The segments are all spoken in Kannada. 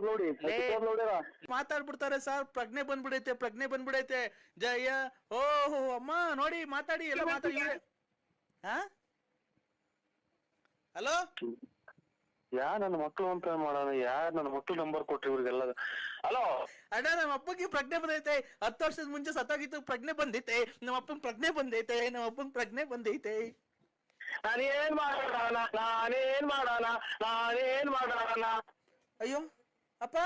ನೋಡಿ ಮಾತಾಡ್ಬಿಡ್ತಾರೆ ಸರ್. ಪ್ರಜ್ಞೆ ಬಂದ್ಬಿಡೈತೆ ಜಯ. ಓಹೋ ಅಮ್ಮ ನೋಡಿ ಮಾತಾಡಿ ಎಲ್ಲ ಮಾತಾಡಿ. ಹಲೋ ನನ್ನ ಮಕ್ಳು ಅಂತ ಮಾಡೋಣ. ನನ್ನ ಮಕ್ಳು ನಂಬರ್ ಕೊಟ್ರಿ ಇವ್ರಿಗೆಲ್ಲ. ಹಲೋ ಅಣ್ಣ, ನಮ್ಮ ಅಪ್ಪಗೆ ಪ್ರಜ್ಞೆ ಬಂದೈತೆ. 10 ವರ್ಷದ ಮುಂಚೆ ಸತ್ತಾಗಿತ್ತು, ಪ್ರಜ್ಞೆ ಬಂದೈತೆ. ನಮ್ಮ ಅಪ್ಪನ್ ಪ್ರಜ್ಞೆ ಬಂದೈತೆ. ನಾನೇನ್ ಮಾಡೋಣ. ಅಯ್ಯೋ ಅಪ್ಪ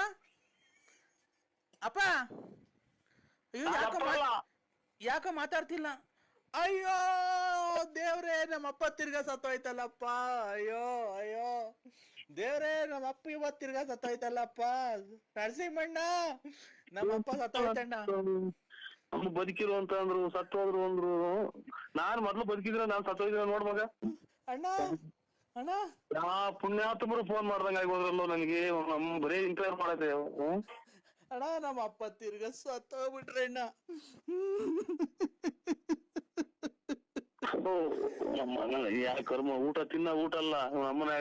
ಅಯ್ಯೋ ಯಾಕ ಮಾತಾಡ್ತಿಲ್ಲ? ಅಯ್ಯೋ ದೇವ್ರೇ, ನಮ್ಮಪ್ಪ ತಿರ್ಗಾ ಸತ್ತೋಯ್ತಲ್ಲಪ್ಪ. ಅಯ್ಯೋ ದೇವ್ರೇ, ನಮ್ಮಪ್ಪ ಇವತ್ತು ತಿರ್ಗಾ ಸತ್ತೋಯ್ತಲ್ಲಪ್ಪ. ನರಸಿಂಹಣ್ಣ, ನಮ್ಮಪ್ಪ ಸತ್ತೋಯ್ತಣ್ಣ. ಬದುಕಿರು ಅಂತ ಅಂದ್ರು, ಸತ್ತೋದ್ರು ಅಂದ್ರು. ನಾನ್ ಮೊದ್ಲು ಬದುಕಿದ್ರೆ ನಾನ್ ಸತ್ತೋಯ್ದ್ರೆ ನೋಡ್ ಮಗ. ಅಣ್ಣ ಪುಣ್ಯಾತ್ಮರು ಫೋನ್ ಮಾಡ್ದಂಗ ಆಗೋದ್ರಲ್ಲೋ ನನಗೆ. ಬರೀ ಇಂಟರ್ವ್ಯೂ ಮಾಡತ್ತೆ. ಅಣ್ಣ, ನಮ್ಮ ಅಪ್ಪ ತಿರ್ಗ ಸತ್ತೋಗ್ಬಿಟ್ರೆ ಅಣ್ಣ. ಯಾ ಕರ್ಮ, ಊಟ ಊಟ ಅಲ್ಲ ನಮ್ಮನ.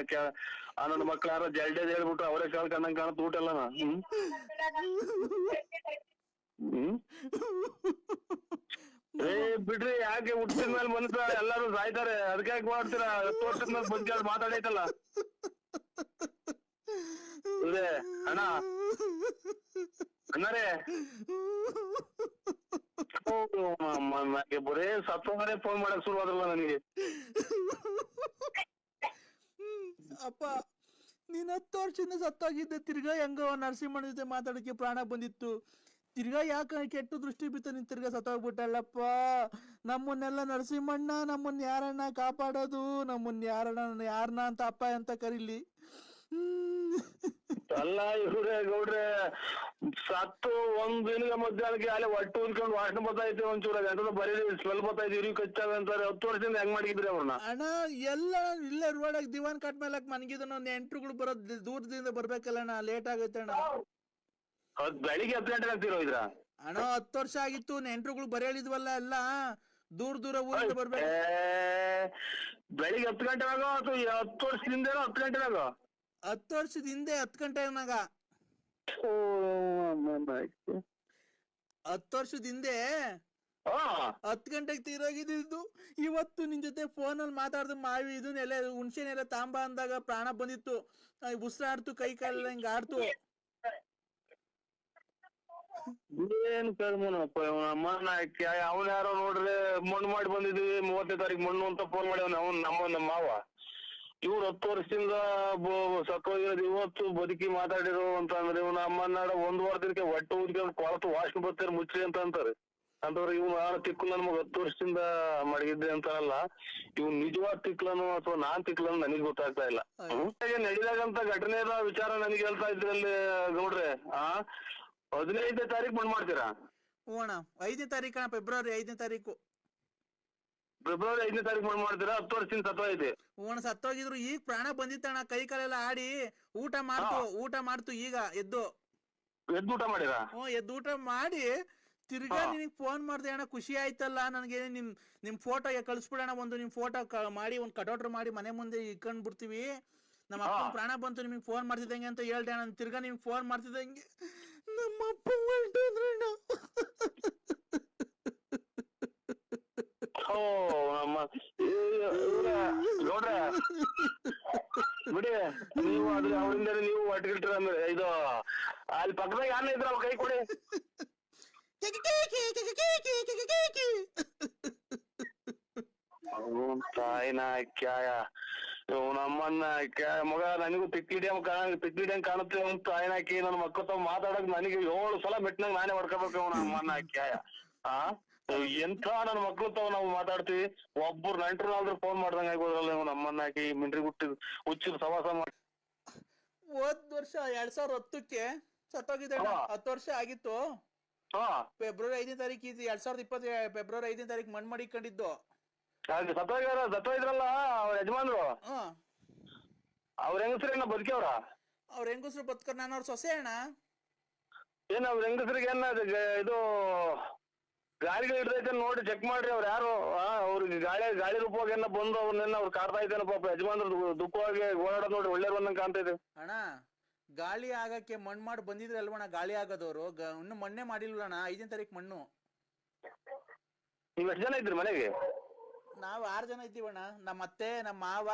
ನನ್ನ ಮಕ್ಳು ಯಾರೋ ಜಲ್ಡೇದ್ ಹೇಳ್ಬಿಟ್ಟು ಅವರೇ ಕಂಡಂಗ್ ಕಾಣುತ್ತೆ. ಊಟ ಅಲ್ಲ. ಬಿಡ್ರಿ, ಯಾಕೆ ಹುಟ್ಟಿದ ಮೇಲೆ ಮನುಷ್ಯ ಎಲ್ಲಾರು ಸಾಯ್ತಾರೆ, ಅದಕ್ಕೆ ಯಾಕೆ ಮಾಡ್ತೀರಾ? 10 ವರ್ಷದ ಮೇಲೆ ಬಂದ್ ಮಾತಾಡೈತಲ್ಲ. ಅಣ್ಣರೇ, ಬರೇ ಸತ್ತೋದ್ರೆ ಫೋನ್ ಮಾಡಕ್ ಶುರು ಆದ್ರಲ್ಲ ನನಗೆ. ಅಪ್ಪ, ನೀನ್ 10 ವರ್ಷದಿಂದ ಸತ್ತೋಗಿದ್ದೆ. ತಿರ್ಗಾ ಹೆಂಗ ನರಸಿಂಹಣ್ಣ ಜೊತೆ ಮಾತಾಡಕ್ಕೆ ಪ್ರಾಣ ಬಂದಿತ್ತು. ತಿರ್ಗಾ ಯಾಕೆ ಕೆಟ್ಟು ದೃಷ್ಟಿ ಬಿತ್ತು, ನೀನ್ ತಿರ್ಗಾ ಸತ್ತೋಗ್ಬಿಟ್ಟಲ್ಲಪ್ಪ. ನಮ್ಮನ್ನೆಲ್ಲ ನರಸಿಂಹಣ್ಣ, ನಮ್ಮನ್ನ ಯಾರಣ್ಣ ಕಾಪಾಡೋದು? ನಮ್ಮನ್ನ ಯಾರನ್ನ ಅಂತ ಅಪ್ಪ ಅಂತ ಕರೀಲಿ? ಅಲ್ಲ ಇವ್ರೆ ಗೌಡ್ರೆ, ಸತ್ತು ಒಂದ್ ದಿನದ ಮಧ್ಯಾಹ್ನಕ್ಕೆ ಅಲ್ಲಿ ಹೊಟ್ಟೆ ಉದ್ಕೊಂಡು ವಾಸನೆ ಬರ್ತೈತೆ. ಒಂಚೂರ ಎಂತ ಬರೀ ಸ್ಮೆಲ್ ಬರ್ತೈತೆ, ಇವ್ರಿಗೆ ಕಚ್ಚಾವೆ ಅಂತಾರೆ. 10 ವರ್ಷದಿಂದ ಹೆಂಗ್ ಮಾಡಿದ್ರಿ ಅವ್ರನ್ನ? ಅಣ್ಣ, ಎಲ್ಲ ಇಲ್ಲೇ ರೋಡಾಗ ದಿವಾನ್ ಕಟ್ ಮೇಲಕ್ ಮನ್ಗಿದನು. ನೆಂಟ್ರುಗಳು ಬರೋದ್ ದೂರದಿಂದ ಬರ್ಬೇಕಲ್ಲಣ್ಣ, ಲೇಟ್ ಆಗೈತೆ ಅಣ್ಣ. ಬೆಳಿಗ್ಗೆ 10 ಗಂಟೆಗೆ ಆಗ್ತಿರೋ ಇದ್ರ? ಅಣ್ಣ, 10 ವರ್ಷ ಆಗಿತ್ತು. ನೆಂಟ್ರುಗಳು ಬರೀ ಹೇಳಿದ್ವಲ್ಲ, ಎಲ್ಲ ದೂರ ಊರಿಂದ ಬರ್ಬೇಕು. ಬೆಳಿಗ್ಗೆ 10 ಗಂಟೆನಾಗ ಅಥವಾ 10 ವರ್ಷದಿಂದ 10 ಗಂಟೆನಾಗ? 10 ವರ್ಷದ ಹಿಂದೆ 10 ಗಂಟೆನಾಗ. 10 ವರ್ಷದ ಹಿಂದೆ 10 ಗಂಟೆಗೆ ತೀರೋಗಿದ್ದು. ಇವತ್ತು ನಿನ್ ಜೊತೆ ಫೋನಲ್ಲಿ ಮಾತಾಡ್ದು ಮಾವಿ ಇದನ್ನೆಲ್ಲ ಹುಣ್ಸೆನೆಲ್ಲ ತಾಂಬ ಅಂದಾಗ ಪ್ರಾಣ ಬಂದಿತ್ತು. ಉಸಿರಾಡ್ತು, ಕೈ ಕಾಲ ಹಿಂಗ ಆಡ್ತು. ಏನ್ ಕರ್ಮನಪ್ಪ ಅಮ್ಮನ. ಅವನ್ ಯಾರೋ ನೋಡ್ರೆ ಮಣ್ಣು ಮಾಡಿ ಬಂದಿದ್ವಿ, 30ನೇ ತಾರೀಕು ಮಣ್ಣು ಅಂತ ಫೋನ್ ಮಾಡಿ ನಮ್ಮ ಮಾವ. ಇವ್ರು 10 ವರ್ಷದಿಂದ ಸತ್ತೋಗಿರೋದು, ಇವತ್ತು ಬದುಕಿ ಮಾತಾಡಿರೋ ಅಂತ ಅಂದ್ರೆ ಇವ್ನ ಅಮ್ಮನಾಡ 1 ವಾರದಕ್ಕೆ ಹೊಟ್ಟೆ ಊದ್ಕೊಂಡು ಕೊಳತು ವಾಸನೆ ಬರ್ತಾರೆ ಮುಚ್ಚ್ರಿ ಅಂತ ಅಂತಾರೆ. ಅಂತವ್ರೆ ಇವ್ನು ತಿಕ್ಕು ನಮ್ಗೆ 10 ವರ್ಷದಿಂದ ಮಡಗಿದ್ದೆ ಅಂತಾರಲ್ಲ, ಇವ್ನು ನಿಜವಾದ ತಿಕ್ಲನು ಅಥವಾ ನಾನ್ ತಿಕ್ಲನು ನನಗೆ ಗೊತ್ತಾಗ್ತಾ ಇಲ್ಲ. ನಡಿದಾಗಂತ ಘಟನೆಯ ವಿಚಾರ ನನಗೆ ಹೇಳ್ತಾ ಇದ್ರಲ್ಲಿ ಗೌಡ್ರೆ. 15ನೇ ತಾರೀಕು ಮಣ್ಣು ಮಾಡ್ತೀರಾ? ಅಣ್ಣ, 5ನೇ ತಾರೀಕು, ಫೆಬ್ರವರಿ 5ನೇ ತಾರೀಕು. ಫೆಬ್ರವರಿ 5ನೇ ತಾರೀಕು ಮಣ್ಣು ಮಾಡ್ತೀರಾ? 10 ವರ್ಷದಿಂದ ಸತ್ತೋಯ್ತು. ಸತ್ತೋಗಿದ್ರು. ಈಗ ಪ್ರಾಣ ಬಂದಿತ್ತಣ್ಣ, ಕೈ ಕಾಲೆಲ್ಲ ಆಡಿ ಊಟ ಮಾಡ್ತು. ಈಗ ಎದ್ದು ಊಟ ಮಾಡಿರಾ? ಎದ್ದು ಊಟ ಮಾಡಿ ತಿರ್ಗಾ ನಿನಗ್ ಫೋನ್ ಮಾಡ್ದೆ ಅಣ್ಣ. ಖುಷಿ ಆಯ್ತಲ್ಲ ನನಗೆ. ನಿಮ್ ಫೋಟೋ ಕಳಿಸ್ಬಿಡೋಣ, ಒಂದು ನಿಮ್ ಫೋಟೋ ಮಾಡಿ ಒಂದು ಕಟೌಟ್ರ್ ಮಾಡಿ ಮನೆ ಮುಂದೆ ಇಟ್ಕೊಂಡ್ ಬಿಡ್ತೀವಿ. ನಮ್ಮ ಅಪ್ಪನ ಪ್ರಾಣ ಬಂತು, ನಿಮಗೆ ಫೋನ್ ಮಾಡ್ತಿದ್ದಂಗೆ ಅಂತ ಹೇಳ್ದೆ ಅಣ್ಣ. ತಿರ್ಗಾ ನಿಮ್ಗೆ ಫೋನ್ ಮಾಡ್ತಿದ್ದಂಗೆ ನಮ್ಮ ಅಪ್ಪ ಹೊರಟೋದ್ರಣ್ಣ. ಗೌಡ್ರೆ ಬಿಡಿ, ನೀವು ಅದ್ರ ಅವರಿಂದ ನೀವು ಒಟ್ಟಿಗಿಟ್ರ ಇದು ಅಲ್ಲಿ ಪಕ್ಕದಾಗ ಯಾರ ಇದ್ರ ಕೈ ಕೊಡಿ. ತಾಯಿನ ಕ್ಯಾಯ ನಮ್ಮನ್ನ ಮಗ, ನನಗೂ ತಿಕ್ಕಿಡಿಯಂಗ್ ಕಾಣುತ್ತೆ. ಒಂದು ತಾಯಿನ ಹಾಕಿ ನನ್ನ ಮಕ್ಕಳ ತಾವ್ ಮಾತಾಡಕ್ ನನಗೆ 7 ಸಲ ಮೆಟ್ನಾಗ ನಾನೇ ಹೊಡ್ಕೋಬೇಕು ಅವನ ಅಮ್ಮನ್ನ ಕ್ಯಾಯ. ಎಂಥ ನನ್ನ ಮಕ್ಳು ತಾವ್ ನಾವು ಮಾತಾಡ್ತೀವಿ. ಒಬ್ಬರು ನೆಂಟ್ರು ಆದ್ರೂ ಫೋನ್ ಮಾಡ್ದಂಗ ಆಗೋದ್ರಲ್ಲ ಇವ್ ನಮ್ಮನ್ನ ಹಾಕಿ ಮಿಂಡ್ರಿ ಹುಚ್ಚಿದ ಸವಾಸ ಮಾಡಿ. ಹೋದ್ ವರ್ಷ 2010ಕ್ಕೆ ಸತ್ತೋಗಿದ್ದೆ. 10 ವರ್ಷ ಆಗಿತ್ತು. ಫೆಬ್ರವರಿ 5ನೇ ತಾರೀಕು 2020 ಫೆಬ್ರವರಿ 5ನೇ ತಾರೀಕು ಮಣ್ಣು ಮಾಡಿಕೊಂಡಿದ್ದು. ಸತ್ತೋಗಿದ್ರಲ್ಲ ಅವ್ರ ಯಜಮಾನ್ರು, ಅವ್ರ ಹೆಂಗಸ್ರೇನ ಬದುಕ್ಯವ್ರ? ಅವ್ರ ಹೆಂಗಸ್ರು ಬದುಕರ್, ನಾನು ಅವ್ರ ಸೊಸೆ ಅಣ್ಣ. ಏನ್ ಅವ್ರ ಹೆಂಗಸ್ರಿಗೆ ಏನ ಇದು ಗಾಳಿಗಳು ಹಿಡ್ದೈತೆ ನೋಡಿ ಚೆಕ್ ಮಾಡ್ರಿ. ಅವ್ರು ಯಾರು ಅವ್ರಿಗೆ ಗಾಳಿ ರೂಪವಾಗಿ ಏನ ಬಂದು ಅವ್ರನ್ನೆಲ್ಲ ಅವ್ರು ಕಾಡ್ತಾ ಇದ್ದೇನೆ ಪಾಪ. ಯಜಮಾನ್ರು ದುಃಖವಾಗಿ ಓಡಾಡೋದ್ ನೋಡಿ ಒಳ್ಳೆ ಬಂದಂಗ ಕಾಣ್ತೈತೆ ಅಣ್ಣ. ಗಾಳಿ ಆಗಕ್ಕೆ ಮಣ್ಣು ಮಾಡಿ ಬಂದಿದ್ರೆ ಅಲ್ವಣ ಗಾಳಿ ಆಗೋದವ್ರು ಇನ್ನು ಮಣ್ಣೆ ಮಾಡಿಲ್ವಣ 5ನೇ ತಾರೀಕು ಮಣ್ಣು. ನೀವ್ ಎಷ್ಟು ಜನ ಇದ್ರಿ ಮನೆಗೆ? ನಾವು 6 ಜನ ಇದ್ದೀವಣ್ಣ. ನಮ್ಮ ಅತ್ತೆ, ನಮ್ಮ ಮಾವ,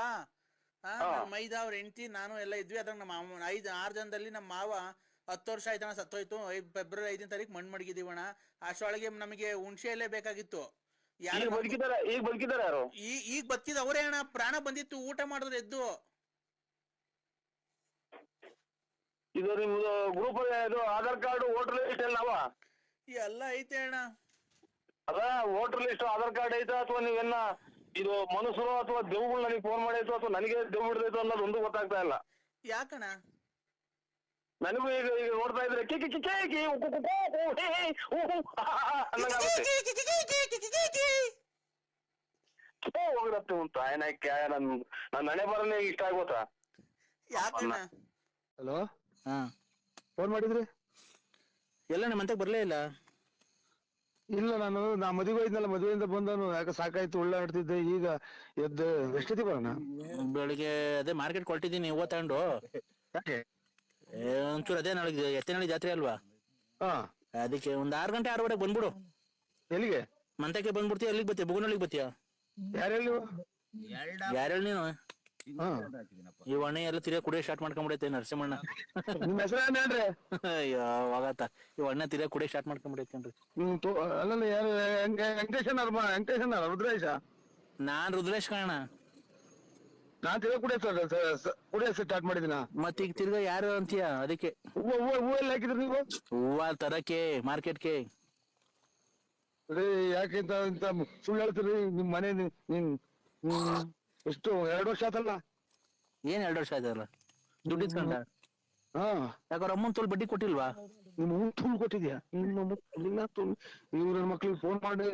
ನಮ್ಮ ಮೈದ ಅವ್ರ ಹೆಂಡತಿ, ನಾನು ಎಲ್ಲ ಇದ್ವಿ. ಅದ್ರಾಗ ನಮ್ಮ 6 ಜನದಲ್ಲಿ ನಮ್ಮ ಮಾವ 10 ವರ್ಷ ಆಯ್ತಣ್ಣ ಸತ್ತೋಯ್ತು. ಫೆಬ್ರವರಿ 5ನೇ ತಾರೀಕು ಮಣ್ಣು ಮಡಗಿದೀವಣ್ಣ. ಅಷ್ಟೊಳಗೆ ನಮಗೆ ಹುಣಸೆ ಎಲೆ ಬೇಕಾಗಿತ್ತು. ಈಗ ಬದುಕಿದಾರ ಯಾರು? ಈಗ ಬದುಕಿದ ಅವರೇ ಅಣ್ಣ. ಪ್ರಾಣ ಬಂದಿತ್ತು, ಊಟ ಮಾಡಿದ್ರು ಎದ್ದು. ಇದು ನಿಮ್ದು ಗ್ರೂಪ್ ಇದು ಆಧಾರ್ ಕಾರ್ಡ್ ವೋಟರ್ ಲಿಸ್ಟ್ ಎಲ್ಲ ಎಲ್ಲ ಐತೆ ಅಣ್ಣ. ಅದ ವೋಟರ್ ಲಿಸ್ಟ್ ಆಧಾರ್ ಕಾರ್ಡ್ ಐತಾ ಅಥವಾ ನೀವೆಲ್ಲ ಇದು ಮನುಷ್ಯರು ಅಥವಾ ದೇವ್ಗಳು ನನಗೆ ಫೋನ್ ಮಾಡೈತು ಅಥವಾ ನನಗೆ ದೇವ್ ಬಿಡ್ದೈತು ಅನ್ನೋದು ಒಂದು ಗೊತ್ತಾಗ್ತಾ ಇಲ್ಲ. ಯಾಕಣ್ಣ? ನನಗೂ ಈಗ ನೋಡ್ತಾ ಇದ್ರೆ ಹೋಗಿರತ್ತೆ ಉಂಟ ಏನಕ್ಕೆ ನನ್ನ ಹಣೆ ಬರನೇ ಇಷ್ಟ ಆಗೋತಾ. ಯಾಕಣ್ಣ? ಹಲೋ, ಹಾ ಫೋನ್ ಮಾಡಿದ್ರಿ? ಎಲ್ಲ ನಮ್ಮ ಮಂತಕ್ಕೆ ಬರ್ಲೇ ಇಲ್ಲ. ಇಲ್ಲ, ನಾ ಮದುವೆ ಇದ್ನಲ್ಲ, ಮದುವೆಯಿಂದ ಬಂದನು. ಯಾಕೆ ಸಾಕಾಯ್ತು, ಉಳ್ಳಾಡ್ತಿದ್ದೆ. ಈಗ ಎದ್ದು ಎಷ್ಟೊತ್ತಿ ಬರೋಣ? ಬೆಳಿಗ್ಗೆ ಅದೇ ಮಾರ್ಕೆಟ್ ಕೊಟ್ಟಿದ್ದೀನಿ, ಹೂವ ತಗೊಂಡು. ಯಾಕೆ? ಒಂಚೂರು ಅದೇ ನಾಳೆ ಎತ್ತಿನಹಳ್ಳಿ ಜಾತ್ರೆ ಅಲ್ವಾ, ಹಾ, ಅದಕ್ಕೆ ಒಂದ್ 6 ಗಂಟೆ 6:15 ಬಂದ್ಬಿಡು. ಎಲ್ಲಿಗೆ? ಮಂತಕ್ಕೆ ಬಂದ್ಬಿಡ್ತೀಯ? ಎಲ್ಲಿಗೆ ಬತ್ತೀಯ? ಬುಗುನಳ್ಳಿಗೆ ಬತ್ತೀಯ? ಯಾರೆಲ್ಲಿ? ಯಾರು ನೀನು? ಹಾ, ಈ ಅಣ್ಣ ಎಲ್ಲ ತಿರ್ಗಾ ಕುಡಿಯೋ ಸ್ಟಾರ್ಟ್ ಮಾಡ್ಕೊಂಡ್ಬಿಡೈತೆ ನರಸಿಂಹಣ್ಣ. ನಿಮ್ ಹೆಸರೇನ್ರಿ? ಅಯ್ಯೋ ಹೋಗತ್ತ, ಈ ಅಣ್ಣ ತಿರ್ಗಾ ಕುಡಿಯೋ ಸ್ಟಾರ್ಟ್ ಮಾಡ್ಕೊಂಡ್ಬಿಡೈತೇನ್ರಿ. ಅಲ್ಲ, ಯಾರು? ವೆಂಕಟೇಶನ್ ರುದ್ರೇಶ? ನಾನ್ ರುದ್ರೇಶ್ ಕಾಣ. ನಾನ್ ತಿರ್ಗಾ ಕುಡಿಯೋ ಸ್ಟಾರ್ಟ್ ಮಾಡಿದಿನ. ಮತ್ ಈಗ ತಿರ್ಗಾ ಯಾರು ಅಂತೀಯ? ಅದಕ್ಕೆ ಹೂವು ಎಲ್ಲ ಹಾಕಿದ್ರಿ ನೀವು? ಹೂವ ತರಕ್ಕೆ ಮಾರ್ಕೆಟ್ಗೆ. ಯಾಕೆ ಇಂತ ಸುಳ್ಳು ಹೇಳ್ತೀರಿ? ನಿಮ್ ಮನೆ ಎಷ್ಟು 2 ವರ್ಷ ಆತಲ್ಲ? ಏನ್ 2 ವರ್ಷ ಆಯ್ತಲ್ಲ? ದುಡ್ಡು ಇಸ್ಕೊಂಡ? ಹಾ, ಯಾಕಂದ್ರೆ ಅಮ್ಮನ್ ತೋಲ್ ಬಡ್ಡಿ ಕೊಟ್ಟಿಲ್ವಾ? ನಿಮ್ಮ ತುಳು ಕೊಟ್ಟಿದ್ಯಾ? ಇವ್ರ ಮಕ್ಳಿಗೆ ಫೋನ್ ಮಾಡಿ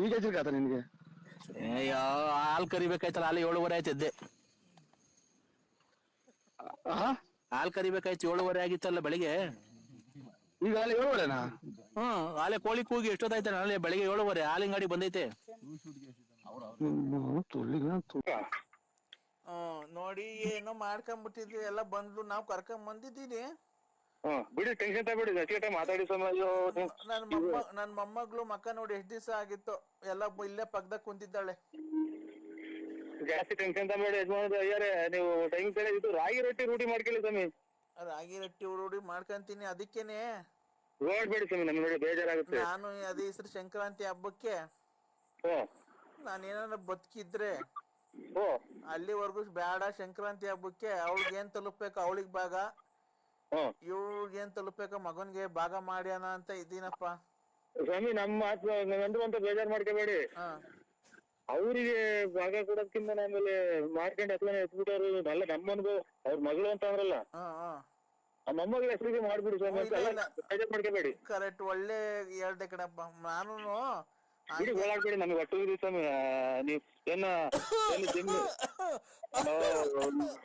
ಈಗ ತಿರ್ಗಾತ ನಿನ್ಗೆ? ಅಯ್ಯೋ, ಹಾಲ್ ಕರಿಬೇಕಾಯ್ತಲ್ಲ, ಹಾಲು 7:30 ಆಯ್ತಿದ್ದೆ. ಹಾಲ್ ಕರಿಬೇಕಾಯ್ತು, 7:30 ಆಗಿತ್ತಲ್ಲ ಬೆಳಿಗ್ಗೆ. ಈಗ ಅಲ್ಲಿ 7:30ನಾ? ಹಾಲೆ ಕೋಳಿ ಕೂಗಿ ಎಷ್ಟೊತ್ತಾಯ್ತ? ನಾಳೆ ಬೆಳಿಗ್ಗೆ 7:30 ಹಾಲಿನ ಗಾಡಿ ಬಂದೈತೆ. ನೋಡಿ, ಏನೋ ಮಾಡ್ಕೊಂಡ್ಬಿಟ್ಟಿದ್ವಿ, ಎಲ್ಲ ಬಂದು ನಾವು ಕರ್ಕೊಂಡ್ ಬಂದಿದ್ದೀನಿ. ಬಿಡಿ, ಟೆನ್ಷನ್ ತಗೊಬಿಡಿ, ಅಷ್ಟೇ ಮಾತಾಡಿ ಸಮಯ. ನನ್ ಮೊಮ್ಮಗಳು ಮಕ್ಕ ನೋಡಿ ಎಷ್ಟ್ ದಿವಸ ಆಗಿತ್ತು, ಎಲ್ಲ ಇಲ್ಲೇ ಪಕ್ಕದಾಗ ಕುಂತಿದ್ದಾಳೆ. ಜಾಸ್ತಿ ಟೆನ್ಷನ್ ತಗೊಬೇಡಿ ಯಜಮಾನ ಅಯ್ಯಾರೆ. ನೀವು ಟೈಮ್ ಸರಿ ಇದು ರಾಗಿ ರೊಟ್ಟಿ ರೂಢಿ ಮಾಡ್ಕೊಳ್ಳಿ ಸ್ವಾಮಿ. ರಾಗಿ ರೊಟ್ಟಿ ರೂಢಿ ಮಾಡ್ಕೊಂತೀನಿ, ಅದಕ್ಕೇನೆ ನೋಡ್ಬೇಡಿ ಸ್ವಾಮಿ, ನಮ್ಗೆ ನೋಡಿ ಬೇಜಾರಾಗುತ್ತೆ. ನಾನು ಅದೇ ಹೆಸರು ಸಂಕ್ರಾಂತಿ ಹಬ್ಬಕ್ಕೆ ನಾನೇನಾರ ಬದುಕಿದ್ರೆ ಅಲ್ಲಿವರೆಗೂ ಬೇಡ. ಸಂಕ್ರಾಂತಿ ಹಬ್ಬಕ್ಕೆ ಅವಳಿಗೆ ಏನ್ ತಲುಪ್ಬೇಕು ಅವಳಿಗೆ ಭಾಗ, ಇವ್ಳಿಗೆ ಏನ್ ತಲುಪ್ಬೇಕು ಮಗನ್ಗೆ ಭಾಗ ಮಾಡ್ಯಾನ ಅಂತ ಇದ್ದೀನಪ್ಪ ಸ್ವಾಮಿ. ನಮ್ಮ ಮಾತು ನಂದು ಅಂತ ಬೇಜಾರ್ ಮಾಡ್ಕೋಬೇಡಿ. ಅವ್ರಿಗೆ ಭಾಗ ಕೊಡೋದ್ಕಿಂತ ಆಮೇಲೆ ಮಾಡ್ಕೊಂಡು ಹತ್ಲನೆ ಎತ್ಬಿಟ್ಟವ್ರು ಅಲ್ಲ. ನಮ್ಮನ್ಗು ಅವ್ರ ಮಗಳು ಅಂತ ಅಂದ್ರಲ್ಲ, ಆ ಮೊಮ್ಮಗಳ ಹೆಸರಿಗೆ ಮಾಡ್ಬಿಡಿ ಸ್ವಾಮಿ ಅಂತ ಬೇಜಾರ್ ಮಾಡ್ಕೋಬೇಡಿ. ಕರೆಕ್ಟ್, ಒಳ್ಳೆ ಹೇಳ್ದೆ ಕಣಪ್ಪ. ನಾನು ಬಿಡಿ, ಓಡಾಡ್ಬೇಡಿ, ನಮ್ಗೆ ಒಟ್ಟು ಇದೆ ಸ್ವಾಮಿ. ನೀವ್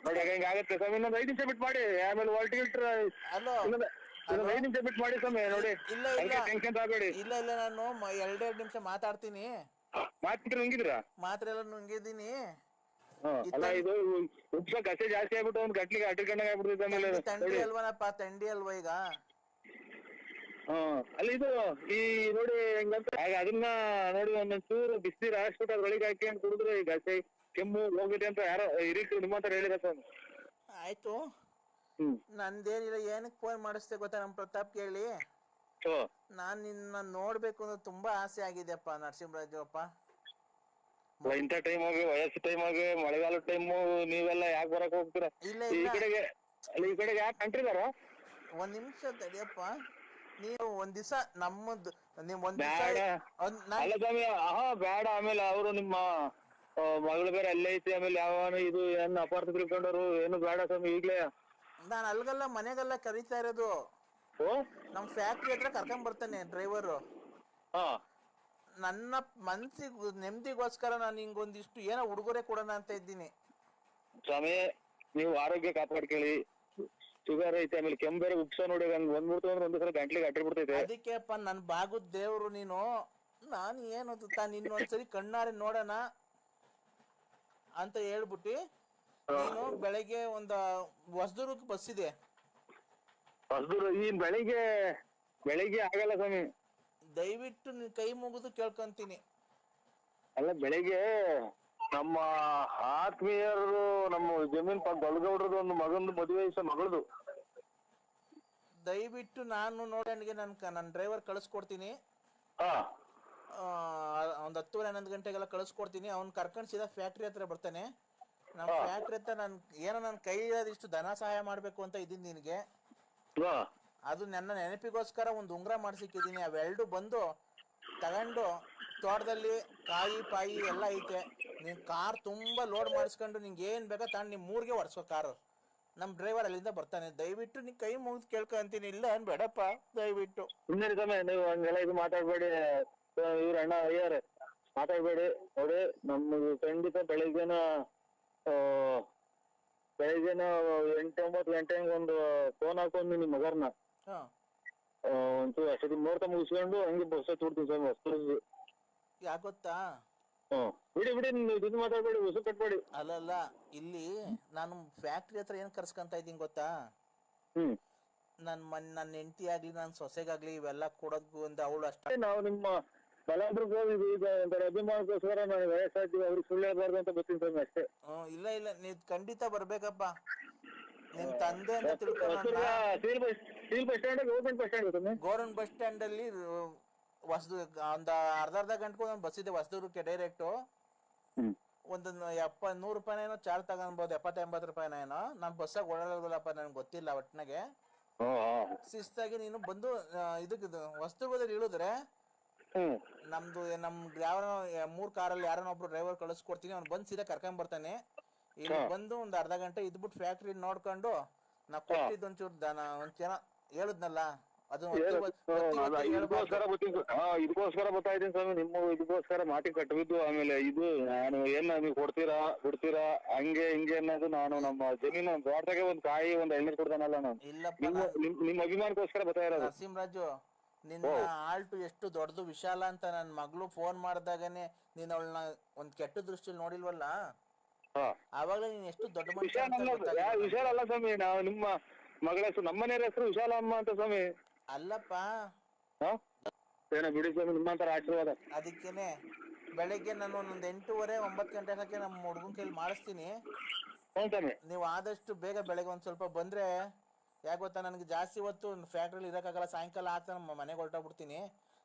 ನೋಡಿ ಹೆಂಗ ಆಗತ್ತೆ ಸ್ವಾಮಿ. ಇನ್ನೊಂದು 5 ನಿಮಿಷ ಬಿಟ್ಟು ಮಾಡಿ, ಆಮೇಲೆ ಹೊರಟಿಟ್ರ 5 ನಿಮಿಷ ಬಿಟ್ಟು ಮಾಡಿ ಸ್ವಾಮಿ. ನೋಡಿ, ಟೆನ್ಷನ್ ತಗೋಬೇಡಿ. ಇಲ್ಲ, ನಾನು 2 ನಿಮಿಷ ಮಾತಾಡ್ತೀನಿ. ಮಾತ್ರ ನುಂಗಿದ್ರ? ಮಾತ್ರ ಎಲ್ಲ ನುಂಗಿದ್ದೀನಿ. ಅಲ್ಲ, ಇದು ಉಪ್ಪ ಕಸೆ ಜಾಸ್ತಿ ಆಗ್ಬಿಟ್ಟು ಒಂದ್ ಗಟ್ಲಿಗೆ ಅಟಿಕೊಂಡಾಗ ಆಗ್ಬಿಡ್ತೈತೆ. ಆಮೇಲೆ ತಂಡಿ ಅಲ್ವನಪ್ಪ, ತಂಡಿ ಅಲ್ವಾ ಈಗ? ಅಲ್ಲಿ ಇದು ಈ ನೋಡಿ ಹೆಂಗಂತ ಅದನ್ನ ನೋಡಿ ಒಂದೊಂಚೂರು ಬಿಸಿನೀರು ಹಾಕ್ಬಿಟ್ಟು ಅದ್ರೊಳಗೆ ಹಾಕಿ ಅಂತ ಕುಡಿದ್ರೆ ಈ ಗಸೆ ಕೆಮ್ಮು ಹೋಗಿದೆ ಅಂತ ಯಾರೋ ಹಿರಿಯರು ನಿಮ್ಮ ಹತ್ರ ಹೇಳಿದ ಸ್ವಾಮಿ. ಆಯ್ತು, ನಂದೇನಿಲ್ಲ. ಏನಕ್ಕೆ ಫೋನ್ ಮಾಡಿಸ್ತೆ ಗೊತ್ತಾ? ನಮ್ ಪ್ರತಾಪ್ ಕೇಳಿ, ನಾನ್ ನಿನ್ನ ನೋಡ್ಬೇಕು ಅಂದ್ರೆ ತುಂಬಾ ಆಸೆ ಆಗಿದೆಪ್ಪ ನರಸಿಂಹರಾಜಪ್ಪ. ಇಂಥ ಟೈಮ್ ಆಗಿ, ವಯಸ್ಸು ಟೈಮ್ ಆಗಿ, ಮಳೆಗಾಲ ಟೈಮು, ನೀವೆಲ್ಲ ಯಾಕೆ ಬರಕ್ ಹೋಗ್ತೀರಾ ಈ ಕಡೆಗೆ? ಈ ಕಡೆಗೆ ಯಾಕೆ ಕಂಟ್ರಿದಾರ? 1 ನಿಮಿಷ ತಡಿಯಪ್ಪ. ನೀವು ಒಂದ್ ದಿವಸ ನಮ್ಮದು ಅಲ್ಲ ಸ್ವಾಮಿ. ಬೇಡ, ಆಮೇಲೆ ಅವರು ನಿಮ್ಮ ಮಗಳು ಬೇರೆ ಅಲ್ಲೇ ಐತಿ, ಆಮೇಲೆ ಯಾವನು ಇದು ಏನ್ ಅಪಾರ್ಥ ತಿಳ್ಕೊಂಡವ್ರು, ಏನು ಬೇಡ ಸ್ವಾಮಿ. ಈಗ್ಲೇ ನಾನ್ ಅಲ್ಗಲ್ಲ ಮನೆಗೆಲ್ಲ ಕರೀತಾ ಇರೋದು. ನಮ್ ಫ್ಯಾಕ್ಟ್ರಿ ಹತ್ರ ಕರ್ಕೊಂಡ್ ಬರ್ತಾನೆ ಡ್ರೈವರು. ನನ್ನ ಮನ್ಸಿಗೆ ನೆಮ್ಮದಿಗೋಸ್ಕರ ನಾನು ಹಿಂಗೊಂದಿಷ್ಟು ಏನೋ ಉಡುಗೊರೆ ಕೊಡೋಣ ಅಂತ ಇದ್ದೀನಿ ಸ್ವಾಮಿ. ನೀವು ಆರೋಗ್ಯ ಕಾಪಾಡ್ಕೊಳ್ಳಿ. ಶುಗರ್ ಐತೆ, ಆಮೇಲೆ ಕೆಮ್ಮು ಬೇರೆ ಉಪ್ಸ ನೋಡಿ ಹಂಗ್ ಬಂದ್ಬಿಡ್ತು ಅಂದ್ರೆ ಒಂದ್ಸಲ ಗಂಟ್ಲಿಗೆ ಅಟ್ಟಿ ಬಿಡ್ತೈತೆ. ಅದಕ್ಕೆಪ್ಪ ನನ್ ಬಾಗುದ್ ದೇವ್ರು ನೀನು. ನಾನು ಏನದು ನಿನ್ನೊಂದ್ಸರಿ ಕಣ್ಣಾರೆ ನೋಡೋಣ ಅಂತ ಹೇಳ್ಬಿಟ್ಟು ನೀನು ಬೆಳಗ್ಗೆ ಹೊಸದುರ್ಗಕ್ಕೆ ಬಸ್ ಇದೆ, ಹೊಸದೂರು ಈ ಬೆಳಿಗ್ಗೆ ಆಗಲ್ಲ ಸ್ವಾಮಿ. ದಯವಿಟ್ಟು ನಿನ್ ಕೈ ಮುಗಿದು ಕೇಳ್ಕೊಂತೀನಿ. ಅಲ್ಲ ಬೆಳಿಗ್ಗೆ ನಮ್ಮ ಆತ್ಮೀಯರು ನಮ್ಮ ಜಮೀನ್ ಗೊಲ್ಗೌಡ್ರದ್ದು ಒಂದು ಮಗಂದು ಮದುವೆ ಮಗಳದು. ದಯವಿಟ್ಟು ನಾನು ನೋಡಿ ನನ್ನ ಡ್ರೈವರ್ ಕಳಿಸ್ಕೊಡ್ತೀನಿ. ಹಾ ಒಂದ್ 10 11 ಗಂಟೆಗೆಲ್ಲ ಕಳಿಸ್ಕೊಡ್ತೀನಿ. ಅವ್ನ್ ಕರ್ಕೊಂಡ್ ಸೀದಾ ಫ್ಯಾಕ್ಟ್ರಿ ಹತ್ರ ಬರ್ತಾನೆ. ನಮ್ ಫ್ಯಾಕ್ಟ್ರಿ ಹತ್ರ ನನ್ ಕೈ ಇಷ್ಟು ಧನ ಸಹಾಯ ಮಾಡ್ಬೇಕು ಅಂತ ಇದೀನಿ ನಿನ್ಗೆ. ಅದು ನನ್ನ ನೆನಪಿಗೋಸ್ಕರ ಒಂದ್ ಉಂಗ್ರ ಮಾಡ್ಸಿಕ್ಕಿದೀನಿ. ಅವೆರಡು ಬಂದು ತಗೊಂಡು ತೋಟದಲ್ಲಿ ಕಾಯಿ ಪಾಯಿ ಎಲ್ಲ ಐತೆ. ನೀನ್ ಕಾರ್ ತುಂಬಾ ಲೋಡ್ ಮಾಡಿಸ್ಕೊಂಡು ನಿಂಗೆ ಏನ್ ಬೇಕಾ ತಗೊಂಡು ನಿಮ್ ಊರ್ಗೆ ಹೊಡ್ಸ್ಕೊ ಕಾರು. ನಮ್ ಡ್ರೈವರ್ ಅಲ್ಲಿಂದ ಬರ್ತಾನೆ. ದಯವಿಟ್ಟು ನೀನ್ ಕೈ ಮುಗಿದು ಕೇಳ್ಕೊಂತೀನಿ. ಇಲ್ಲ ಅನ್ಬೇಡಪ್ಪ ದಯವಿಟ್ಟು. ನೀವು ಹಂಗೆಲ್ಲ ಇದು ಮಾತಾಡ್ಬೇಡಿ. ಇವ್ರ ಅಣ್ಣ ಅಯ್ಯಾರೆ ಮಾತಾಡ್ಬೇಡಿ. ನೋಡಿ ನಮ್ಗೆ ಖಂಡಿತ ಬೆಳಿಗ್ಗೆನ 8 9 ಗಂಟೆಗೆ ಒಂದು ಫೋನ್ ಹಾಕೊಂಡು ನಿಮ್ ಮಗರ್ನ ಒಂಚೂರು ಅಷ್ಟೊತ್ತಿಗೆ ನೋಡ್ತಾ ಮುಗಿಸ್ಕೊಂಡು ಹಂಗೆ ಬಸ್ ಹತ್ಬಿಡ್ತೀನಿ ಸ್ವಾಮಿ ಹೊಸೂರಿಗೆ. ಯಾಕೆ ಗೊತ್ತಾ? ಬಿಡಿ ಇದು ಮಾತಾಡ್ಬೇಡಿ, ಹೊಸ ಕಟ್ಬೇಡಿ. ಅಲ್ಲಲ್ಲ, ಇಲ್ಲಿ ನಾನು ಫ್ಯಾಕ್ಟ್ರಿ ಹತ್ರ ಏನ್ ಕರ್ಸ್ಕೊಂತ ಇದ್ದೀನಿ ಗೊತ್ತಾ? ನನ್ನ ಹೆಂಡತಿ ಆಗ್ಲಿ ನನ್ನ ಸೊಸೆಗಾಗ್ಲಿ ಇವೆಲ್ಲ ಕೊಡೋದು ಅಂತ ಅವಳು ಅಷ್ಟೇ. ನಾವು ನಿಮ್ಮ ಬಲಾದ್ರಿಗೆ ಹೋಗಿದ್ವಿ. ಈಗ ಒಂಥರ ಅಭಿಮಾನಕ್ಕೋಸ್ಕರ ನಾವು ವಯಸ್ಸಾಗ್ತೀವಿ, ಅವ್ರಿಗೆ ಸುಳ್ಳು ಹೇಳ್ಬಾರ್ದು ಅಂತ ಬರ್ತೀನಿ ಸ್ವಾಮಿ ಅಷ್ಟೇ. ಇಲ್ಲ ನೀವ್ ಖಂಡಿತ ಬರ್ಬೇಕಪ್ಪ. ನಿಮ್ ತಂದೆ ಅಂತ ತಿಳ್ಕೊಂಡು ಗೌರ್ಮೆಂಟ್ ಬಸ್ ಸ್ಟ್ಯಾಂಡ್ ಅಲ್ಲಿ ಹೊಸದು ಒಂದ್ ಅರ್ಧ ಗಂಟೆಗೂ ಒಂದ್ ಬಸ್ ಇದೆ ಹೊಸದೂರಕ್ಕೆ ಡೈರೆಕ್ಟ್. ಒಂದು 100 ರೂಪಾಯಿನೇನೋ ಚಾರ್ಜ್ ತಗೊಂಡ್ಬೋದು, 70 80 ರೂಪಾಯಿನೇನೋ. ನಾನ್ ಬಸ್ಸಾಗ ಓಡಾಡೋದಿಲ್ಲಪ್ಪ, ನನ್ಗೆ ಗೊತ್ತಿಲ್ಲ ಒಟ್ಟಿನಾಗೆ. ಶಿಸ್ತಾಗಿ ನೀನು ಬಂದು ಇದಕ್ಕೆ ಹೊಸದುರ್ಗದಲ್ಲಿ ಇಳಿದ್ರೆ ನಮ್ ಯಾವ 3 ಕಾರಲ್ಲಿ ಯಾರನ್ನ ಒಬ್ರು ಡ್ರೈವರ್ ಕಳಿಸ್ಕೊಡ್ತೀನಿ. ಅವ್ನು ಬಂದ್ ಸೀದಾ ಕರ್ಕೊಂಡ್ ಬರ್ತಾನೆ. ಇಲ್ಲಿ ಬಂದು ಒಂದ್ ಅರ್ಧ ಗಂಟೆ ಇದ್ಬಿಟ್ಟು ಫ್ಯಾಕ್ಟ್ರಿ ನೋಡ್ಕೊಂಡು ನಾ ಕೊಟ್ಟಿದ್ದು ಒಂಚೂರು ಒಂದ್ ಜನ ಹೇಳುದ್ನಲ್ಲ ಅದು ಇದಕ್ಕೋಸ್ಕರ ಗೊತ್ತಾಯ್ತೀನಿ ಸ್ವಾಮಿ. ನಿಮ್ಮ ಇದಕ್ಕೋಸ್ಕರ ಮಾತಿ ಕಟ್ಟಬಿದ್ದು ಆಮೇಲೆ ಇದು ನಾನು ಏನ್ ನೀವು ಕೊಡ್ತೀರಾ ಬಿಡ್ತೀರಾ ಹಂಗೆ ಹಿಂಗೆ ಅನ್ನೋದು ನಾನು ನಮ್ಮ ಜಮೀನು ತೋಟದಾಗೆ ಒಂದ್ ಕಾಯಿ ಒಂದ್ ಎಳ್ನೀರ್ ಕೊಡ್ತಾನಲ್ಲ ನಾನು ನಿಮ್ ಅಭಿಮಾನಕ್ಕೋಸ್ಕರ ಬರ್ತಾ ಇರೋದು. ನರಸಿಂಹರಾಜು, ನಿನ್ನ ಆಲ್ಟು ಎಷ್ಟು ದೊಡ್ಡದು ವಿಶಾಲ ಅಂತ ನನ್ ಮಗಳು ಫೋನ್ ಮಾಡಿದಾಗನೆ ನೀನ್ ಅವಳನ್ನ ಒಂದ್ ಕೆಟ್ಟ ದೃಷ್ಟಿಲಿ ನೋಡಿಲ್ವಲ್ಲ, ಆವಾಗಲೇ ನೀನ್ ಎಷ್ಟು ದೊಡ್ಡ ವಿಶಾಲ ಅಲ್ಲ ಸ್ವಾಮಿ. ನಾವು ನಿಮ್ಮ ಮಗಳ ಹೆಸರು ನಮ್ಮನೆಯವ್ರ ಹೆಸರು ವಿಶಾಲ ಅಮ್ಮ ಅಂತ ಸ್ವಾಮಿ. ಅಲ್ಲಪ್ಪ ಬಿಡಿ ಸ್ವಾಮಿ, ನಿಮ್ಮಂತರ ಆಶೀರ್ವಾದ. ಅದಕ್ಕೇನೆ ಬೆಳಿಗ್ಗೆ ನಾನು ಒಂದೊಂದ್ 8:30 9 ಗಂಟೆ ನಮ್ಮ ಹುಡುಗನ ಕೈಲಿ ಮಾಡಿಸ್ತೀನಿ. ನೀವು ಆದಷ್ಟು ಬೇಗ ಬೆಳಗ್ಗೆ ಒಂದ್ ಸ್ವಲ್ಪ ಬಂದ್ರೆ, ಯಾಕೆ ಗೊತ್ತಾ, ನನ್ಗೆ ಜಾಸ್ತಿ ಹೊತ್ತು ಫ್ಯಾಕ್ಟ್ರಿಲಿ ಇರಕ್ಕಾಗಲ್ಲ. ಸಾಯಂಕಾಲ ಆಗ್ತಾ ನಮ್ಮ ಮನೆಗೆ ಹೊರಟೋಗ್ಬಿಡ್ತೀನಿ.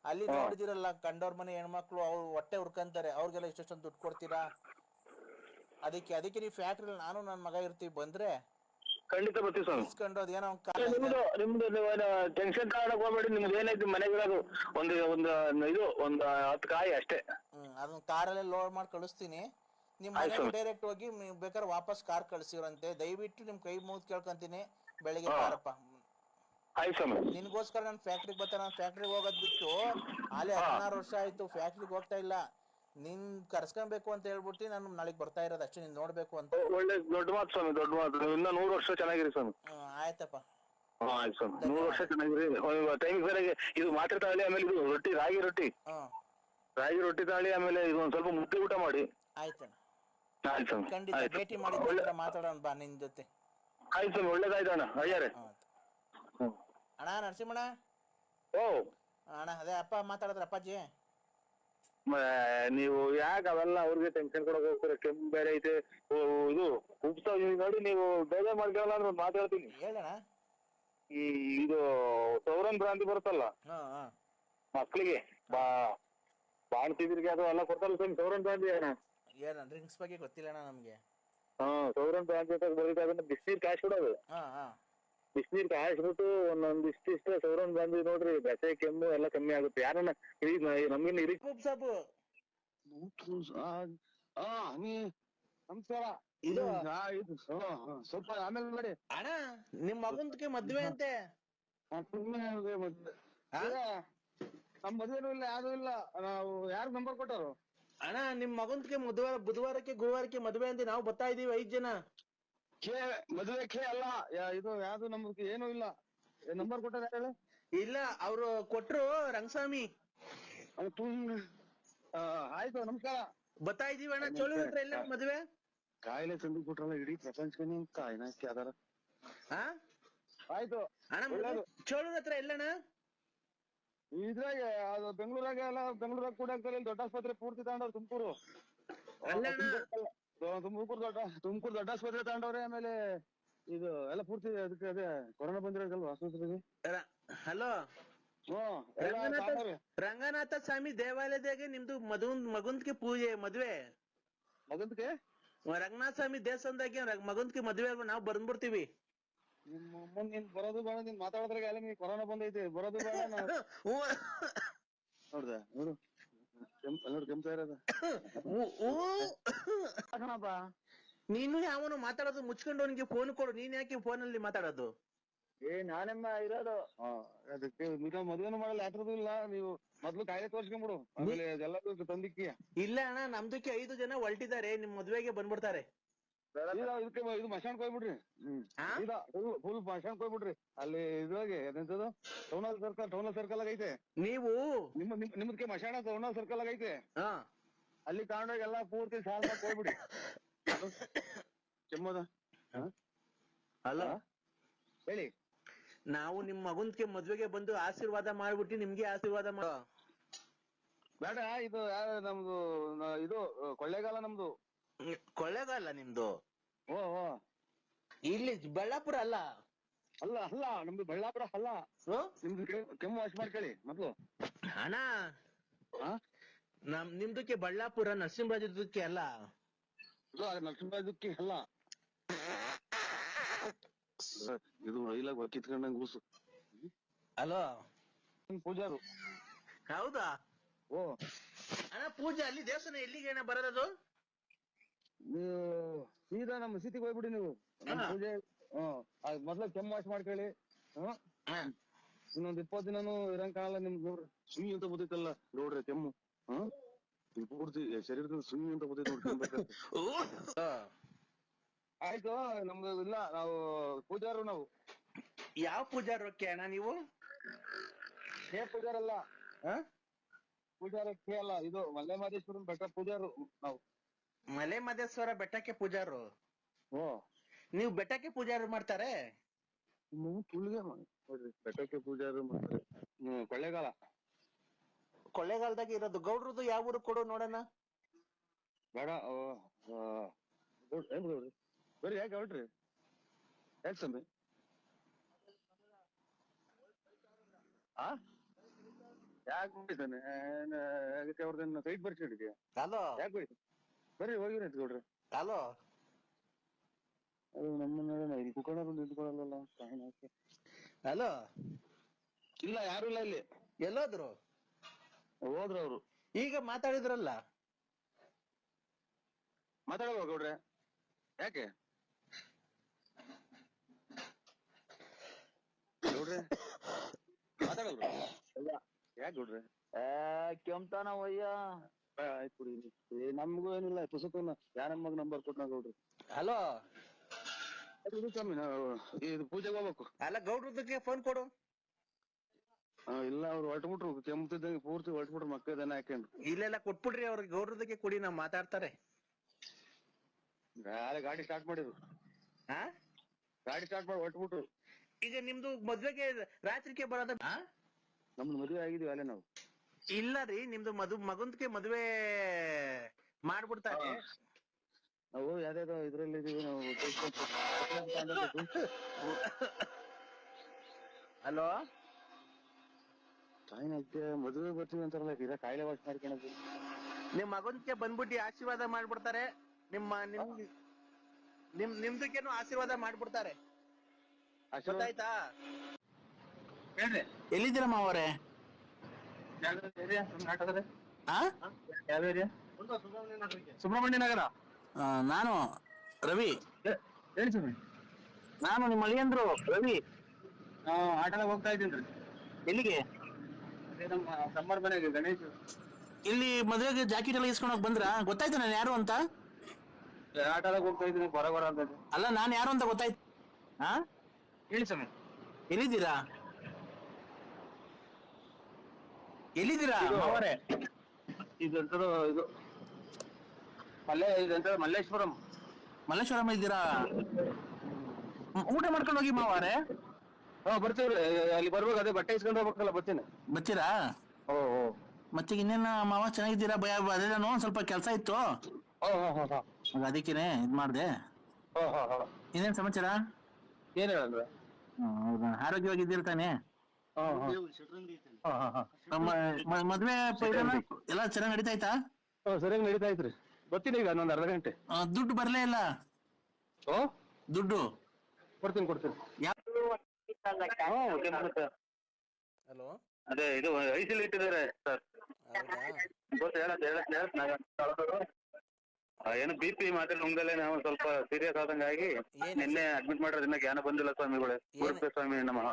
ಅಲ್ಲಿ ನೋಡಿದಿರಲ್ಲ ಕಂಡವ್ರ ಮನೆ ಹೆಣ್ಮಕ್ಳು ಅವ್ರು ಹೊಟ್ಟೆ ಹುರ್ಕಂತಾರೆ, ಅವ್ರಿಗೆಲ್ಲ ಇಷ್ಟೊಂದು ದುಡ್ಡು ಕೊಡ್ತೀರಾ? ಅದಕ್ಕೆ ನೀವು ಫ್ಯಾಕ್ಟ್ರಿ ನಾನು ನನ್ನ ಮಗ ಇರ್ತೀವಿ. ಬಂದ್ರೆ ಖಂಡಿತ ಬರ್ತೀವಿ ಸ್ವಾಮಿ. ಅದೇನೋ ನಿಮ್ದು ಟೆನ್ಷನ್ ತಗೊಳಕ್ ಹೋಗ್ಬೇಡಿ. ನಿಮ್ದು ಏನೈತಿ ಮನೆಗಿರೋದು ಒಂದು 10 ಕಾಯಿ ಅಷ್ಟೇ. ಅದನ್ನ ಕಾರಲ್ಲೇ ಲೋಡ್ ಮಾಡಿ ಕಳಿಸ್ತೀನಿ. ನಿಮ್ ಮನೆಗೆ ಡೈರೆಕ್ಟ್ ಹೋಗಿ ಬೇಕಾದ್ರೆ ವಾಪಸ್ ಕಾರ್ ಕಳ್ಸಿವ್ರಂತೆ. ದಯವಿಟ್ಟು ನಿಮ್ ಕೈ ಮುಗಿದು ಕೇಳ್ಕೊಂತೀನಿ, ಬೆಳಿಗ್ಗೆ ಬಾರಪ್ಪ. ನಿನ್ಗೋಸ್ಕರ ನಾನು ಫ್ಯಾಕ್ಟ್ರಿಗೆ ಬರ್ತಾನೆ. ನಾನು ಫ್ಯಾಕ್ಟ್ರಿಗೆ ಹೋಗೋದ್ ಬಿಟ್ಟು ಅಲ್ಲಿ 16 ವರ್ಷ ಆಯ್ತು ಫ್ಯಾಕ್ಟ್ರಿಗೆ ಹೋಗ್ತಾ ಇಲ್ಲ. ನಿನ್ ಕರ್ಸ್ಕೊಬೇಕು ಅಂತ ಹೇಳ್ಬಿಟ್ಟು ನಾನು ನಾಳೆಗೆ ಬರ್ತಾ ಇರೋದು ಅಷ್ಟೇ, ನೀನ್ ನೋಡ್ಬೇಕು ಅಂತ. ಒಳ್ಳೆ ದೊಡ್ಡ ಮಾತು ಸ್ವಾಮಿ, ದೊಡ್ಡ ಮಾತು. ಇನ್ನ 100 ವರ್ಷ ಚೆನ್ನಾಗಿರಿ ಸ್ವಾಮಿ. ಆಯ್ತಪ್ಪ. ಆಯ್ತು ಸ್ವಾಮಿ, 100 ವರ್ಷ ಚೆನ್ನಾಗಿರಿ. ಟೈಮ್ ಸರಿಯಾಗಿ ಇದು ಮಾತ್ರ ತಾಳಿ, ಆಮೇಲೆ ಇದು ರಾಗಿ ರೊಟ್ಟಿ ತಾಳಿ, ಆಮೇಲೆ ಇದು ಒಂದ್ ಸ್ವಲ್ಪ ಮುದ್ದೆ ಊಟ ಮಾಡಿ. ಆಯ್ತಣ್ಣ. ಆಯ್ತು ಸ್ವಾಮಿ, ಖಂಡಿತ ಭೇಟಿ ಮಾಡಿ ಮಾತಾಡೋಣ ಬಾ ನಿನ್ ಜೊತೆ. ಆಯ್ತು ಸ್ವಾಮಿ, ಒಳ್ಳೇದಾಯ್ತಣ್ಣ ಅಯ್ಯಾರೆ. ಅಣ್ಣ ನರಸಿಂಹಣ್ಣ. ಅಣ್ಣ ಅದೇ ಅಪ್ಪ ಮಾತಾಡಿದ್ರ ಅಪ್ಪಾಜಿ. ನೀವು ಯಾಕೆ ಅವೆಲ್ಲ ಅವ್ರಿಗೆ ಟೆನ್ಷನ್ ಕೊಡಕ್ ಹೋಗ್ತೀರ? ಕೆಮ್ಮು ಬೇರೆ ಐತೆ, ಇದು ಉಪ್ಸ ನೋಡಿ. ನೀವು ಬೇಜಾರ್ ಮಾಡ್ಕೊಳ್ಳಲ್ಲ ಅಂದ್ರೆ ಒಂದು ಮಾತಾಡ್ತೀನಿ. ಹೇಳಣ್ಣ. ಇದು ಸೌರನ್ ಭ್ರಾಂತಿ ಬರುತ್ತಲ್ಲ ಮಕ್ಳಿಗೆ, ಬಾಣ್ತಿದ್ರಿಗೆ ಅದು ಎಲ್ಲ ಕೊಡ್ತಾರಲ್ಲ ಸ್ವಾಮಿ, ಸೌರನ್ ಭ್ರಾಂತಿ ಅಣ್ಣ. ಏನ ಡ್ರಿಂಕ್ಸ್ ಬಗ್ಗೆ ಗೊತ್ತಿಲ್ಲ ಅಣ್ಣ ನಮ್ಗೆ. ಸೌರನ್ ಭ್ರಾಂತಿ ಅಂತ ಬರೀತಾ ಅದನ್ನ ಬಿಸಿನೀರ್ ಕಾಯಿಸ್ಬಿಡೋದು. ಬಿಸಿನೀರ್ ಕಾಯಿಸ್ಬಿಟ್ಟು ಒಂದೊಂದಿಷ್ಟ ಸೌರನ್ ಭ್ರಾಂತಿ ನೋಡ್ರಿ, ಬೆಸೆ ಕೆಮ್ಮು ಎಲ್ಲ ಕಮ್ಮಿ ಆಗುತ್ತೆ. ಯಾರನ್ನ ನಮ್ಗಿನ್ನ ಸಾಬು ನಮಸ್ಕಾರ. ಇದು ಸ್ವಲ್ಪ ಆಮೇಲೆ ಮಾಡಿ ಅಣ್ಣ. ನಿಮ್ ಮಗನ್ಗೆ ಮದ್ವೆ ಅಂತೆ. ನಮ್ ಮದ್ವೆನೂ ಇಲ್ಲ ಯಾವ್ದು ಇಲ್ಲ. ನಾವು ಯಾರು ನಂಬರ್ ಕೊಟ್ಟರು? ಅಣ್ಣ ನಿಮ್ ಮಗನ್ಗೆ ಬುಧವಾರಕ್ಕೆ ಗುರುವಾರಕ್ಕೆ ಮದ್ವೆ ಅಂತೆ. ನಾವು ಬರ್ತಾ ಇದೀವಿ 5 ಜನ. ಮದುವೆ ಅಲ್ಲ ಇದು ಯಾವ್ದು ನಮ್ಗೆ ಏನು ಇಲ್ಲ. ನಂಬರ್ ಕೊಟ್ಟಾರ ಹೇಳ? ಇಲ್ಲ, ಅವ್ರು ಕೊಟ್ರು ರಂಗಸ್ವಾಮಿ. ಆಯ್ತು, ನಮಸ್ಕಾರ. ಬರ್ತಾ ಇದೀವಿ ಅಣ್ಣ. ಚೋಳಿ ಹತ್ರ ಎಲ್ಲ ಮದ್ವೆ ಕಾಯಿಲೆ ತಂದು ಕೊಟ್ರಲ್ಲ ಇಡೀ ಪ್ರಪಂಚಕ್ಕೆ. ಕಾಯಿನ ಯಾವ್ದಾರ ಆಯ್ತು ಅಣ್ಣ ಒಳ್ಳೇದು. ಚೋಳೂರ್ ಹತ್ರ ಎಲ್ಲಣ್ಣ? ಇದ್ರಾಗೆ ಅದು ಬೆಂಗಳೂರಾಗ ಎಲ್ಲ ಬೆಂಗಳೂರಾಗ ಕೂಡ ಆಗ್ತಾರೆ ದೊಡ್ಡ ಆಸ್ಪತ್ರೆ ಪೂರ್ತಿ ತಗೊಂಡವ್ರು ತುಮಕೂರು. ಅಲ್ಲಣ್ಣ ತುಮಕೂರು ದೊಡ್ಡ ಆಸ್ಪತ್ರೆ ತಗೊಂಡವ್ರೆ. ಆಮೇಲೆ ಇದು ಎಲ್ಲ ಪೂರ್ತಿ ಅದಕ್ಕೆ ಅದೇ ಕೊರೋನಾ ಬಂದಿರೋದಲ್ವಾ ಆಸ್ಪತ್ರೆಗೆ. ಹಲೋ, ಹ್ಮ್ ಎಲ್ಲ ತಗೊಂಡವ್ರೆ. ರಂಗನಾಥ ಸ್ವಾಮಿ ದೇವಾಲಯದಾಗೆ ನಿಮ್ದು ಮಗುಂದ್ಗೆ ಪೂಜೆ ಮದ್ವೆ. ಮಗಂದ್ಕೆ ರಂಗನಾಥ ಸ್ವಾಮಿ ದೇವಸ್ಥಾನದಾಗೆ ಮಗುಂದ್ಗೆ ಮದ್ವೆ ನಾವ್ ಬಂದ್ಬಿಡ್ತೀವಿ. ನಿಮ್ಮ ಅಮ್ಮನ್ ನೀನ್ ಬರೋದು ಬೇಡ, ನೀನ್ ಮಾತಾಡೋದ್ರಾಗ ಎಲ್ಲ ನೀನ್ ಕೊರೋನಾ ಬಂದೈತಿ, ಬರೋದು ಬೇಡ. ನೋಡ್ದ ನೋಡು ನೋಡಿ ಕೆಮ್ತಾ ಇರೋದ. ನೀನು ಯಾವನು ಮಾತಾಡೋದು ಮುಚ್ಕೊಂಡು ಅವನಿಗೆ ಫೋನ್ ಕೊಡು. ನೀನ್ ಯಾಕೆ ಫೋನ್ ಅಲ್ಲಿ ಮಾತಾಡೋದು? ನಾನೆಮ್ಮ ಇರೋದು ಅದಕ್ಕೆ ಮದ್ವೆನೂ ಮಾಡಲ್ಲ, ಯಾತ್ರದೂ ಇಲ್ಲ. ನೀವು ಮೊದ್ಲು ಕಾಯಿಲೆ ತೋರ್ಸ್ಕೊಂಡ್ಬಿಡು, ಆಮೇಲೆ ಎಲ್ಲದೂ ತಂದಿಕ್ಕಿ. ಇಲ್ಲ ಅಣ್ಣ, ನಮ್ದಕ್ಕೆ 5 ಜನ ಹೊಲ್ಟಿದ್ದಾರೆ, ನಿಮ್ ಮದ್ವೆಗೆ ಬಂದ್ಬಿಡ್ತಾರೆ. ಇದಕ್ಕೆ ಇದು ಮಶಾನ್ಕ್ ಹೋಗ್ಬಿಡ್ರಿ. ಫುಲ್ ಮಶಾನ್ಕ್ ಹೋಗ್ಬಿಡ್ರಿ. ಅಲ್ಲಿ ಇದ್ರಾಗೆ ಎಂತದು ಟೌನ್ ಸರ್ಕಲ್ ಆಗೈತೆ. ನೀವು ನಿಮ್ದಕ್ಕೆ ಮಶಾನ ಟೌನ್ ಸರ್ಕಲ್ ಆಗೈತೆ. ಅಲ್ಲಿ ತಗೊಂಡೋಗಿ ಎಲ್ಲಾ ಪೂರ್ತಿ ಸಾಲ್ ಹೋಗ್ಬಿಡಿ. ಕೆಮ್ಮದ ಅಲ್ಲ ಹೇಳಿ. ನಾವು ನಿಮ್ ಮಗುನ್ಗೆ ಮದ್ವೆಗೆ ಬಂದು ಆಶೀರ್ವಾದ ಮಾಡ್ಬಿಟ್ಟು ನಿಮ್ಗೆ ಆಶೀರ್ವಾದ ಮಾಡೋ ಬೇಡ. ಇದು ನಮ್ದು ಇದು ಕೊಳ್ಳೇಗಾಲ ನಮ್ದು. ಕೊಳ್ಳೇಗಾಲ ನಿಮ್ದು? ಓ ಇಲ್ಲಿ ಬಳ್ಳಾಪುರ ಅಲ್ಲ? ಅಲ್ಲ ನಮ್ದು ಬಳ್ಳಾಪುರ ಅಲ್ಲ. ನಿಮ್ದು ಕೆಮ್ಮು ವಾಶ್ ಮಾಡ್ಕೊಳ್ಳಿ ಮೊದ್ಲು. ಅಣ್ಣ ನಿಮ್ದಕ್ಕೆ ಬಳ್ಳಾಪುರ ನರಸಿಂಹರಾಜಕ್ಕೆ ಅಲ್ಲ. ನರಸಿಂಹರಾಜಕ್ಕೆ ಅಲ್ಲ. ಇದು ಐಲಾಗ ಕಿತ್ಕೊಂಡಂಗ್ ಕೂಸು. ಹಲೋ, ಪೂಜಾರು. ಹೌದಾ? ಓ ಅಣ್ಣ ಪೂಜೆ ಅಲ್ಲಿ ದೇವಸ್ಥಾನ ಎಲ್ಲಿಗೆ ಅಣ್ಣ ಬರೋದು? ನೀವು ಸೀದಾ ನಮ್ಮ ಮಸೀದಿಗೆ ಹೋಗ್ಬಿಡಿ ನೀವು. ಪೂಜೆ ಮೊದ್ಲ ಕೆಮ್ಮು ವಾಶ್ ಮಾಡ್ಕೊಳ್ಳಿ. ಇನ್ನೊಂದ್ 20 ದಿನಾನು ಇರಂಗ್ ಕಾಣಲ್ಲ ನಿಮ್ಗೆ. ನೋಡ್ರಿ ಸುಯಿ ಅಂತ ಬರ್ತೈತಲ್ಲ ನೋಡ್ರಿ ಕೆಮ್ಮು. ಪೂರ್ತಿ ಶರೀರದಿಂದ ಸುಯಿ ಅಂತ ಬರ್ತೈತೆ ನೋಡ್ರಿ. ಆಯ್ತು, ನಮ್ದು ಇಲ್ಲ, ನಾವು ಪೂಜಾರು. ನಾವು ಯಾವ ಪೂಜಾರಕ್ಕೆ ಅಣ್ಣ ನೀವು? ಪೂಜಾರಲ್ಲ, ಪೂಜಾರಕ್ಕೆ ಅಲ್ಲ. ಇದು ಮಲೆ ಮಹದೇಶ್ವರನ್ ಬೆಟ್ಟ ಪೂಜಾರು ನಾವು. ಮಲೆ ಮಹದೇಶ್ವರ ಬೆಟ್ಟಕ್ಕೆ ಪೂಜಾರು? ಓ, ನೀವು ಬೆಟ್ಟಕ್ಕೆ ಪೂಜಾರು ಮಾಡ್ತಾರೆ? ತುಳಿಗೆ ನೋಡ್ರಿ ಬೆಟ್ಟಕ್ಕೆ ಪೂಜಾರು ಮಾಡ್ತಾರೆ. ಕೊಳ್ಳೇಗಾಲ. ಕೊಳ್ಳೇಗಾಲದಾಗ ಇರೋದು. ಗೌಡ್ರದ್ದು ಯಾವ ಊರು ಕೊಡು ನೋಡೋಣ. ಬೇಡ ಗೌಡ್ರಿ ಬರ್ರಿ. ಯಾಕೆ ಗೌಡ್ರಿ? ಯಾಕೆ ಸ್ವಾಮಿ? ಯಾಕೆ ಬಿಟ್ಟಿದ್ದಾನೆ? ಅದಕ್ಕೆ ಅವ್ರದನ್ನ ಸೈಟ್ ಬರ್ಸಿಡಿದ್ಯಾ? ಹಲೋ, ಯಾಕೆ ಬಿಡಿ? ಬರ್ರಿ ಹೋಗಿರಿ ಅಂತ ಗೌಡ್ರಿ. ಹಲೋ, ಅದು ನಮ್ಮನ್ನ ಇಲ್ಲಿ ಕುತ್ಕೊಂಡ್ರು ನಿಂತ್ಕೊಳ್ಳಲ್ಲ. ಹಲೋ, ಇಲ್ಲ ಯಾರು ಇಲ್ಲ ಇಲ್ಲಿ. ಎಲ್ಲೋದ್ರು? ಹೋದ್ರು ಅವ್ರು. ಈಗ ಮಾತಾಡಿದ್ರಲ್ಲ. ಮಾತಾಡಲ್ವ ಗೌಡ್ರೆ? ಯಾಕೆ ಗೌಡ್ರೆ ಮಾತಾಡಲ್ವ? ಯಾಕೆ ಗೌಡ್ರೆ? ಕೆಮ್ತಾನ ವಯ್ಯ. ಆಯ್ತು ಬಿಡಿ, ನಮ್ಗೂ ಏನಿಲ್ಲ. ಪುಸ್ತಕನ ಯಾರನ್ ಮಗ ನಂಬರ್ ಕೊಟ್ಟ ಗೌಡ್ರಿ. ಹಲೋ, ಸ್ವಾಮಿ ಇದು ಪೂಜೆಗೆ ಹೋಗ್ಬೇಕು. ಅಲ್ಲ ಗೌಡ್ರದಕ್ಕೆ ಫೋನ್ ಕೊಡು. ಇಲ್ಲ ಅವ್ರು ಹೊರಟ್ಬಿಟ್ರು, ಕೆಮ್ತಿದ್ದಂಗೆ ಪೂರ್ತಿ ಹೊರಟ್ಬಿಟ್ರು. ಮಕ್ಕಳನ್ನ ಹಾಕೊಂಡ್ರು. ಇಲ್ಲೆಲ್ಲ ಕೊಟ್ಬಿಡ್ರಿ ಅವ್ರಿಗೆ, ಗೌಡ್ರದಕ್ಕೆ ಕೊಡಿ, ನಾವ್ ಮಾತಾಡ್ತಾರೆ. ಗಾಡಿ ಸ್ಟಾರ್ಟ್ ಮಾಡಿದ್ರು. ಗಾಡಿ ಸ್ಟಾರ್ಟ್ ಮಾಡಿ ಹೊರಟ್ಬಿಟ್ರು. ಈಗ ನಿಮ್ದು ಮದ್ವೆಗೆ ರಾತ್ರಿಗೆ ಬರೋದ? ನಮ್ದು ಮದುವೆ ಆಗಿದೀವಿ ಅಲ್ಲೇ ನಾವು. ಇಲ್ಲ ರೀ, ನಿಮ್ದು ಮಗುಂದ್ಗೆ ಮದ್ವೆ ಮಾಡ್ಬಿಡ್ತಾರೆ. ನಾವು ಯಾವ್ದಾದ್ರು ಇದ್ರಲ್ಲಿ ಇದೀವಿ ನಾವು. ಹಲೋ, ತಾಯಿನಕ್ಕೆ ಮದುವೆ ಬರ್ತೀವಿ ಅಂತಾರಲ್ಲ, ಇದ ಕಾಯಿಲೆ ವಾಶ್ ಮಾಡ್ಕೊಳದು. ನಿಮ್ ಮಗುಂದ್ಗೆ ಬಂದ್ಬಿಟ್ಟು ಆಶೀರ್ವಾದ ಮಾಡ್ಬಿಡ್ತಾರೆ. ನಿಮ್ದಕ್ಕೇನು ಆಶೀರ್ವಾದ ಮಾಡ್ಬಿಡ್ತಾರೆ. ಗೊತ್ತಾಯ್ತಾ? ಹೇಳ್ರಿ, ಎಲ್ಲಿದ್ದೀರಮ್ಮ ಅವರೇ? ಯಾವ ಏರಿಯಾ? ಸುಬ್ರಹ್ಮಣ್ಯ ನಗರ. ನಾನು ರವಿ. ಹೇಳಿ ಸ್ವಾಮಿ. ನಾನು ನಿಮ್ಮ ಅಳಿಯಂದ್ರು ರವಿ. ಆಟೋದಾಗ ಹೋಗ್ತಾ ಇದ್ದೀನಿ. ಎಲ್ಲಿಗೆ? ನಮ್ಮ ತಮ್ಮರ ಮನೆಗೆ ಗಣೇಶ್. ಇಲ್ಲಿ ಮದುವೆಗೆ ಜಾಕೆಟ್ ಎಲ್ಲ ಇಸ್ಕೊಂಡೋಗಿ ಬಂದ್ರ? ಗೊತ್ತಾಯ್ತು ನಾನು ಯಾರು ಅಂತ? ಆಟೋದಾಗ ಹೋಗ್ತಾ ಇದ್ದೀನಿ, ಹೊರ ಅಂತ. ಅಲ್ಲ, ನಾನು ಯಾರು ಅಂತ ಗೊತ್ತಾಯ್ತು. ಹೇಳಿ ಸ್ವಾಮಿ. ಎಲ್ಲಿದ್ದೀರಾ? ಅವರೇ ಇದು ಮಲ್ಲೇಶ್ವರಂ ಇದ್ದೀರಾ? ಊಟ ಮಾಡ್ಕೊಂಡು ಹೋಗಿ ಮಾವಾರೆ. ಹಾ ಬರ್ತೀವ್ರಿ, ಅಲ್ಲಿ ಬರ್ಬೇಕು, ಅದೇ ಬಟ್ಟೆ ಇಸ್ಕೊಂಡು ಹೋಗ್ಬೇಕಲ್ಲ, ಬರ್ತೀನಿ. ಬರ್ತೀರಾ? ಓ ಓ ಮತ್ತೆ ಇನ್ನೇನ ಮಾವ ಚೆನ್ನಾಗಿದ್ದೀರಾ? ಭಯ ಅದೇ ನಾನು ಒಂದ್ ಸ್ವಲ್ಪ ಕೆಲಸ ಇತ್ತು, ಹಾ ಹಾ ಹಾ ಹಾ ಅದಕ್ಕೇನೆ ಇದ್ ಮಾಡ್ದೆ. ಹಾ ಹಾ ಹಾ ಇನ್ನೇನ್ ಸಮಾಚಾರ? ಏನ್ ಹೇಳಂದ್ರೆ? ಹೌದಾ, ಆರೋಗ್ಯವಾಗಿದ್ದೀರ ತಾನೆ? ಹಾ ಹಾ ಹಾ ಹಾ ಮದ್ವೆ ಇದೆಲ್ಲ ಎಲ್ಲ ಚೆನ್ನಾಗಿ ನಡೀತಾ ಇತ್ತಾ? ಹಾ ಸರಿಯಾಗಿ ನಡೀತಾ ಇದ್ರಿ. ಬರ್ತೀನಿ ಈಗ ಇನ್ನೊಂದ್ ಅರ್ಧ ಗಂಟೆ. ದುಡ್ಡು ಬರ್ಲೇ ಇಲ್ಲ. ಓ ದುಡ್ಡು ಕೊಡ್ತೀನಿ. ಹಲೋ, ಅದೇ ಇದು ಐಸಿಲ್ ಇಟ್ಟಿದ್ದಾರೆ ಸರ್. ಹೌದಾ? ಏನು BP ಮಾತ್ರ ನುಂಗಲೇ ನಾವು ಸ್ವಲ್ಪ ಸೀರಿಯಸ್ ಆದಂಗಾಗಿ ಏನ್ ನಿನ್ನೆ ಅಡ್ಮಿಟ್ ಮಾಡಿರೋದ್ರಿಂದ ಜ್ಞಾನ ಬಂದಿಲ್ಲ ಸ್ವಾಮಿಗಳೇ. ಗುರುಪೆ ಸ್ವಾಮಿ ನಮಃ.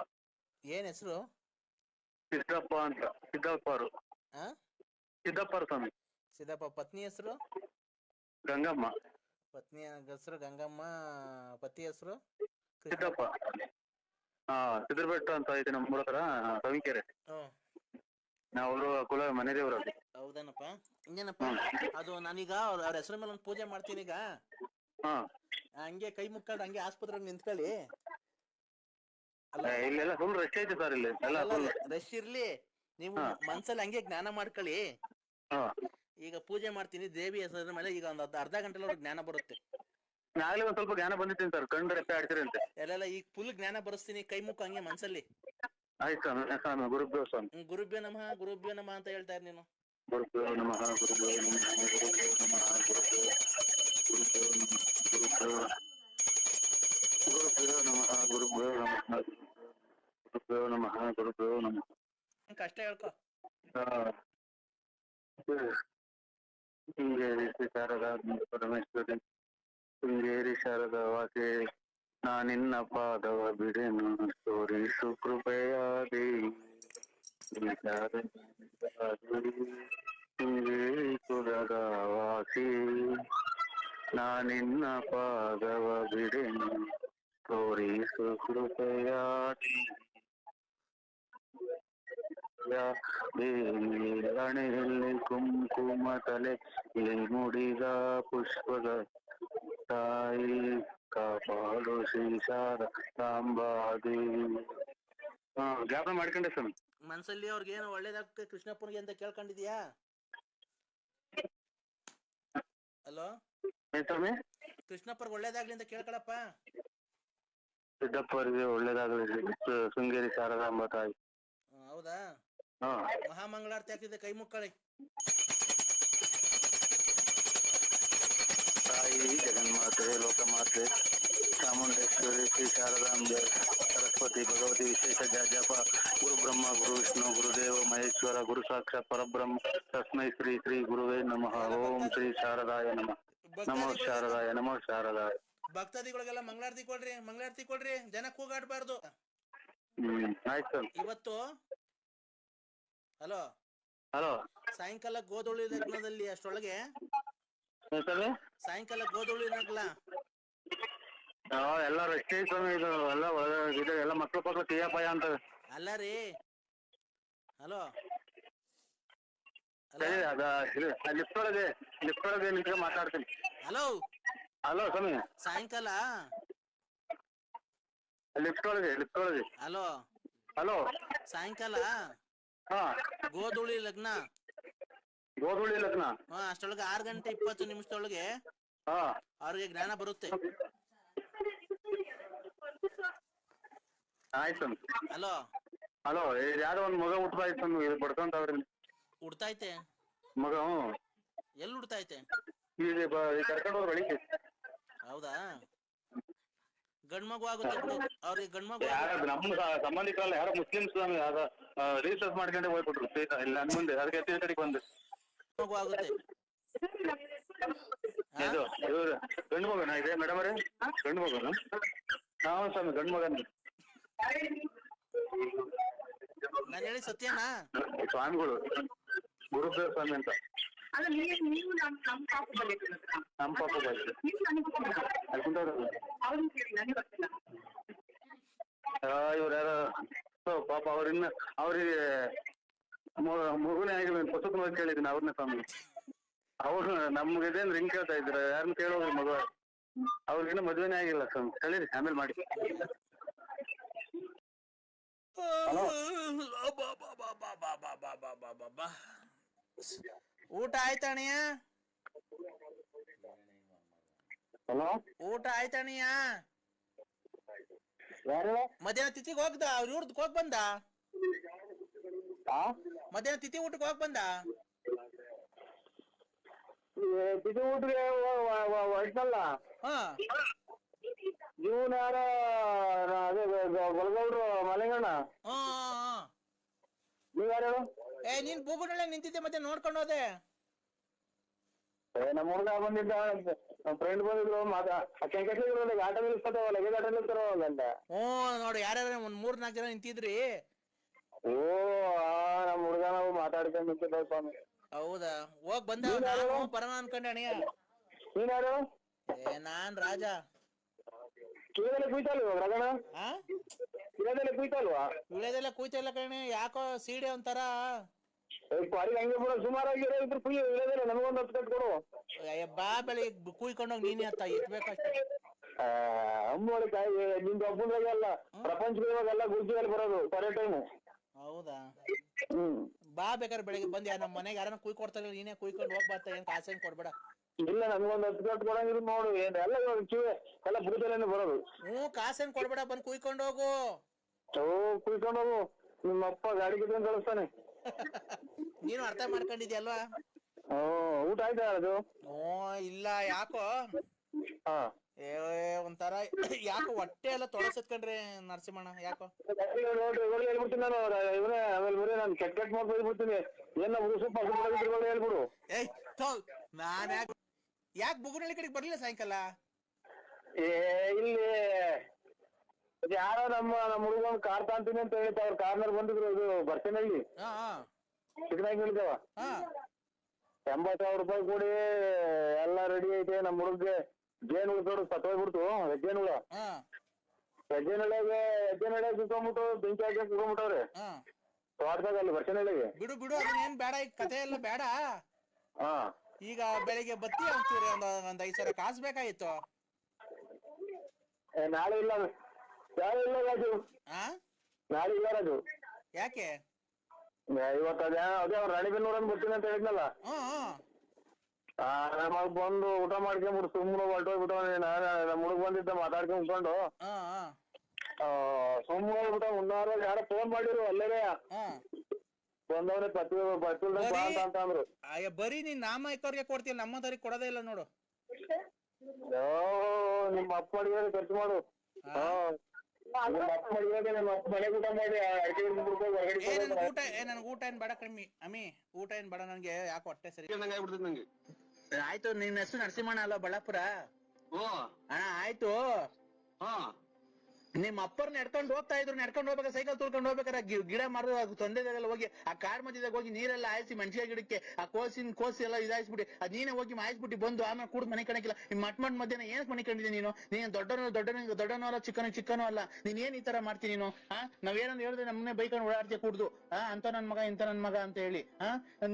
ಏನ್ ಹೆಸರು? ಸಿದ್ದಪ್ಪ ಅಂತ. ಸಿದ್ದಪ್ಪ ಅವರು. ಸಿದ್ದಪ್ಪ ಸ್ವಾಮಿ. ಸಿದ್ದಪ್ಪ. ಪತ್ನಿ ಹೆಸರು? ಗಂಗಮ್ಮ. ಪತ್ನಿ ಹೆಸರು ಗಂಗಮ್ಮ, ಪತಿ ಹೆಸರು ಸಿದ್ದಪ್ಪ. ಹಾ, ಸಿದ್ರಬೆಟ್ಟ ಅಂತ ಐತೆ ನಮ್ಮ ಹತ್ರ, ಸವಿಕೆರೆ. ಅವರು ಕುಲ ಮನೆ ದೇವರು. ಹೌದೇನಪ್ಪ? ಇನ್ನೇನಪ್ಪ, ಅದು ನಾನೀಗ ಅವ್ರ ಹೆಸರು ಮೇಲೆ ಒಂದು ಪೂಜೆ ಮಾಡ್ತೀನಿ ಈಗ. ಹಂಗೆ ಕೈ ಮುಕ್ಕೊಂಡು ಹಂಗೆ ಆಸ್ಪತ್ರೆಗೆ ನಿಂತ್ಕೊಳ್ಳಿ. ಇಲ್ಲೆಲ್ಲ ಫುಲ್ ರಶ್ ಐತೆ ಸರ್, ಇಲ್ಲಿ ಎಲ್ಲ ಫುಲ್ ರಶ್ ಇರ್ಲಿ, ನೀವು ಮನ್ಸಲ್ಲಿ ಹಂಗೆ ಜ್ಞಾನ ಮಾಡ್ಕೊಳ್ಳಿ. ಈಗ ಪೂಜೆ ಮಾಡ್ತೀನಿ ದೇವಿ ಹೆಸರ ಮೇಲೆ. ಈಗ ಒಂದು ಅರ್ಧ ಗಂಟೆ ಜ್ಞಾನ ಬರುತ್ತೆ. ನಾಳೆ ಒಂದ್ ಸ್ವಲ್ಪ ಜ್ಞಾನ ಬಂದಿದ್ದೀನಿ ಸರ್, ಕಣ್ಣು ರೆಪ್ಪೆ ಆಡ್ತೀರಿ ಅಂತೆ. ಎಲ್ಲ ಈಗ ಫುಲ್ ಜ್ಞಾನ ಬರೆಸ್ತೀನಿ, ಕೈ ಮುಕ್ಕ ಹಂಗೆ ಮನ್ಸಲ್ಲಿ. ಆಯ್ತು ಸ್ವಾಮಿ. ಗುರುಭ್ಯೋ ಸ್ವಾಮಿ. ಗುರುಭ್ಯೋ ನಮಃ, ಗುರುಭ್ಯೋ ನಮಃ ಅಂತ ಹೇಳ್ತಾ ಇರ್ ನೀನು. ಗುರುಭ್ಯೋ ನಮಃ, ಗುರುಭ್ಯೋ ನಮಃ, ಗುರುಭ್ಯೋ ನಮಃ, ಗುರುಭ್ಯೋ ನಮಃ, ಗುರುಭ್ಯೋ ನಮಃ, ಗುರುಭ್ಯೋ ನಮಃ, ಗುರುಭ್ಯೋ ನಮಃ. ಕಷ್ಟ ಹೇಳ್ಕೊ. ಶೃಂಗೇರಿ ಶ್ರೀ ಶಾರದಾ ಪರಮೇಶ್ವರಿ, ಶೃಂಗೇರಿ ಶಾರದಾ ವಾಸಿ, ನಾನಿನ್ನ ಪಾದವ ಬಿಡೆನು, ತೋರಿಸು ಕೃಪೆಯ ದೇವಿ. ಶೃಂಗೇರಿ ಕುಲದ ವಾಸಿ, ನಾನಿನ್ನ ಪಾದವ ಬಿಡೆನು, ತೋರಿಸು ಕೃಪೆಯ ದೇವಿ. ಹಣೆಯಲ್ಲಿ ಕುಂಕುಮ, ತಲೆ ಮುಡಿದ ಪುಷ್ಪದ ತಾಯಿ, ಕಾಪಾಡು ಶ್ರೀ ಶಾರದಾಂಬಾದೇವಿ. ಜ್ಞಾಪನ ಮಾಡ್ಕೊಂಡೆ ಸ್ವಾಮಿ. ಮನ್ಸಲ್ಲಿ ಅವ್ರಿಗೆ ಏನು ಒಳ್ಳೇದಾಗ್ತದೆ ಕೃಷ್ಣಪ್ಪನಿಗೆ ಅಂತ ಕೇಳ್ಕೊಂಡಿದ್ಯಾ? ಹಲೋ ಸ್ವಾಮಿ, ಕೃಷ್ಣಪ್ಪರ್ಗೆ ಒಳ್ಳೇದಾಗ್ಲಿ ಅಂತ ಕೇಳ್ಕೊಳಪ್ಪ. ಸಿದ್ದಪ್ಪ ಅವರಿಗೆ ಒಳ್ಳೇದಾಗಲಿ, ಶೃಂಗೇರಿ ಶಾರದಾಂಬ ತಾಯಿ. ಹೌದಾ? ಮಹಾಮಂಗಳಾರತಿ ಆಗ್ತಿದೆ, ಕೈ ಮುಕ್ಕಳಿ. ತಾಯಿ ಜಗನ್ಮಾತೆ, ಲೋಕಮಾತೆ, ಚಾಮುಂಡೇಶ್ವರಿ, ಶ್ರೀ ಶಾರದಾಂಬೆ, ಸರಸ್ವತಿ, ಭಗವತಿ ವಿಶೇಷ ಜಪ. ಗುರು ಬ್ರಹ್ಮ, ಗುರು ವಿಷ್ಣು, ಗುರುದೇವ ಮಹೇಶ್ವರ, ಗುರು ಸಾಕ್ಷಾತ್ ಪರಬ್ರಹ್ಮ, ತಸ್ಮೈ ಶ್ರೀ ಶ್ರೀ ಗುರುವೇ ನಮಃ. ಓಂ ಶ್ರೀ ಶಾರದಾಯ ನಮಃ. ನಮೋ ಶಾರದಾಯ, ನಮೋ ಶಾರದಾಯ. ಭಕ್ತಾದಿಗಳಿಗೆಲ್ಲ ಮಂಗಳಾರತಿ ಕೊಡ್ರಿ, ಮಂಗಳಾರತಿ ಕೊಡ್ರಿ, ಜನ ಕೂಗಾಡ್ಬಾರ್ದು. ಆಯ್ತು. ಇವತ್ತು ಹಲೋ ಹಲೋ, ಸಾಯಂಕಾಲ ಗೋಧುಳಿ ಲಗ್ನದಲ್ಲಿ ಅಷ್ಟೊಳಗೆ, ಸಾಯಂಕಾಲ ಗೋಧುಳಿ ಲಗ್ನ ಎಲ್ಲ ರಸ್ತೆ ಸ್ವಾಮಿ. ಇದು ಎಲ್ಲ ಇದು ಎಲ್ಲ ಮಕ್ಳು ತೀಯಪಾಯ ಅಂತ. ಅಲ್ಲ ರೀ, ಹಲೋ ಸರಿ, ಲಿಫ್ಟ್ ಒಳಗೆ ನಿಂತ್ಕೊಂಡು ಮಾತಾಡ್ತೀನಿ. ಹಲೋ ಹಲೋ ಸ್ವಾಮಿ, ಸಾಯಂಕಾಲ ಲಿಫ್ಟ್ ಒಳಗೆ. ಹಲೋ ಹಲೋ, ಸಾಯಂಕಾಲ ಹಾ, ಗೋಧುಳಿ ಲಗ್ನ. ಅಷ್ಟೊಳಗೆ 6:20 ಅವ್ರಿಗೆ ಜ್ಞಾನ ಬರುತ್ತೆ. ಆಯ್ತು. ಹಲೋ ಹಲೋ, ಯಾರೋ ಒಂದ್ ಮಗ ಹುಟ್ಟದಾಯ್ತು, ಬಡ್ಕೊಂತವ್ರಿ. ಹುಡ್ತೈತೆ ಮಗ? ಎಲ್ಲಿ ಹುಡ್ತೈತೆ? ಈಗ ಕರ್ಕೊಂಡು ಹೋಗಿ ಬೆಳಿಗ್ಗೆ. ಹೌದಾ? ಗಂಡ್ಮಗು ಆಗುತ್ತೆ ಬಿಡು ಅವ್ರಿಗೆ. ಗಂಡ್ಮಗು ನಮ್ಮ ಸಂಬಂಧಿಕರಲ್ಲ, ಯಾರೋ ಮುಸ್ಲಿಮ್ಸ್ ರಿಜಿಸ್ಟರ್ ಮಾಡ್ಕೊಂಡೆ ಹೋಗ್ಬಿಟ್ರು ಸೀತಾ ಇಲ್ಲ ನನ್ ಮುಂದೆ. ಅದಕ್ಕೆ ಎತ್ತಿ ಬಂದು ಮಗು ಆಗುತ್ತೆ. ಇದು ಗಂಡು ಮಗನ ಇದೆ ಮೇಡಮ್ ಅವರೇ? ಗಂಡು ಮಗನ? ನಾವು ಸ್ವಾಮಿ ಗಂಡು ಮಗನ. ನಾನು ಹೇಳಿ ಸತ್ಯನಾ? ಸ್ವಾಮಿಗಳು ಗುರುದೇವ ಸ್ವಾಮಿ ಅಂತ. ನಮ್ಮ ಪಾಪ ಇವ್ರ ಯಾರ ಪಾಪ ಅವ್ರಿನ್ನ ಅವ್ರಿಗೆ ಮಗುನೇ ಆಗಿಲ್ಲ, ಪುಸ್ತಕ ಕೇಳಿದ್ದೀನಿ ಅವ್ರನ್ನೇ ಸ್ವಾಮಿ. ಅವ್ರು ನಮ್ಗೆ ಇದೇನು ರಿಂಗ್ ಕೇಳ್ತಾ ಇದ್ರ, ಯಾರನ್ನ ಕೇಳೋದು ಮಗು, ಅವ್ರಿಗಿನ್ನ ಮದ್ವೆನೇ ಆಗಿಲ್ಲ ಸ್ವಾಮಿ. ಕಳೀರಿ, ಆಮೇಲೆ ಮಾಡಿ. ಊಟ ಆಯ್ತಣ್ಣ? ಹಲೋ, ಊಟ ಆಯ್ತಣ್ಣ? ಯಾರು? ಮಧ್ಯಾಹ್ನ ತಿಥಿಗೆ ಹೋಗ್ದ ಅವ್ರ ಇವ್ರದ್ ಹೋಗ್ ಬಂದ? ಮಧ್ಯಾಹ್ನ ತಿಥಿ ಊಟಕ್ಕೆ ಹೋಗ್ ಬಂದ? ತಿಥಿ ಊಟಿಗೆ ಹೊರಟಲ್ಲ. ಹಾ, ಇವನ್ ಯಾರ? ಅದೇ ಗೊಲಗೌಡ್ರು ಮಲೆಗಣ್ಣ. ಹಾ. ನೀವ್ ಯಾರು? ನೀನ್ ಬೂಗುಡಲ್ಲೇ ನಿಂತಿದ್ದೆ, ಮತ್ತೆ ನೋಡ್ಕೊಂಡು ಹೋದೆ. ನಮ್ಮ ಹುಡುಗ ಬಂದಿದ್ದ, ನಮ್ಮ ಫ್ರೆಂಡ್ ಬಂದಿದ್ರು. ಆಟ ನಿಲ್ಸ್ಕೊತಾವ, ಲಗೇಜ್ ಆಟ ನಿಲ್ತಾರಲ್ಲ ಅಂತ. ನೋಡಿ ಯಾರ್ಯಾರ ಒಂದ್ 3-4 ಜನ ನಿಂತಿದ್ರಿ. ಓ, ನಮ್ಮ ಹುಡುಗ ನಾವು ಮಾತಾಡ್ಕೊಂಡು ನಿಂತಿದ್ದ ಸ್ವಾಮಿ. ಹೌದಾ? ಹೋಗ್ ಬಂದ. ನಾನು ಪರಮ ಅನ್ಕೊಂಡೆ ಅಣ್ಣ. ನೀನ್ ಯಾರು? ನಾನ್ ರಾಜ. ಕಿಳದೆಲ್ಲ ಕುಯ್ತಲ್ವ ರಗಣ? ಕಿಳದೆಲ್ಲ ಕುಯ್ತಲ್ವಾ? ವಿಳೆದೆಲ್ಲ ಕೂಯ್ತಾ ಇಲ್ಲ ಕಣೆ, ಯಾಕೋ ಸೀಡೆ ಒಂಥರ. ಪಾರಿಗೆ ಹಂಗೆ ಬಿಡೋ, ಸುಮಾರಾಗಿ ಇದ್ರು ಕುಯ್ಯ ಇಳದೆಲ್ಲ. ನಮಗೊಂದು 10 ಕಟ್ ಕೊಡು. ಬಾ ಬೆಳಿಗ್ಗೆ ಕುಯ್ಕೊಂಡೋಗಿ ನೀನೇ ಅತ್ತ ಎತ್ಬೇಕಷ್ಟೇ. ಅಮ್ಮೋಳಿ ಕಾಯಿ ನಿಂದ ಒಬ್ಬನಾಗೆ ಅಲ್ಲ, ಪ್ರಪಂಚದೊಳಗೆಲ್ಲ ಗುರ್ಜಿಯಲ್ಲಿ ಬರೋದು ಕರೆ ಟೈಮು. ಹೌದಾ? ಬಾ ಬೇಕಾದ್ರೆ ಬೆಳಿಗ್ಗೆ ಬಂದ್ ನಮ್ಮ ಮನೆಗೆ ಯಾರನ್ನ ಕುಯ್ಕೊಡ್ತಾರೆ, ನೀನೇ ಕುಯ್ಕೊಂಡು ಹೋಗ್ಬಾರ್ತ. ಏನ್ ಕಾಸೇನ್ ಕೊಡ್ಬೇಡ. ಇಲ್ಲ, ನಮ್ಗೊಂದು 10 ಕಟ್ ಕೊಡಂಗಿದ್ರು ನೋಡು. ಏನ್ ಎಲ್ಲ ಕಿವಿ ಎಲ್ಲ ಬುಡದಲ್ಲೇನೆ ಬರೋದು. ಕಾಸೇನ್ ಕೊಡ್ಬೇಡ, ಬಂದ್ ಕುಯ್ಕೊಂಡು ಹೋಗು. ಕುಯ್ಕೊಂಡು ಹೋಗು. ನಿಮ್ಮ ಅಪ್ಪ ಗಾಡಿ ಕಿತ್ಕೊಂಡು ಕಳಿಸ್ತಾನೆ. ನೀನು ಅರ್ಥ ಮಾಡ್ಕೊಂಡಿದ್ಯಲ್ವಾ? ಊಟ ಆಯ್ತಾ ಅದು? ಇಲ್ಲ, ಯಾಕೋ ಹಾ, ಒಂಥರ ಯಾಕೋ ಹೊಟ್ಟೆ ಎಲ್ಲ ತೊಳಸತ್ಕೊಂಡ್ರೆ ನರಸಿಂಹಣ್ಣ, ಯಾಕೋ ನೋಡ್ರಿ ಹೇಳ್ಬಿಡ್ತೀನಿ ನಾನು. ಇವನೇ ಆಮೇಲೆ ಬರೀ ನಾನು ಕೆಟ್ಟ ಮಾಡ್ಬಿಡ್ತೀನಿ. ಏನ ಸೂಪ ಹೇಳ್ಬಿಡು. ನಾನ್ ಯಾಕೆ ಬುಗುನಳ್ಳಿ ಕಡೆಗೆ ಬರ್ಲಿಲ್ಲ ಸಾಯಂಕಾಲ? ಇಲ್ಲಿ ಯಾರೋ ನಮ್ಮ ಹುಡುಗನ್ ಕಾರ್ ತಾಂತೀನಿ ಅಂತ ಹೇಳ್ತಾ ಅವ್ರ ಕಾರ್ನರ್ ಬಂದಿದ್ರು. ಇದು ಬರ್ತೀನಲ್ಲಿ ಚಿಕ್ಕನಾಗಿ ಹೇಳಿದೇವ. 80,000 ರೂಪಾಯಿ ಕೂಡಿ ಎಲ್ಲ ರೆಡಿ ಐತೆ. ನಮ್ಮ ಹುಡುಗ್ಗೆ ಜೇನುಳ ದೊಡ್ಡ ಸತ್ತೋಗ್ಬಿಡ್ತು. ಹೆಜ್ಜೆನುಳ ಸುತ್ತೋಗ್ಬಿಟ್ಟು ಬೆಂಕಿ ಹಾಕಿ ಸುತ್ತೋಗ್ಬಿಟ್ಟವ್ರೆ ತೋಟದಾಗ. ಅಲ್ಲಿ ಬರ್ತೀನಳ್ಳಿಗೆ ಬಿಡು ಬಿಡು, ಅದನ್ನೇನ್ ಬೇಡ, ಈ ಕತೆ ಎಲ್ಲ ಬೇಡ. ಈಗ ಬೆಳಿಗ್ಗೆ ಬತ್ತಿ ಅಂತೀರಿ, ಒಂದ್ 5,000 ಕಾಸು ಬೇಕಾಗಿತ್ತು. ನಾಳೆ ಇಲ್ಲ, ನಾಳೆ ಇಲ್ಲ ರಾಜು. ನಾಳೆ ಇಲ್ಲ ರಾಜು. ಯಾಕೆ? ಇವತ್ತು ಅದೇ ಅವ್ರ ರಾಣಿಬೆನ್ನೂರ್ ಅಂತ ಬರ್ತೀನಿ ಅಂತ ಹೇಳಿದ್ನಲ್ಲ. ನಮಗ್ ಬಂದು ಊಟ ಮಾಡ್ಕೊಂಡ್ಬಿಟ್ಟು ಸುಮ್ಮನೆ ಹೊರಟೋಗ್ಬಿಟ್ಟು ನಮ್ಮ ಹುಡುಗ ಬಂದಿದ್ದ ಮಾತಾಡ್ಕೊಂಡ್ ಉಂಟು ಸುಮ್ಮನೆ ಹೋಗ್ಬಿಟ್ಟು ಮುನ್ನಾರ ಯಾರ ಫೋನ್ ಮಾಡಿರು ಅಲ್ಲೇ ಬಂದವ್ರೆ ಅಂತ ಅಂದ್ರು. ಬರೀ ನೀನ್ ನಾಮೈಕವ್ರಿಗೆ ಕೊಡ್ತೀಯ, ನಮ್ಮದವ್ರಿಗೆ ಕೊಡೋದೇ ಇಲ್ಲ ನೋಡು. ನಿಮ್ಮ ಅಪ್ಪ ಮಾಡಿದ್ರೆ ಖರ್ಚು ಮಾಡು. ನಿಮ್ಮ ಅಪ್ಪ ಮಾಡಿದ್ರೆ ನಿಮ್ಮ ಅಪ್ಪ ಮನೆಗೆ ಊಟ ಮಾಡಿ ನನ್ಗೆ ಊಟ ಏನ್ ಬೇಡ ಕಮ್ಮಿ ಅಮ್ಮಿ, ಊಟ ಏನ್ ಬೇಡ ನನ್ಗೆ. ಯಾಕೆ ಹೊಟ್ಟೆ ಸರಿ ಆಗ್ಬಿಡ್ತದೆ ನಂಗೆ. ಆಯ್ತು, ನಿನ್ನ ಹೆಸರು ನರಸಿಂಹಣ್ಣ ಅಲ್ಲ, ಬಳ್ಳಾಪುರ? ಅಣ್ಣ ಆಯ್ತು. ನಿಮ್ ಅಪ್ಪರ್ ನಡ್ಕೊಂಡು ಹೋಗ್ತಾ ಇದ್ರು, ನಡ್ಕೊಂಡು ಹೋಗ್ಬೇಕಾ ಸೈಕಲ್ ತುಳ್ಕೊಂಡು ಹೋಗ್ಬೇಕಾರೆ ಗಿಡ ಮರ ತೊಂದರೆಲ್ಲ ಹೋಗಿ ಆ ಕಾಡ್ ಮಧ್ಯದಾಗ ಹೋಗಿ ನೀರೆಲ್ಲ ಹಾಯಿಸಿ ಮೆಣಸಿನ ಗಿಡಕ್ಕೆ ಆ ಕೋಸಿ ಎಲ್ಲ ಇದಾಯಿಸ್ಬಿಟ್ಟು ಅದ್ ನೀನೇ ಹೋಗಿ ಮಾಯಿಸ್ಬಿಟ್ಟು ಬಂದು ಆಮೇಲೆ ಕುಡ್ದು ಮನೆ ಕಣಕಿಲ್ಲ. ಈ ಮಟ್ ಮಧ್ಯಾಹ್ನ ಏನ್ ಮನೆ ಕಂಡಿದ್ದೆ ನೀನು? ನೀನ್ ದೊಡ್ಡನೋ ಅಲ್ಲ, ಚಿಕ್ಕನೋ ಅಲ್ಲ. ನೀನ್ ಏನ್ ಈ ತರ ಮಾಡ್ತೀನಿ ನೀನು? ನಾವೇನಂದ್ ಹೇಳಿದ್ರೆ ನಮ್ಮನೆ ಬೈಕೊಂಡು ಓಡಾಡ್ತೀಯ ಕುಡ್ದು. ಅಂತ ನನ್ ಮಗ ಇಂತ ನನ್ ಮಗ ಅಂತ ಹೇಳಿ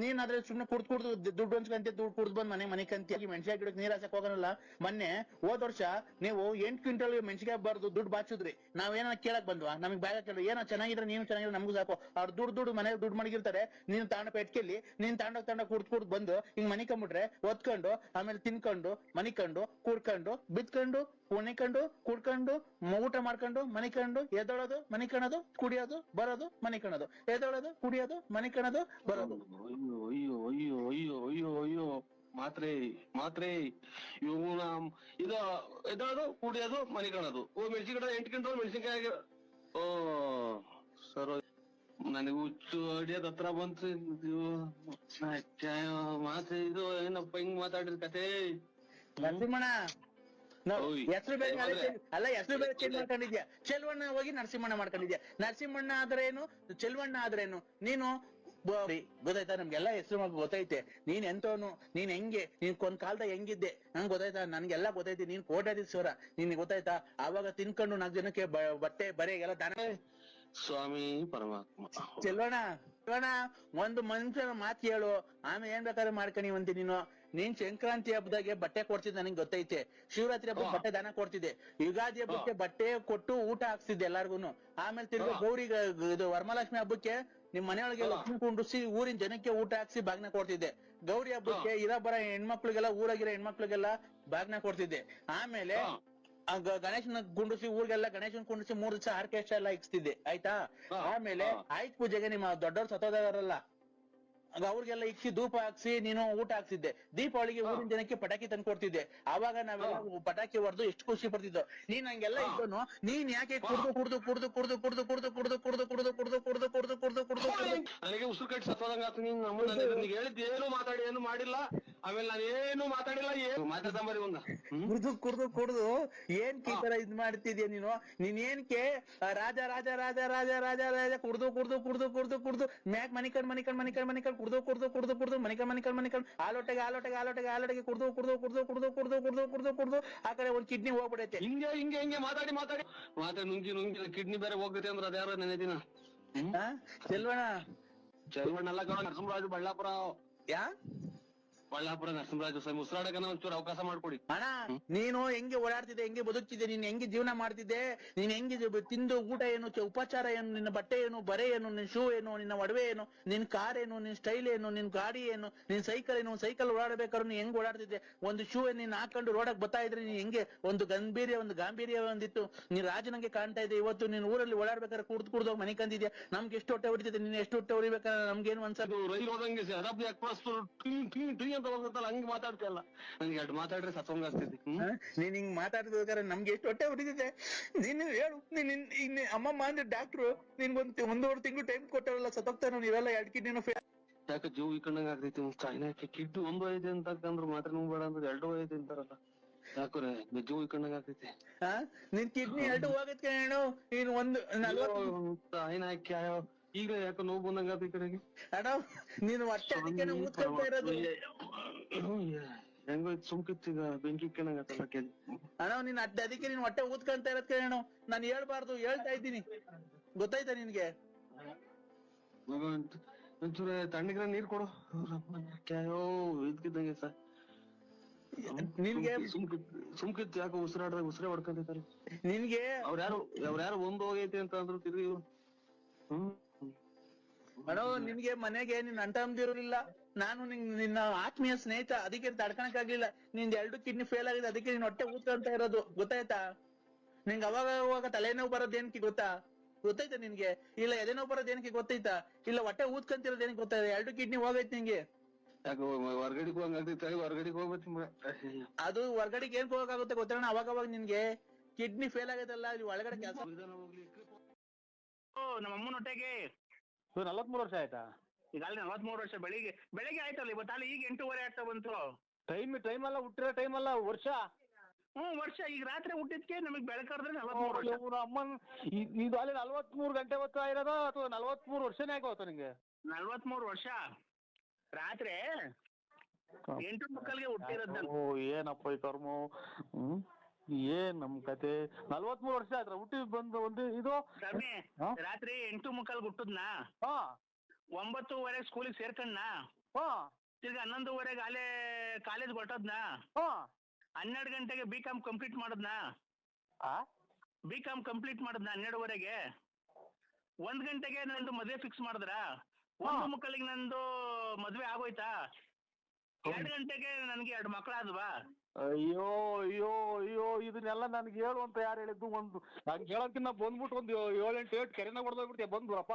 ನೀನ್ ಆದ್ರೆ ಸುಮ್ನೆ ಕುಡ್ದು ದುಡ್ಡು ಹಂಚ್ಕಂತ ದುಡ್ಡು ಕುಡ್ದು ಬಂದ್ ಮನೆ ಕಂತಿ ಮೆಣಸಿನ ಗಿಡಕ್ಕೆ ನೀರ್ ಹಾಸಕ್ ಹೋಗೋನಲ್ಲ. ಮೊನ್ನೆ ಹೋದ್ ವರ್ಷ ನೀವು 8 ಕ್ವಿಂಟಲ್ ಮೆಣಸಿಗೆ ಬಾರ್ದು ದುಡ್ಡು ಬಾಚಿದ್ರಿ. ನಾವೇನ ಕೇಳಕ್ ಬಂದ್ವಾ? ನಮಗ್ ಬ್ಯಾಗ ಕೇಳ ಏನೋ ಚೆನ್ನಾಗಿದ್ರೆ ನೀನು ಚೆನ್ನಾಗಿದ್ರೆ ನಮಗೂ ಸಾಕು. ಅವ್ರು ದುಡ್ಡು ಮನೆಗೆ ದುಡ್ಡು ಮಡಗಿರ್ತಾರೆ. ನೀನ್ ತಾಂಡ ಪೆಟ್ಕೆಲ್ಲಿ ನೀನ್ ತಾಂಡ ಕುಡ್ದು ಬಂದು ಹಿಂಗ್ ಮನಿಕೊಂಡ್ಬಿಟ್ರೆ ಒತ್ಕೊಂಡು ಆಮೇಲೆ ತಿನ್ಕೊಂಡು ಮನಿಕೊಂಡು ಕುಡ್ಕೊಂಡು ಬಿತ್ಕೊಂಡು ಕುಣಿಕೊಂಡು ಕುಡ್ಕೊಂಡು ಊಟ ಮಾಡ್ಕೊಂಡು ಮನಿಕೊಂಡು ಎದೊಳೋದು ಮನಿಕಣದು ಕುಡಿಯೋದು ಬರೋದು ಮನಿಕಣದು ಎದೊಳೋದು ಕುಡಿಯೋದು ಮನಿಕಣದು ಬರೋದು. ಅಯ್ಯೋ ಮಾತ್ರೆ ಇವನ ಇದು ಎದೋದು ಕುಡಿಯೋದು ಮನೆ ಕಾಣೋದು. ಮೆಣಸಿನ ಗಿಡ 8 ಕ್ವಿಂಟಲ್ ಮೆಣಸಿನ್ಕಾಯಿ. ಸರ್ ನನಗೆ ಹುಚ್ಚು ಅಡಿಯೋದ್ ಹತ್ರ ಬಂತು. ಮಾತ್ರೆ ಇದು ಏನಪ್ಪ ಹಿಂಗ್ ಮಾತಾಡಿದ ಕತೆ? ನರಸಿಂಹಣ್ಣ ಹೆಸರು ಬೇರೆ ಅಲ್ಲ, ಹೆಸರು ಬೇರೆ ಚೇಂಜ್ ಮಾಡ್ಕೊಂಡಿದ್ಯಾ. ಚೆಲ್ವಣ್ಣ ಹೋಗಿ ನರಸಿಂಹಣ್ಣ ಮಾಡ್ಕೊಂಡಿದ್ಯಾ. ನರಸಿಂಹಣ್ಣ ಆದ್ರೇನು, ಚೆಲ್ವಣ್ಣ ಆದ್ರೇನು? ನೀನು ಗೊತ್ತಾಯ್ತಾ? ನಮ್ಗೆಲ್ಲಾ ಹೆಸರು ಗೊತ್ತೈತೆ. ನೀನ್ ಎಂತವನು, ನೀನ್ ಹೆಂಗೆ, ನೀನ್ ಒಂದ್ ಕಾಲದಾಗ ಹೆಂಗಿದ್ದೆ ನಂಗೆ ಗೊತ್ತಾಯ್ತಾ? ನನ್ಗೆಲ್ಲಾ ಗೊತ್ತೈತಿ. ನೀನ್ ಕೋಟ್ಯಾಧೀಶ್ವರ, ನಿನ್ ಗೊತ್ತಾಯ್ತಾ? ಆವಾಗ ತಿನ್ಕೊಂಡು 4 ಜನಕ್ಕೆ ಬಟ್ಟೆ ಬರೆ ಎಲ್ಲ ದಾನ. ಸ್ವಾಮಿ ಪರಮಾತ್ಮ. ಚೆಲ್ವಣ್ಣ ಒಂದು ಮನುಷ್ಯನ ಮಾತು ಹೇಳು, ಆಮೇಲೆ ಏನ್ ಬೇಕಾದ್ರೆ ಮಾಡ್ಕೊಂಡಿವಂತಿ ನೀನು. ನೀನ್ ಸಂಕ್ರಾಂತಿ ಹಬ್ಬದಾಗೆ ಬಟ್ಟೆ ಕೊಡ್ತಿದ್ದೆ ನನಗೆ ಗೊತ್ತೈತೆ. ಶಿವರಾತ್ರಿ ಹಬ್ಬಕ್ಕೆ ಬಟ್ಟೆ ದಾನ ಕೊಡ್ತಿದ್ದೆ. ಯುಗಾದಿ ಹಬ್ಬಕ್ಕೆ ಬಟ್ಟೆ ಕೊಟ್ಟು ಊಟ ಹಾಕ್ಸಿದ್ದೆ ಎಲ್ಲಾರ್ಗುನು. ಆಮೇಲೆ ತಿರ್ಗಾ ಗೌರಿಗೆ ಇದು ವರಮಹಾಲಕ್ಷ್ಮಿ ಹಬ್ಬಕ್ಕೆ ನಿಮ್ ಮನೆಯೊಳಗೆ ಲಕ್ಷ್ಮಿ ಕುಂಡ್ರಿಸಿ ಊರಿನ ಜನಕ್ಕೆ ಊಟ ಹಾಕ್ಸಿ ಬಾಗ್ನ ಕೊಡ್ತಿದ್ದೆ. ಗೌರಿ ಹಬ್ಬಕ್ಕೆ ಬರ ಹೆಣ್ಮಕ್ಳಿಗೆಲ್ಲ ಊರಾಗಿರೋ ಹೆಣ್ಮಕ್ಳಿಗೆಲ್ಲ ಬಾಗ್ನ ಕೊಡ್ತಿದ್ದೆ. ಆಮೇಲೆ ಗಣೇಶನ ಕುಂಡ್ರಿಸಿ ಊರಿಗೆಲ್ಲ ಗಣೇಶನ್ ಕುಂಡ್ರಿಸಿ 3 ದಿವಸ ಆರ್ಕೆಸ್ಟ್ರಾ ಎಲ್ಲ ಇಕ್ಸ್ತಿದ್ದೆ ಆಯ್ತಾ. ಆಮೇಲೆ ಆಯ್ತು ಪೂಜೆಗೆ ನಿಮ್ಮ ದೊಡ್ಡವ್ರು ಸತ್ತೋದವರಲ್ಲ ಅವ್ರಿಗೆಲ್ಲ ಇಕ್ಕಿ ಧೂಪ ಹಾಕ್ಸಿ ನೀನು ಊಟ ಹಾಕ್ಸಿದ್ದೆ. ದೀಪಾವಳಿಗೆ ಊರಿನ ಜನಕ್ಕೆ ಪಟಾಕಿ ತಂದು ಕೊಡ್ತಿದ್ದೆ. ಆವಾಗ ನಾವೆಲ್ಲ ಪಟಾಕಿ ಹೊಡೆದು ಎಷ್ಟು ಖುಷಿ ಪಡ್ತಿದ್ದೋ. ನೀನ್ ಹಂಗೆಲ್ಲ ಇದ್ದೋನು ನೀನ್ ಯಾಕೆ ನನಗೆ ಉಸಿರು ಕಟ್ಟಿ ಸತ್ತೋದಂಗ ಆತು. ನೀನ್ ನಮ್ಮನ್ನ ಹೇಳಿದ್ ಏನು ಮಾತಾಡಿ ಏನು ಮಾಡಿಲ್ಲ. ಆಮೇಲೆ ನಾನು ಏನು ಮಾತಾಡಿಲ್ಲ. ಏನು ಮಾತಾಡ್ತಾಂಬರಿ ಒಂದ ಕುಡ್ದು ಏನ್ ಈ ತರ ಇದ್ ಮಾಡ್ತಿದ್ಯಾ ನೀನು. ನೀನ್ ಏನ್ಕೆ ರಾಜ ರಾಜ ರಾಜ ರಾಜ ರಾಜ ರಾಜ ಕುಡ್ದು ಮ್ಯಾಕ್ ಮನಿಕಂಡ್ ಕುಡ್ದು ಮನಿಕಂಡ್ ಆಲೋಟೆಗೆ ಕುಡ್ದು ಆ ಕಡೆ ಒಂದ್ ಕಿಡ್ನಿ ಹೋಗ್ಬಿಡೈತೆ. ಹಿಂಗೆ ಮಾತಾಡಿ ನುಂಗಿ ಕಿಡ್ನಿ ಬೇರೆ ಹೋಗ್ತೈತೆ ಅಂದ್ರೆ ಅದ್ಯಾರ ನೆನೆ ದಿನ ಚೆಲ್ವಣ್ಣ ಅಲ್ಲ ಕಣ, ನರಸಿಂಹರಾಜು ಬಳ್ಳಾಪುರ. ಬಳ್ಳಾಪುರ ನರಸಿಂಹರಾಜು ಉಸಿರಾಡಕನ ಒಂಚೂರು ಅವಕಾಶ ಮಾಡ್ಕೊಡಿ ಅಣ್ಣ. ನೀನು ಹೆಂಗೆ ಓಡಾಡ್ತಿದ್ದೆ, ಹೆಂಗೆ ಬದುಕ್ತಿದ್ದೆ, ನೀನ್ ಹೆಂಗೆ ಜೀವನ ಮಾಡ್ತಿದ್ದೆ, ನೀನ್ ಹೆಂಗೆ ತಿಂದು ಊಟ ಏನು, ಉಪಚಾರ ಏನು, ನಿನ್ನ ಬಟ್ಟೆ ಏನು, ಬರೆ ಏನು, ನಿನ್ ಶೂ ಏನು, ನಿನ್ನ ಒಡವೆ ಏನು, ನಿನ್ ಕಾರ್ ಏನು, ನಿನ್ ಸ್ಟೈಲ್ ಏನು, ನಿನ್ ಗಾಡಿ ಏನು, ನಿನ್ ಸೈಕಲ್ ಏನು. ಸೈಕಲ್ ಓಡಾಡ್ಬೇಕಾದ್ರೆ ನೀನ್ ಹೆಂಗ್ ಓಡಾಡ್ತಿದ್ದೆ, ಒಂದು ಶೂ ನೀನ್ ಹಾಕೊಂಡು ರೋಡಕ್ ಬರ್ತಾ ಇದ್ರೆ ನೀನ್ ಹೆಂಗೆ ಒಂದು ಗಾಂಭೀರ್ಯ ಒಂದಿತ್ತು. ನೀನ್ ರಾಜನಂಗೆ ಕಾಣ್ತಾ ಇದ್ದೆ. ಇವತ್ತು ನೀನ್ ಊರಲ್ಲಿ ಓಡಾಡ್ಬೇಕಾದ್ರೆ ಕುಡ್ದು ಮನೆ ಕಂದಿದ್ಯಾ. ನಮ್ಗೆ ಎಷ್ಟು ಹೊಟ್ಟೆ ಹೊಡಿತಿದ್ದೆ, ನೀನ್ ಎಷ್ಟು ಹೊಟ್ಟೆ ಹೊಡಿಬೇಕಾದ್ರೆ ನಮ್ಗೇನು ಅನ್ಸಲ್ಲ. ರೈಲು ಹೋದಂಗೆ ಹಂಗೆ ಮಾತಾಡ್ತಿಯಲ್ಲ, ನನ್ಗೆ ಎರಡು ಮಾತಾಡ್ರೆ ಸತ್ವಂಗ ಆಗ್ತೈತಿ. ನೀನ್ ಹಿಂಗ್ ಮಾತಾಡ್ಬೇಕಾದ್ರೆ ನಮ್ಗೆ ಎಷ್ಟು ಹೊಟ್ಟೆ ಹೊಡಿತಿದ್ದೆ. ನೀನು ಹೇಳು, ನೀನ್ ಅಮ್ಮಮ್ಮ ಅಂದ್ರೆ ಡಾಕ್ಟ್ರು ನಿನ್ಗೊಂದು 1.5 ತಿಂಗಳು ಟೈಮ್ ಕೊಟ್ಟಾರಲ್ಲ, ಸತ್ತೋಗ್ತಾನ ನೀವೆಲ್ಲ 2 ಕಿಡ್ನಿನೂ ಯಾಕೆ ಜೀವ ಇಕ್ಕಂಡಂಗ ಆಗ್ತೈತಿ. ಚಾಯ್ನಾಕ್ಕೆ ಕಿಡ್ನಿ 1 ಐತೆ ಅಂತಂದ್ರೆ ಮಾತ್ರ ಬೇಡ ಅಂದ್ರೆ 2 ಐತೆ ಅಂತಾರಲ್ಲ. ಯಾಕ್ರೆ ಜೀವ ಇಕ್ಕಂಡಂಗ ಆಗ್ತೈತಿ. ನಿನ್ ಕಿಡ್ನಿ 2 ಹೋಗೈತ್ ಕಣು. ನೀನ್ ಚಾಯ್ನಾಕ್ಕೆ ಈಗ ಯಾಕೆ ನೋವು ಬಂದಂಗ ಆತ ಈ ಕಡೆಗೆ. ಅಣ್ಣ ನೀನು ಹೊಟ್ಟೆ ಅದಕ್ಕೆ ಊದ್ಕೊಳ್ತಾ ಇರೋದು. ಹೆಂಗೋಯ್ತು ಸುಮ್ಕಿತ್ ಈಗ ಬೆಂಕಿ ಇಕ್ಕಂಡಂಗತ್ತಲ್ಲ. ಅಣ್ಣ ನೀನ್ ಅದಕ್ಕೆ ನೀನ್ ಹೊಟ್ಟೆ ಊದ್ಕೊಂತ ಇರೋದ್ ಕೇಳೋಣ. ನಾನು ಹೇಳ್ಬಾರ್ದು, ಹೇಳ್ತಾ ಇದ್ದೀನಿ. ಗೊತ್ತಾಯ್ತಾ ನಿನ್ಗೆ? ಒಂಚೂರು ತಣ್ಣಗಿರ ನೀರ್ ಕೊಡು. ಇದ್ಕಿದ್ದಂಗೆ ಸರ್ ನಿನ್ಗೆ ಸುಮ್ಕಿತ್ ಯಾಕೆ ಉಸಿರಾಡ್ದಾಗ ಉಸಿರೇ ಹೊಡ್ಕೊಂತೈತಲ್ಲ ನಿನ್ಗೆ. ಅವ್ರ್ಯಾರು ಒಂದು ಹೋಗೈತಿ ಅಂತ ಅಂದ್ರು ತಿರ್ಗಿ. ಅಣ್ಣ ನಿನ್ಗೆ ಮನೆಗೆ ನಿನ್ ಅಂಟಂದಿರಲಿಲ್ಲ. ನಾನು ನಿನ್ನ ಆತ್ಮೀಯ ಸ್ನೇಹಿತ, ಅದಕ್ಕೆ ತಡ್ಕಣಕ್ಕಾಗ್ಲಿಲ್ಲ. ನಿಂದ್ 2 ಕಿಡ್ನಿ ಫೇಲ್ ಆಗಿದೆ, ಅದಕ್ಕೆ ನೀನ್ ಹೊಟ್ಟೆ ಊದ್ಕೊಂತ ಇರೋದು. ಗೊತ್ತಾಯ್ತಾ? ನಿಂಗೆ ಅವಾಗ ತಲೆನೋವು ಬರೋದ್ ಏನಕ್ಕೆ ಗೊತ್ತಾಯ್ತಾ ನಿನ್ಗೆ? ಇಲ್ಲ ಎದೆನೋವು ಬರೋದ್ ಏನಕ್ಕೆ ಗೊತ್ತೈತಾ? ಇಲ್ಲ ಹೊಟ್ಟೆ ಊದ್ಕೊಂತಿರೋದ್ ಏನಕ್ಕೆ ಗೊತ್ತಾಯ್ತಾ? 2 ಕಿಡ್ನಿ ಹೋಗೈತಿ ನಿಂಗೆ. ಯಾಕೆ ಹೊರ್ಗಡೆಗೆ ಹೋಗಂಗಾಗ್ತೈತೆ, ಹೊರ್ಗಡೆಗೆ ಹೋಗ್ಬೇಕು. ಅದು ಹೊರ್ಗಡೆಗೆ ಏನ್ ಹೋಗಕ್ಕಾಗುತ್ತೆ ಗೊತ್ತಣ್ಣ? ಅವಾಗ ನಿನ್ಗೆ ಕಿಡ್ನಿ ಫೇಲ್ ಆಗೈತಲ್ಲ, ಅಲ್ಲಿ ಒಳಗಡೆ ಕೆಲಸ. ನಮ್ಮ ಅಮ್ಮನ ಹೊಟ್ಟೆಗೆ 43 ವರ್ಷ ಆಯ್ತಾ? ಈಗ ಅಲ್ಲಿ 43 ವರ್ಷ. ಬೆಳಿಗ್ಗೆ ಆಯ್ತಲ್ಲ ಇವತ್ತು. ಅಲ್ಲಿ ಈಗ 8:15 ಆಗ್ತಾ ಬಂತು. ಟೈಮ್ ಅಲ್ಲ, ಹುಟ್ಟಿರೋ ಟೈಮ್ ಅಲ್ಲ, ವರ್ಷ. ವರ್ಷ. ಈಗ ರಾತ್ರಿ ಹುಟ್ಟಿದ್ಕೆ ನಮಗ್ ಬೆಳಕಾದ್ರೆ 43 ವರ್ಷ. ಅಮ್ಮನ್ ಇದು ಅಲ್ಲಿ 43 ಗಂಟೆ ಹೊತ್ತು ಇರೋದ ಅಥವಾ 43 ವರ್ಷನೇ ಆಗೋತ ನಿಂಗೆ? 43 ವರ್ಷ. ರಾತ್ರಿ 8:15ಗೆ ಹುಟ್ಟಿರೋದ್. ಏನಪ್ಪ ಈ ಕರ್ಮ. ಏನ್ ನಮ್ ಕತೆ. 43 ವರ್ಷ ಆಯ್ತು ಹುಟ್ಟಿ ಬಂದು ಒಂದು ಇದು. ರಾತ್ರಿ 8:15 ಹುಟ್ಟದ್ನಾ. 9:00 ಸ್ಕೂಲಿಗೆ ಸೇರ್ಕಂಡ್ನಾ. ತಿರ್ಗಿ 11:00 ಅಲ್ಲೇ ಕಾಲೇಜ್ ಹೊರಟದ್ನಾ. 12 ಗಂಟೆಗೆ B.Com ಕಂಪ್ಲೀಟ್ ಮಾಡದ್ನಾ. B.Com complete ಮಾಡದ್ನಾ 12:30ಗೆ. 1 ಗಂಟೆಗೆ ನಂದು ಮದ್ವೆ ಫಿಕ್ಸ್ ಮಾಡಿದ್ರ. 1:15ಗೆ ನಂದು ಮದ್ವೆ ಆಗೋಯ್ತಾ. 2 ಗಂಟೆಗೆ ನನ್ಗೆ 2 ಮಕ್ಳಾದ್ವಾ. ಅಯ್ಯೋ ಇದನ್ನೆಲ್ಲ ನನ್ಗೆ ಹೇಳು ಅಂತ ಯಾರು ಹೇಳಿದ್ದು? ಒಂದು ನಂಗೆ ಹೇಳೋಕಿನ್ನ ಬಂದ್ಬಿಟ್ಟು ಒಂದು 7-8 ಕೆರೆನ ಹೊಡೆದೋಗ್ಬಿಡ್ತೀಯ ಬಂದು ರಪ್ಪ.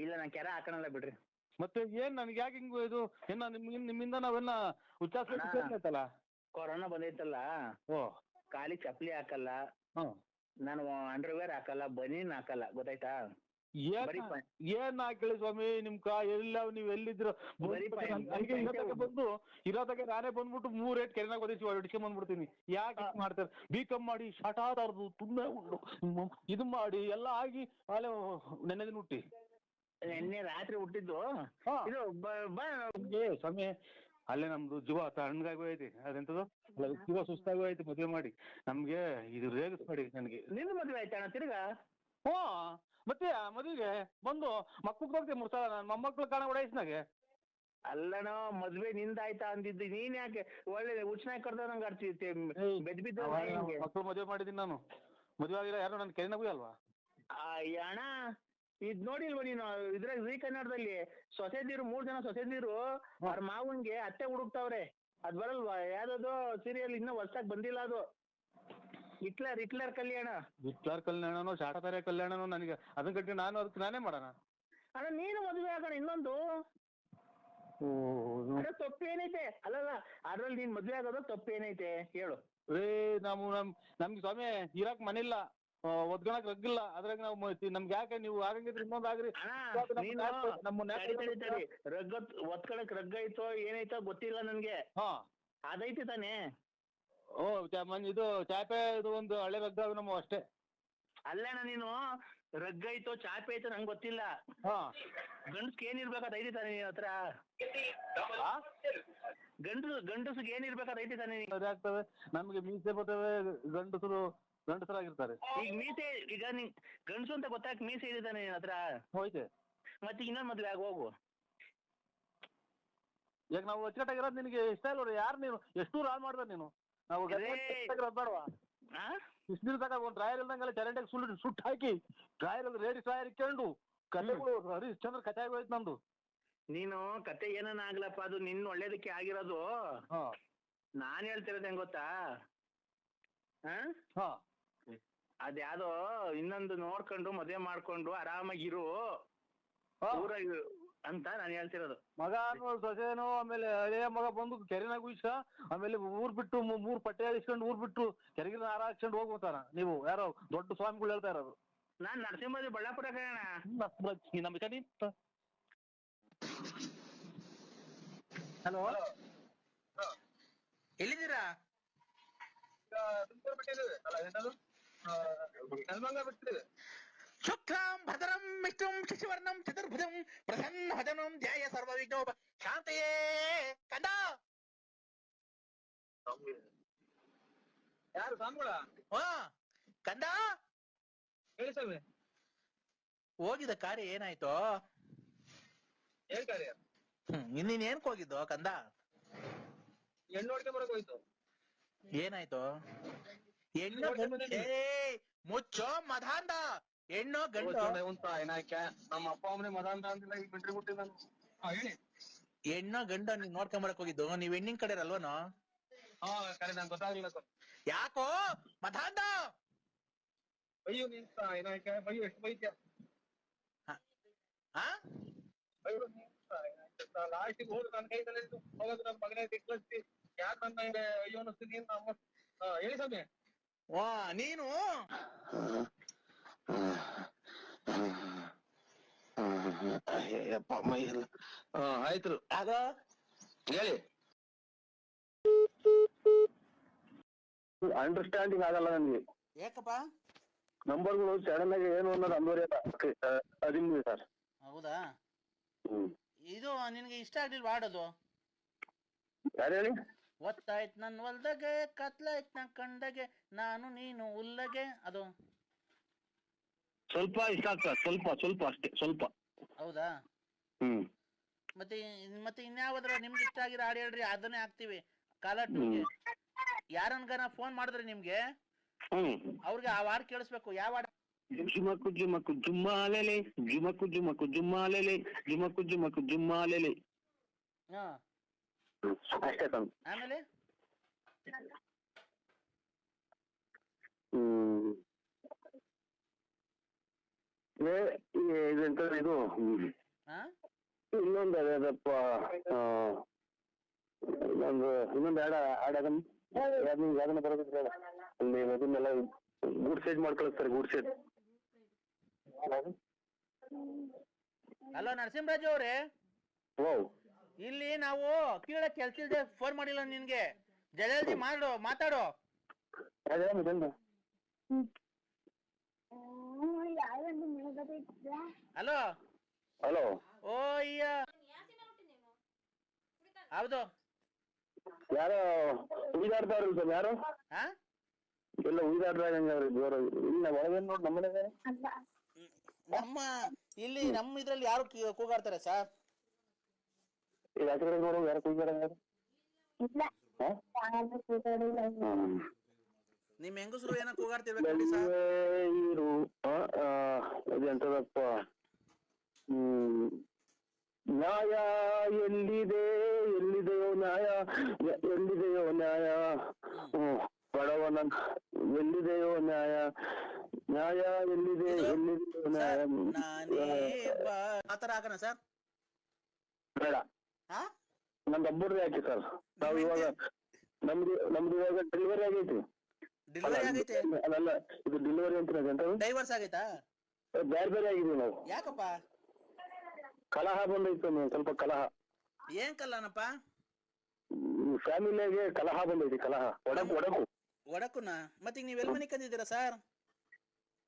ಇಲ್ಲ ನಾನ್ ಕೆರೆ ಹಾಕಣಲ್ಲ ಬಿಡ್ರಿ. ಮತ್ತೆ ಏನ್ ನನ್ಗೆ ಯಾಕೆ ಹಿಂಗು ಇದು ಏನ ನಿಮ್ಮಿಂದ ನಾವೆಲ್ಲ ಉಚ್ಚಾರಿಸಲ್ಲ. ಕೊರೋನಾ ಬಂದೈತಲ್ಲ, ಖಾಲಿ ಚಪ್ಲಿ ಹಾಕಲ್ಲ, ನಾನು ಅಂಡರ್ವೇರ್ ಹಾಕಲ್ಲ, ಬನೀನ್ ಹಾಕಲ್ಲ. ಗೊತ್ತಾಯ್ತಾ? ಏನ್ ಹಾಕಿ ಸ್ವಾಮಿ ನಿಮ್ ಎಲ್ಲ ನೀವ್ ಎಲ್ಲಿದ್ರು ಬಂದು ಇರೋದಾಗ ನಾನೇ ಬಂದ್ಬಿಟ್ಟು 3 ಕೆರೆನಾಗ ಹೊಡಿಸ್ಕೊಂಡ್ ಬಂದ್ಬಿಡ್ತೀನಿ. ಯಾಕೆ ಮಾಡ್ತಾರೆ? B.Com ಮಾಡಿ ಶಾಟಾದಾರ್ದು ತುಂಬಾ ಇದು ಮಾಡಿ ಎಲ್ಲ ಆಗಿ ಅಲ್ಲೇ ನೆನ್ನೆ ದಿನ ಹುಟ್ಟಿ ನಿನ್ನೆ ರಾತ್ರಿ ಹುಟ್ಟಿದ್ದು. ಸ್ವಾಮಿ ಅಲ್ಲೇ ನಮ್ದು ಜೀವ ತಣ್ಣಗಾಗಿ ಹೋಯ್ತಿ. ಅದೆಂತದು ಜೀವ ಸುಸ್ತಾಗಿ ಹೋಯ್ತು ಮದ್ವೆ ಮಾಡಿ. ನಮ್ಗೆ ಇದು ರೇಗಿಸ್ಬೇಡಿ ನನಗೆ. ನಿನ್ನ ಮದ್ವೆ ಆಯ್ತಾ ತಿರ್ಗಾ? ಮತ್ತೆ ಮದುವೆಗೆ ಬಂದು ಮಕ್ಕಳು ಹೋಗ್ತೀವಿ 3 ಸಲ. ನನ್ನ ಮೊಮ್ಮಕ್ಳು ಕಾಣ ವಯಸ್ಸಿನಾಗೆ ಅಲ್ಲಣ ಮದ್ವೆ ನಿಂದಾಯ್ತಾ ಅಂದಿದ್ದು ನೀನ್ ಯಾಕೆ ಒಳ್ಳೆ ಉಚ್ಚನಾಗಿ ಕರ್ದ ನಂಗೆ ಆಡ್ತಿ ಬೆದ್ ಬಿದ್ದ ಮಕ್ಕಳು ಮದುವೆ ಮಾಡಿದೀನಿ ನಾನು. ಮದುವೆ ಆಗಿಲ್ಲ ಯಾರು ನನ್ನ ಕೆರೆನಗೂ ಅಲ್ವಾ? ಅಣ್ಣ ಇದ್ ನೋಡಿಲ್ವ ನೀನು ಇದ್ರಾಗ ಜೀ ಕನ್ನಡದಲ್ಲಿ ಸೊಸೆದಿರು 3 ಜನ ಸೊಸೆದಿರು ಅವ್ರ ಮಾವನ್ಗೆ ಅತ್ತೆ ಹುಡುಕ್ತಾವ್ರೆ. ಅದ್ ಬರಲ್ವಾ ಯಾವ್ದದು ಸೀರಿಯಲ್ ಇನ್ನೂ ಹೊಸ್ದಾಗ್ ಬಂದಿಲ್ಲ ಅದು. ಹಿಟ್ಲರ್ ಕಲ್ಯಾಣ. ಹಿಟ್ಲರ್ ಕಲ್ಯಾಣನೋ ಶಾಟತಾರ ಕಲ್ಯಾಣನೋ ನನಗೆ ಅದನ್ನ ಕಟ್ಟಿ ನಾನು ಅದಕ್ಕೆ ನಾನೇ ಮಾಡೋಣ. ಅಣ್ಣ ನೀನು ಮದುವೆ ಆಗೋಣ ಇನ್ನೊಂದು. ಅಣ್ಣ ತಪ್ಪೇನೈತೆ? ಅಲ್ಲಲ್ಲ ಅದ್ರಲ್ಲಿ ನೀನ್ ಮದ್ವೆ ಆಗೋದು ತಪ್ಪೇನೈತೆ ಹೇಳು? ನಮ್ಗೆ ಸ್ವಾಮಿ ಇರಾಕ್ ಮನಿಲ್ಲ, ಒದ್ಕೊಳಕ್ ರಗ್ಗಿಲ್ಲ, ಅದ್ರಾಗ ನಾವು ನಮ್ಗೆ ಯಾಕೆ ನೀವು ಆಗಂಗಿದ್ರೆ ಇನ್ನೊಂದು ಆಗ್ರಿ. ಒತ್ಕೊಳಕ್ ರಗ್ಗ ಐತೋ ಏನೈತೋ ಗೊತ್ತಿಲ್ಲ ನನ್ಗೆ. ಅದೈತಿ ತಾನೇ? ಇದು ಚಾಪೆ ಇದು ಒಂದು ಹಳೆ ರಗ್ಗ ನಮ್ಮ ಅಷ್ಟೇ. ಅಲ್ಲಣ್ಣ ನೀನು ರಗ್ಗ ಐತೋ ಚಾಪೆ ಐತೋ ನಂಗೆ ಗೊತ್ತಿಲ್ಲ. ಗಂಡಸ್ಗೆ ಏನಿರ್ಬೇಕಾದ ಐತಿ ತಾನೆ ನಿನ್ ಹತ್ರ? ಗಂಡಸ್ಗೆ ಏನಿರ್ಬೇಕಾದ ಐತಿ ತಾನೆ? ಆಗ್ತವೆ ನಮ್ಗೆ ಮೀಸೆ ಬರ್ತವೆ, ಗಂಡಸರಾಗಿರ್ತಾರೆ. ಈಗ ಮೀಸೆ ಈಗ ಗಂಡಸು ಅಂತ ಗೊತ್ತಾಗ ಮೀಸೆ ಇದೆ ತಾನೆ ನಿನ್ ಹತ್ರ? ಹೋಯ್ತೆ ಮತ್ತೆ ಇನ್ನೊಂದ್ ಮದ್ವೆ ಆಗ ಹೋಗು. ಈಗ ನಾವು ಅಚ್ಚುಕಟ್ಟಾಗಿರೋದು ನಿನಗೆ ಇಷ್ಟ ಇಲ್ಲ. ಯಾರು ನೀನು ಎಷ್ಟು ಹಾಳು ಮಾಡ್ದ ನೀನು? ನಾವು ಬೇಡವಾ? ಇಷ್ಟು ದಿನ ತಗ ಒಂದು ಡ್ರಾಯರ್ ಇಲ್ದಂಗೆಲ್ಲ ಚರಂಡಿಗೆ ಸುಟ್ಟು ಹಾಕಿ ಡ್ರಾಯರ್ ರೇಡಿ ಡ್ರಾಯರ್ ಇಕ್ಕೊಂಡು ಕಥೆಗಳು ಹರಿಶ್ಚಂದ್ರ ಕಥೆ ಆಗೋಯ್ತು ನಂದು. ನೀನು ಕತೆ ಏನನ್ನ ಆಗ್ಲಪ್ಪ, ಅದು ನಿನ್ನ ಒಳ್ಳೇದಕ್ಕೆ ಆಗಿರೋದು. ನಾನ್ ಹೇಳ್ತಿರೋದು ಹೆಂಗ್ ಗೊತ್ತಾ? ಅದ್ಯಾವ್ದೋ ಇನ್ನೊಂದು ನೋಡ್ಕೊಂಡು ಮದ್ವೆ ಮಾಡ್ಕೊಂಡು ಆರಾಮಾಗಿರು ಊರಾಗ ಅಂತ ನಾನು ಹೇಳ್ತಿರೋದು. ಮಗ ಸೊಸೆನೋ ಆಮೇಲೆ ಹಳೆಯ ಮಗ ಬಂದು ಕೆರೆನಾಗ ಉಯ್ಸ ಆಮೇಲೆ ಊರ್ ಬಿಟ್ಟು 3 ಪಟ್ಟೆ ಇಸ್ಕೊಂಡು ಊರ್ ಬಿಟ್ಟು ಕೆರೆಗಿನ ಹಾರ ಹಾಕ್ಸ್ಕೊಂಡು ಹೋಗ್ಬೋತಾರ. ನೀವು ಯಾರೋ ದೊಡ್ಡ ಸ್ವಾಮಿಗಳು ಹೇಳ್ತಾ ಇರೋದು. ನಾನ್ ನರಸಿಂಹ ಬಳ್ಳಾಪುರ ಕಣ. ಹಲೋ, ಎಲ್ಲಿದ್ದೀರಾ? ಶುಕ್ಲಾಂ ಭದ್ರಂ ವಿಷ್ಣುಂ ಶಶಿವರ್ಣಂ ಚತುರ್ಭುಜಂ ಪ್ರಸನ್ನವದನಂ ಧ್ಯಾಯ ಸರ್ವವಿಘ್ನೋಪ ಶಾಂತಯೇ. ಕಂದ ಯಾರು ಸ್ವಾಮಿಗಳ? ಕಂದ ಹೇಳಿ ಸ್ವಾಮಿ. ಹೋಗಿದ ಕಾರ್ಯ ಏನಾಯ್ತು? ಏನ್ ಕಾರ್ಯ? ಇನ್ನೇನ್ ಏನಕ್ ಹೋಗಿದ್ದು ಕಂದ? ಹೆಣ್ಣು ನೋಡ್ಕೆ ಬರಕ್ ಹೋಯ್ತು. ಏನಾಯ್ತು? ಹೆಣ್ಣು ಮುಚ್ಚೋ ಮದಾಂಧ. ಹೆಣ್ಣು ಗಂಡು ನಮ್ಮ ಅಪ್ಪ ಅಮ್ಮನೆ ಮದಾಂಧ ಅಂತಿಲ್ಲ, ಈಗ ಬಿಟ್ರಿ ಬಿಟ್ಟಿ ನಾನು. ಹೇಳಿ. ಹೆಣ್ಣು ಗಂಡು ನೀವ್ ನೋಡ್ಕೊಂಬರಕ್ ಹೋಗಿದ್ದು? ನೀವ್ ಹೆಣ್ಣಿನ ಕಡೆ ಅಲ್ವನೋ? ಕರೆ ನಂಗೆ ಗೊತ್ತಾಗ್ಲಿಲ್ಲ ಸರ್. ಯಾಕೋ ಮದಾಂಧ? ಅಯ್ಯೋ ನಿಂತ ಏನಾಯ್ಕ ಅಯ್ಯೋ ಎಷ್ಟು ಬೈತ್ಯ. ಅಯ್ಯೋ ಲಾಸ್ಟಿಗೆ ಹೋಗಿ ನನ್ನ ಕೈದಲ್ಲಿ ಹೋಗೋದು ನನ್ನ ಮಗನೇ ಕಳಿಸ್ತಿ ಯಾಕೆ ನನ್ನ ಅಯ್ಯೋ ಅನ್ನಿಸ್ತೀನಿ ಅಂತ. ಹೇಳಿ ಸ್ವಾಮಿ. ನೀನು ಅಯ್ಯಪ್ಪ ಮೈ ಇಲ್ಲ. ಆಯ್ತು ಅದ ಹೇಳಿ. ಅಂಡರ್ಸ್ಟ್ಯಾಂಡಿಂಗ್ ಆಗಲ್ಲ ನನ್ಗೆ. ಯಾಕಪ್ಪ? ನಂಬರ್ಗಳು ಸಡನ್ ಆಗಿ ಏನು ಅನ್ನೋದು ಅದಿಲ್ಲ ಸರ್. ಹೌದಾ? ಇದು ನಿನ್ಗೆ ಇಷ್ಟ ಆಗ್ಲಿಲ್ವಾ ಆಡೋದು? ಯಾರು ಹೇಳಿ? ಒತ್ತಾಯ್ತು ನನ್ ಹೊಲ್ದಾಗೆ ಕತ್ಲಾಯ್ತು ನನ್ ಕಂಡಗೆ ನಾನು ನೀನು ಉಲ್ಲಗೆ. ಅದು ಸ್ವಲ್ಪ ಇಷ್ಟ ಆಗ್ತದೆ, ಸ್ವಲ್ಪ ಅಷ್ಟೇ, ಸ್ವಲ್ಪ. ಹೌದಾ? ಮತ್ತೆ ಇನ್ಯಾವ್ದ್ರ ನಿಮ್ಗೆ ಇಷ್ಟ ಆಗಿರೋ ಹಾಡು ಹೇಳ್ರಿ, ಅದನ್ನೇ ಹಾಕ್ತಿವಿ. ಕಾಲರ್ಗೆ ಯಾರನ್ಗಾನ ಫೋನ್ ಮಾಡಿದ್ರೆ ನಿಮ್ಗೆ ಅವ್ರಿಗೆ ಆ ಹಾಡು ಕೇಳಿಸ್ಬೇಕು. ಯಾವ ಹಾಡು? ಜುಮಕು ಜುಮಕು ಜುಮ್ಮಾಲೆಲೆ ಜುಮಕು ಜುಮಕು ಜುಮ್ಮಾಲೆಲೆ ಜುಮಕು ಜುಮಕು ಜುಮ್ಮಾಲೆಲೆ. ಅಷ್ಟೇ ತಂದು ಆಮೇಲೆ ಇದೆಂತ ಇದು ಇನ್ನೊಂದು ಅದಪ್ಪ ಇನ್ನೊಂದು ಯಾವ್ದನ್ನ ಬರೋದಿಲ್ಲ ಅಲ್ಲಿ ಅದನ್ನೆಲ್ಲ ಗೂಡ್ ಸೈಡ್ ಮಾಡ್ಕೊಳಿಸ್ತಾರೆ. ಗೂಡ್ ಸೈಡ್. ಹಲೋ ನರಸಿಂಹರಾಜು ಅವ್ರೆ, ಇಲ್ಲಿ ನಾವು ಕೀಳ ಕೆಲ್ಸ ಇಲ್ದೆ ಫೋನ್ ಮಾಡಿಲ್ಲ ನಿನ್ಗೆ. ಜಲ್ದಿ ಮಾತಾಡೋ. Hello hello. ಓ ಅಯ್ಯ, ಹೌದು. ಯಾರೋ ಉಳಿದಾಡ್ತಾವ್ರಿ ಸರ್? ಯಾರು ಎಲ್ಲ ಉಳಿದಾಡ್ದಾಗ ಜೋರ ಇಲ್ಲ ಒಳಗೇನ್ ನೋಡಿ ನಮ್ಮನೆ ನಮ್ಮ ಇಲ್ಲಿ ನಮ್ಮ ಇದ್ರಲ್ಲಿ ಯಾರು ಕೂಗಾಡ್ತಾರೆ ಸರ್? ಆಚೆ ಕಡೆ ನೋಡು ಯಾರು ಕೂಗಾಡ ನಿಮ್ ಹೆಂಗಸರು ಏನೋ ಕೂಗಾಡ್ತಿರ್ಬೇಕು ನೋಡಿ ಸರ್. ಇರು ಅದೆಂತದಪ್ಪ, ನ್ಯಾಯ ಎಲ್ಲಿದೆ, ಎಲ್ಲಿದೆಯೋ ನ್ಯಾಯ, ಎಲ್ಲಿದೆಯೋ ನ್ಯಾಯ, ಬಡವನ ಎಲ್ಲಿದೆಯೋ ನ್ಯಾಯ, ನ್ಯಾಯ ಎಲ್ಲಿದೆ, ಎಲ್ಲಿದೆಯೋ ನ್ಯಾಯ. ಆತರ ಹಾಕೋಣ ಸರ್? ಬೇಡ, ನಮ್ದು ಒಬ್ಬರದೇ ಹಾಕಿ ಸರ್. ನಾವು ಇವಾಗ ನಮ್ದು ಇವಾಗ ಡೆಲಿವರಿ ಆಗೈತಿ. ಡೆಲಿವರಿ ಆಗೈತೆ? ಅಲ್ಲ, ಇದು ಡೆಲಿವರಿ ಅಂತ ಡೈವರ್ಸ್ ಆಗೈತಾ? ಬೇರೆ ಬೇರೆ ಆಗಿದೀವಿ ನಾವು. ಯಾಕಪ್ಪ? ಕಲಹ ಬಂದೈತೆ, ಸ್ವಲ್ಪ ಕಲಹ. ಏನ್ ಕಲಹನಪ್ಪ? ಫ್ಯಾಮಿಲಿಯಾಗೆ ಕಲಹ ಬಂದೈತಿ, ಕಲಹ, ಒಡಕುನ. ಮತ್ತೆ ನೀವ್ ಎಲ್ಲಿ ಮನೆ ಕಂದಿದ್ದೀರಾ ಸರ್?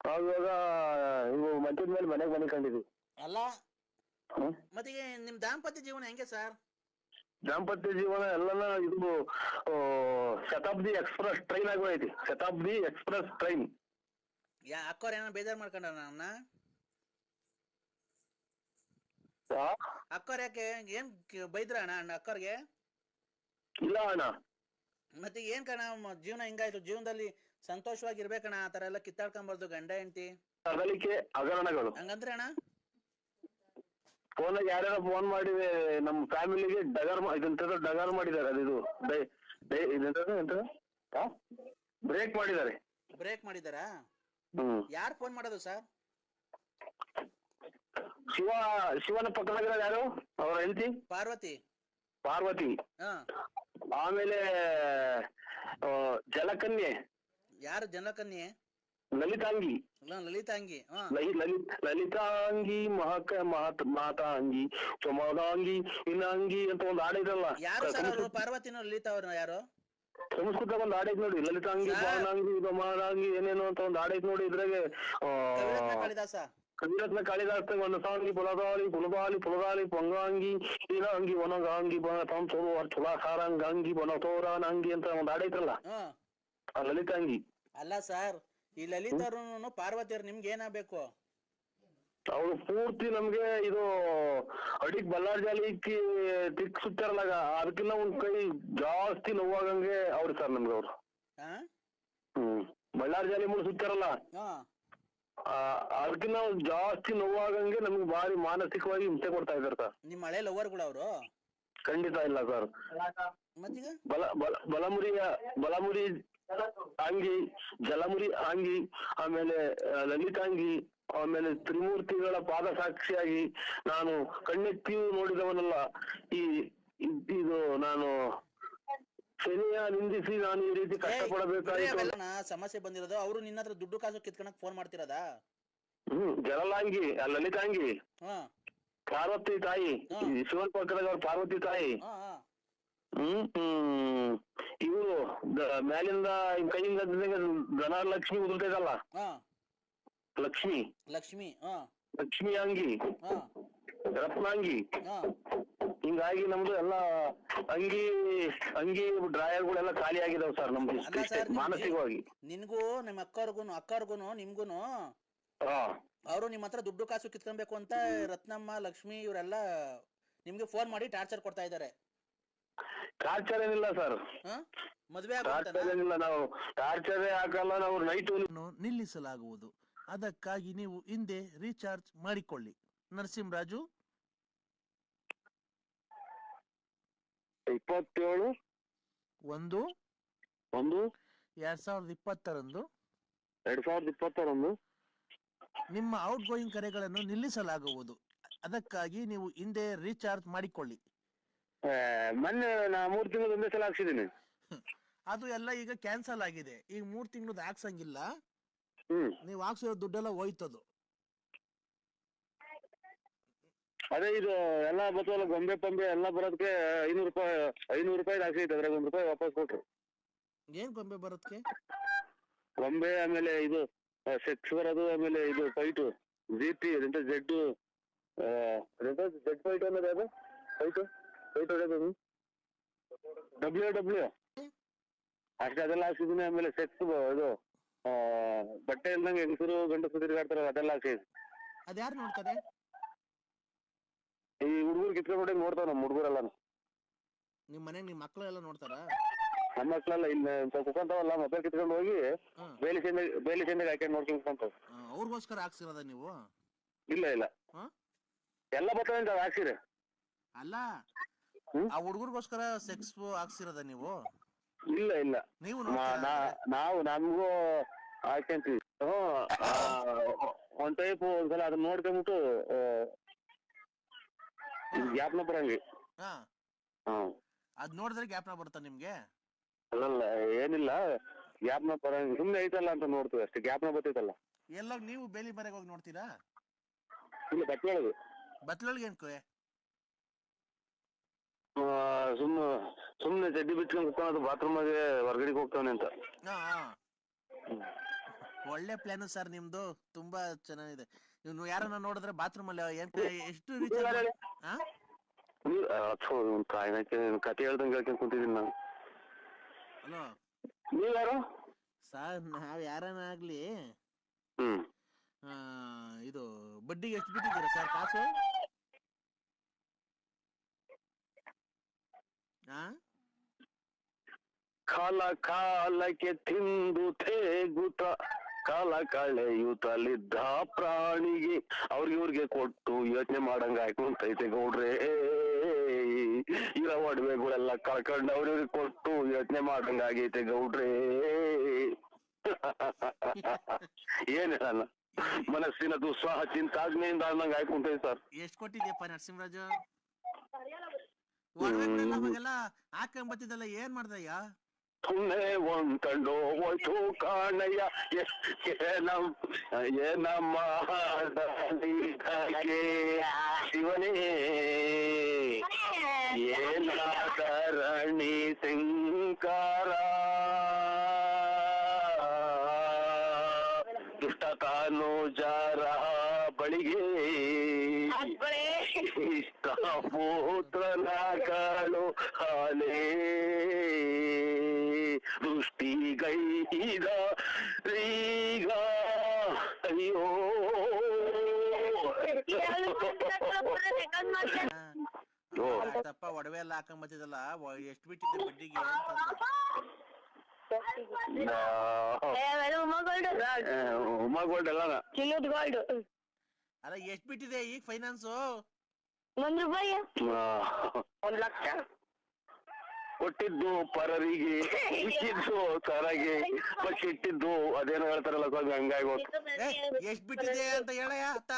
ನಾವು ಇವಾಗ ಇವು ಮಂಚದ ಮೇಲೆ ಮನೆ ಕಂಡಿದ್ವಿ. ಅಲ್ಲ, ಮತ್ತೆ ನಿಮ್ ದಾಂಪತ್ಯ ಜೀವನ ಹೆಂಗೆ ಸರ್? ದಾಂಪತ್ಯ ಜೀವನ ಎಲ್ಲನ ಇದು ಶತಾಬ್ದಿ ಎಕ್ಸ್ಪ್ರೆಸ್ ಟ್ರೈನ್ ಆಗೋಯ್ತಿ. Shatabdi express train. ಅಕ್ಕೋರ್ ಏನೋ ಬೇಜಾರ್ ಮಾಡ್ಕೊಂಡ ನನ್ನ? ಅಕ್ಕೋರ್ ಯಾಕೆ ಏನ್ ಬೈದ್ರ ಅಣ್ಣ ಅಕ್ಕೋರ್ಗೆ? ಇಲ್ಲ ಅಣ್ಣ. ಮತ್ತೆ ಏನ್ ಕಣ ಜೀವನ ಹಿಂಗಾಯ್ತು? ಜೀವನದಲ್ಲಿ ಸಂತೋಷವಾಗಿರ್ಬೇಕಣ್ಣ, ಆ ತರ ಎಲ್ಲ ಕಿತ್ತಾಡ್ಕೊಂಬಾರ್ದು ಗಂಡ ಹೆಂಡತಿ. ಅಗಲಿಕೆ ಹಗರಣಗಳು ಹಂಗಂದ್ರೆ ಅಣ್ಣ? ಫೋನಾಗ ಯಾರ್ಯಾರ ಫೋನ್ ಮಾಡಿ ನಮ್ ಫ್ಯಾಮಿಲಿಗೆ ಡಗರ್ ಮಾಡಿದ್ದಾರೆ. ಅದು ಬ್ರೇಕ್ ಮಾಡಿದ್ದಾರೆ. ಬ್ರೇಕ್ ಮಾಡಿದಾರಾ? ಯಾರು ಫೋನ್ ಮಾಡೋದು ಸರ್? ಶಿವನ ಪಕ್ಕದಾಗಿರೋ ಯಾರು? ಅವರ ಹೆಂಡತಿ ಪಾರ್ವತಿ. ಆಮೇಲೆ ಜಲಕನ್ಯೆ. ಯಾರು ಜಲಕನ್ಯೆ? ಲಲಿತಾಂಗಿ. ಲಲಿತಾಂಗಿ ಮಾತಾಂಗಿ ಚೊಮದಾಂಗಿ ಇನಾಂಗಿ ಅಂತ ಒಂದು ಹಾಡಿದ್ರಲ್ಲ. ಯಾರು ಸರ್ ಪಾರ್ವತಿನ ಲಲಿತಾ ಅವ್ರನ್ನ? ಯಾರು? ಸಂಸ್ಕೃತ ಒಂದು ಹಾಡೈತ್ ನೋಡಿ, ಲಲಿತಾಂಗಿ ಪಾನಾಂಗಿ ಮಾದಾಂಗಿ ಏನೇನು ಅಂತ ಒಂದು ಹಾಡೈತ್ ನೋಡಿ. ಇದ್ರಾಗೆ ಕವಿರತ್ನ ಕಾಳಿದಾಸ ವನಸಾಂಗಿ ಪುಲದಾಲಿ ಪೊಂಗಾಂಗಿ ಇನಾಂಗಿ ವನಗಾಂಗಿ ತುಲಾಸಾರಂಗಾಂಗಿ ವನತೋರಾನಂಗಿ ಅಂತ ಒಂದು ಹಾಡೈತ್ರಲ್ಲ, ಲಲಿತಾಂಗಿ. ಅಲ್ಲ ಸರ್, ಈ ಲಲಿತರು ಪಾರ್ವತಿಯರು ನಿಮ್ಗೆ ಏನಾಗಬೇಕು? ಅವ್ರು ಪೂರ್ತಿ ನಮ್ಗೆ ಇದು ಅಡಿಗ್ ಬಲ್ಲಾರ್ ಜಾಲಿಕ್ಕೆ ತಿಕ್ ಸುತ್ತಾರಲ್ಲ, ಅದಕ್ಕಿನ್ನ ಒಂದ್ ಕೈ ಜಾಸ್ತಿ ನೋವಾಗಂಗೆ ಅವ್ರು ಸರ್ ನಮ್ಗೆ. ಅವ್ರು ಬಳ್ಳಾರ್ ಜಾಲಿ ಮುಂದೆ ಸುತ್ತಾರಲ್ಲ, ಅದಕ್ಕಿನ್ನ ಜಾಸ್ತಿ ನೋವಾಗಂಗೆ ನಮ್ಗೆ ಭಾರಿ ಮಾನಸಿಕವಾಗಿ ಹಿಂಸೆ ಕೊಡ್ತಾ ಇದಾರೆ ಸರ್. ನಿಮ್ ಹಳೆ ಲವರ್ಗಳು ಅವರು? ಖಂಡಿತ ಇಲ್ಲ ಸರ್. ಬಲಮುರಿ ಅಂಗಿ, ಜಲಮುರಿ ಅಂಗಿ, ಆಮೇಲೆ ಲಲಿತಾಂಗಿ, ಆಮೇಲೆ ತ್ರಿಮೂರ್ತಿಗಳ ಪಾದ ಸಾಕ್ಷಿಯಾಗಿ ನಾನು ಕಣ್ಣೆತ್ತಿ ನೋಡಿದವನಲ್ಲ. ಇದು ನಾನು ಶನಿಯ ನಿಂದಿಸಿ ನಾನು ಈ ರೀತಿ ಕಷ್ಟಪಡಬೇಕಾಗಿತ್ತು. ಸಮಸ್ಯೆ ಬಂದಿರೋದು ಅವರು ನಿನ್ನ ಹತ್ರ ದುಡ್ಡು ಕಾಸು ಕಿತ್ಕೊಳಕ್ ಫೋನ್ ಮಾಡ್ತಿರೋದಾ? ಜಲಲಾಂಗಿ, ಲಲಿತಾಂಗಿ, ಪಾರ್ವತಿ ತಾಯಿ, ಶಿವನ್ ಪಕ್ಕದಾಗ ಅವ್ರ ಪಾರ್ವತಿ ತಾಯಿ. ಇವರು ಮ್ಯಾಲಿಂದ ಕೈಯಿಂದ ಧನಲಕ್ಷ್ಮಿ ಉದುರ್ತೈತಲ್ಲ, ಲಕ್ಷ್ಮಿ ಅಂಗಿ, ರತ್ನಾಂಗಿ. ಹಿಂಗಾಗಿ ನಮ್ದು ಎಲ್ಲಾ ಅಂಗಿ ಡ್ರಾಯರ್ಗಳೆಲ್ಲ ಖಾಲಿ ಆಗಿದಾವ್ ಸರ್ ನಮ್ದು ಮಾನಸಿಕವಾಗಿ. ನಿನ್ಗೂ ನಿಮ್ ಅಕ್ಕರ್ಗುನು ನಿಮ್ಗುನು ಅವರು ನಿಮ್ ಹತ್ರ ದುಡ್ಡು ಕಾಸು ಕಿತ್ಕೊಬೇಕು ಅಂತ ರತ್ನಮ್ಮ, ಲಕ್ಷ್ಮಿ ಇವರೆಲ್ಲ ನಿಮ್ಗೆ ಫೋನ್ ಮಾಡಿ ಟಾರ್ಚರ್ ಕೊಡ್ತಾ ಇದಾರೆ. ಟಾರ್ಚರ್ ಏನಿಲ್ಲ ಸರ್, ಮದ್ವೆ ಏನಿಲ್ಲ, ನಾವು ಟಾರ್ಚರ್ ಹಾಕಲ್ಲ. ನಾವು ನೈಟ್ ನಿಲ್ಲಿಸಲಾಗುವುದು, ಅದಕ್ಕಾಗಿ ನೀವು ಹಿಂದೆ ರೀಚಾರ್ಜ್ ಮಾಡಿಕೊಳ್ಳಿ. ನರಸಿಂಹರಾಜು 27/1/2020 ನಿಮ್ಮ ಔಟ್ ಗೋಯಿಂಗ್ ಕರೆಗಳನ್ನು ನಿಲ್ಲಿಸಲಾಗುವುದು, ಅದಕ್ಕಾಗಿ ನೀವು ಹಿಂದೆ ರೀಚಾರ್ಜ್ ಮಾಡಿಕೊಳ್ಳಿ. ಮೊನ್ನೆ ನಾ 3 ತಿಂಗಳು ಒಂದೇ ಸಲ ಹಾಕ್ಸಿದ್ದೀನಿ. ಅದು ಎಲ್ಲ ಈಗ ಕ್ಯಾನ್ಸಲ್ ಆಗಿದೆ. ಈಗ 3 ತಿಂಗಳದ್ದು ಹಾಕ್ಸಂಗಿಲ್ಲ, ನೀವು ಹಾಕ್ಸಿರೋ ದುಡ್ಡೆಲ್ಲ ಹೋಯ್ತದು. ಅದೇ ಇದು ಎಲ್ಲ ಬತ್ತಲ್ಲ, ಗೊಂಬೆ ಪಂಬೆ ಎಲ್ಲ ಬರೋದಕ್ಕೆ 500 ರೂಪಾಯಿ ಹಾಕ್ಸಿತ್ತು. ಅದ್ರಾಗ ₹1 ವಾಪಸ್ ಕೊಟ್ರು. ಏನ್ ಗೊಂಬೆ ಬರೋದಕ್ಕೆ? ಗೊಂಬೆ, ಆಮೇಲೆ ಇದು ಸೆಕ್ಸ್ ಬರೋದು, ಆಮೇಲೆ ಇದು ಫೈಟು ಜೆಡ್ ಫೈಟ್ ಅನ್ನೋದು, ಅದು ಫೈಟ್ ಹೊಡೆಯೋದು WW ಅಷ್ಟೇ, ಅದೆಲ್ಲ ಹಾಕ್ಸಿದೀನಿ. ಆಮೇಲೆ ಸೆಕ್ಸ್ ಇದು ಬಟ್ಟೆ ಇಲ್ದಂಗೆ ಹೆಂಗಸರು ಗಂಡಸರು ತಿರುಗಾಡ್ತಾರಲ್ಲ, ಅದೆಲ್ಲ ಹಾಕ್ಸಿದ್ವಿ. ಅದ್ಯಾರು ನೋಡ್ತಾರೆ? ಈ ಹುಡುಗರು ಕಿತ್ಕೊಂಡ್ಬಿಟ್ಟು ನೋಡ್ತಾವ ನಮ್ಮ ಹುಡುಗರೆಲ್ಲ. ನಿಮ್ ಮನೆಗ್ ನಿಮ್ ಮಕ್ಳು ಎಲ್ಲ ನೋಡ್ತಾರಾ? ನಮ್ಮ ಮಕ್ಳೆಲ್ಲ ಇಲ್ಲ ಕುತ್ಕೊಂತಾವಲ್ಲ ಮೊಬೈಲ್ ಕಿತ್ಕೊಂಡು ಹೋಗಿ ಬೇಲಿ ಚೆಂದಾಗ ಹಾಕೊಂಡು ನೋಡ್ಕೊಂತ. ಅವ್ರಿಗೋಸ್ಕರ ಹಾಕ್ಸಿರೋದ ನೀವು? ಇಲ್ಲ ಇಲ್ಲ ಎಲ್ಲ ಬರ್ತಾವ ಹಾಕ್ಸಿರಿ. ಅಲ್ಲ ಆ ಹುಡುಗರಿಗೋಸ್ಕರ ಸೆಕ್ಸ್ ಹಾಕ್ಸಿರೋದ ನೀವು? ಇಲ್ಲ ಇಲ್ಲ ನೀವು ನಾವು ನಮಗೂ ಹಾಕ್ಯಂತೀವಿ. ಒಂದ್ ಟೈಪ್ ಒಂದ್ಸಲ ಅದನ್ನ ನೋಡ್ಕೊಂಡ್ಬಿಟ್ಟು ಜ್ಞಾಪನ ಬರಂಗಿ. ಅದ್ ನೋಡಿದ್ರೆ ಜ್ಞಾಪನ ಬರುತ್ತಾ ನಿಮ್ಗೆ? ಅಲ್ಲಲ್ಲ ಏನಿಲ್ಲ, ಜ್ಞಾಪನ ಬರಂಗಿ ಸುಮ್ನೆ ಐತಲ್ಲ ಅಂತ ನೋಡ್ತೀವಿ ಅಷ್ಟೇ. ಜ್ಞಾಪನ ಬರ್ತೈತಲ್ಲ. ಎಲ್ಲ ನೀವು ಬೇಲಿ ಮರೆಗೆ ಹೋಗಿ ನೋಡ್ತೀರಾ? ಇಲ್ಲ ಬಟ್ಲೊಳಗೆ. ಬತ್ಲೊಳಗೆ ಏನ್ಕೋ? ಸುಮ್ನೆ ಚಡ್ಡಿ ಬಿಚ್ಕೊಂಡು ಕುತ್ಕೊಳ್ಳೋದು ಬಾತ್ರೂಮ್ಗೆ ಹೊರಗಡೆಗೆ ಹೋಗ್ತಾನೆ ಅಂತ. ಒಳ್ಳೆ ಪ್ಲಾನ್ ಸರ್ ನಿಮ್ದು, ತುಂಬಾ ಚೆನ್ನಾಗಿದೆ. ನೀವು ಯಾರನ್ನ ನೋಡಿದ್ರೆ ಬಾತ್ರೂಮ್ ಅಲ್ಲಿ ಎಷ್ಟು ಕತೆ ಹೇಳ್ದಂಗೆ ಹೇಳ್ಕೊಂಡ್ ಕುಂತಿದ್ದೀನಿ ನಾನು. ಹಲೋ ನೀವ್ ಯಾರು ಸರ್? ನಾವ್ ಯಾರನ್ನ ಆಗ್ಲಿ ಹ್ಮ್ ಇದು ಬಡ್ಡಿಗೆ ಎಷ್ಟು ಬಿಟ್ಟಿದ್ದೀರಾ ಸರ್ ಕಾಸು? ಕಾಲ ಕಾಲಕ್ಕೆ ತಿಂದು ತೇಗುತ್ತ ಕಾಲ ಕಳೆಯುತ್ತಲಿದ್ದ ಪ್ರಾಣಿಗೆ ಅವ್ರಿಗೆ ಕೊಟ್ಟು ಯೋಚನೆ ಮಾಡಂಗ ಹಾಕೊಂತೈತೆ ಗೌಡ್ರೆ. ಇರೋ ಒಡವೆಗಳೆಲ್ಲ ಕಳ್ಕೊಂಡು ಅವ್ರಿಗೆ ಕೊಟ್ಟು ಯೋಚನೆ ಮಾಡಂಗ ಆಗೈತೆ ಗೌಡ್ರೆ. ಏನ್ ಹೇಳಲ್ಲ, ಮನಸ್ಸಿನ ದುಸ್ಸಾಹ ಚಿಂತಾಗ್ನೆಯಿಂದ ಅನ್ನಂಗ ಹಾಕೊಂತೈತೆ ಸರ್. ಎಷ್ಟ್ ಕೊಟ್ಟಿದ್ಯಪ್ಪ ನರಸಿಂಹರಾಜು? ಒಡವೆಗಳೆಲ್ಲ ಅವಾಗೆಲ್ಲ ಹಾಕೊಂಬತ್ತಿದ್ದಲ್ಲ, ಏನ್ ಮಾಡ್ದಯ್ಯ? ಸುಮ್ಮನೆ ಒಂದ್ಕಂಡು ಹೋಯ್ತು ಕಾಣಯ್ಯ. ಏನಮ್ಮ ಶಿವನೇ ಏನಾದರಣಿ ಶಂಕರ ದುಷ್ಟ ತಾನುಜರ ಬಳಿಗೆ ಇಷ್ಟ ಪುತ್ರನ ಕಾಳು ಹಾಲೇ ದೃಷ್ಟಿಗೈದ ಈಗ ಅಯ್ಯೋ ತಪ್ಪ ಒಡವೆ ಎಲ್ಲ ಹಾಕೊಂಬತ್ತಿದಲ್ಲ, ಎಷ್ಟು ಬಿಟ್ಟಿದ್ದೆ ಬಡ್ಡಿಗೆ? ಅಲ್ಲ ಎಷ್ಟ್ ಬಿಟ್ಟಿದೆ ಈಗ ಫೈನಾನ್ಸು? ₹1. 1,00,000 ಕೊಟ್ಟಿದ್ದು ಪರರಿಗೆ, ಇಟ್ಟಿದ್ದು ಕರಗೆ, ಬಟ್ ಇಟ್ಟಿದ್ದು ಅದೇನೋ ಹೇಳ್ತಾರಲ್ಲ ಸ್ವಾಮಿ, ಹಂಗಾಗಿ ಎಷ್ಟ್ ಬಿಟ್ಟಿದೆ ಅಂತ ಹೇಳಯ್ಯ ಅತ್ತ.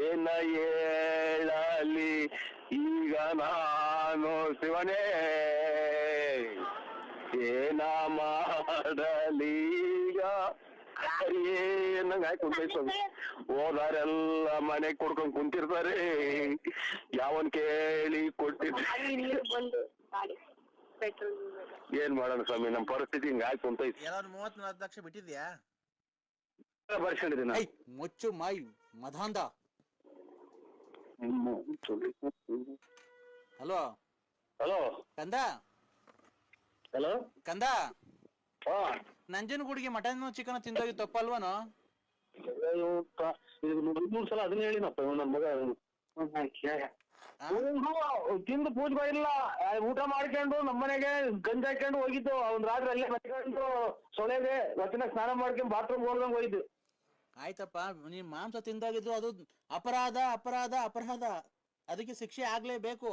ಏನ ಹೇಳಲಿ ಈಗ ನಾನು ಶಿವನೇ, ಏನ ಮಾಡಲೀಗ ಏನಂಗ ಹಾಕೊಂಡ್ಬೈತು. ಹೋದಾರೆಲ್ಲ ಮನೆಗ್ ಕೊಡ್ಕೊಂಡ್ ಕುಂತಿರ್ತಾರೆ, ಯಾವನ್ ಕೇಳಿ ಕೊಟ್ಟಿದ್ದ. ಏನ್ ಮಾಡೋಣ ಸ್ವಾಮಿ, ನಮ್ ಪರಿಸ್ಥಿತಿ ಹಿಂಗ ಹಾಕೊಂತೈತಿ. 34 ಲಕ್ಷ ಬಿಟ್ಟಿದ್ಯಾ? ಬರ್ಸ್ಕೊಂಡಿದ್ದೀನಿ. ಮುಚ್ಚು ಮಾಯಿ ಮಧಾಂಧ. ಹಲೋ ಹಲೋ ಕಂದ. ಹಲೋ ಕಂದ, ನಂಜನಗೂಡಿಗೆ ಮಟನ್ ಚಿಕನ್ ತಿಂದೋಗಿ ತಪ್ಪಲ್ವನು? 3 ಸಲ ಅದನ್ನ ಹೇಳಿನಪ್ಪ ನನ್ ಮಗ. ತಿಂದು ಪೂಜೆ ಇಲ್ಲ, ಊಟ ಮಾಡ್ಕೊಂಡು ನಮ್ಮನೆಗೆ ಗಂಜಿ ಹಾಕೊಂಡು ಹೋಗಿದ್ದು. ಅವ್ನ್ ರಾತ್ರಿ ಅಲ್ಲೇ ಮತ್ಕೊಂಡು ಸೊಳೆಗೆ ರಚನೆ ಸ್ನಾನ ಮಾಡ್ಕೊಂಡು ಬಾತ್ರೂಮ್ ಹೋಗ್ದಂಗ್ ಹೋಗಿದ್ದು. ಆಯ್ತಪ್ಪ, ನೀನ್ ಮಾಂಸ ತಿಂದಾಗಿದ್ದು ಅದು ಅಪರಾಧ ಅಪರಾಧ ಅಪರಾಧ, ಅದಕ್ಕೆ ಶಿಕ್ಷೆ ಆಗ್ಲೇಬೇಕು.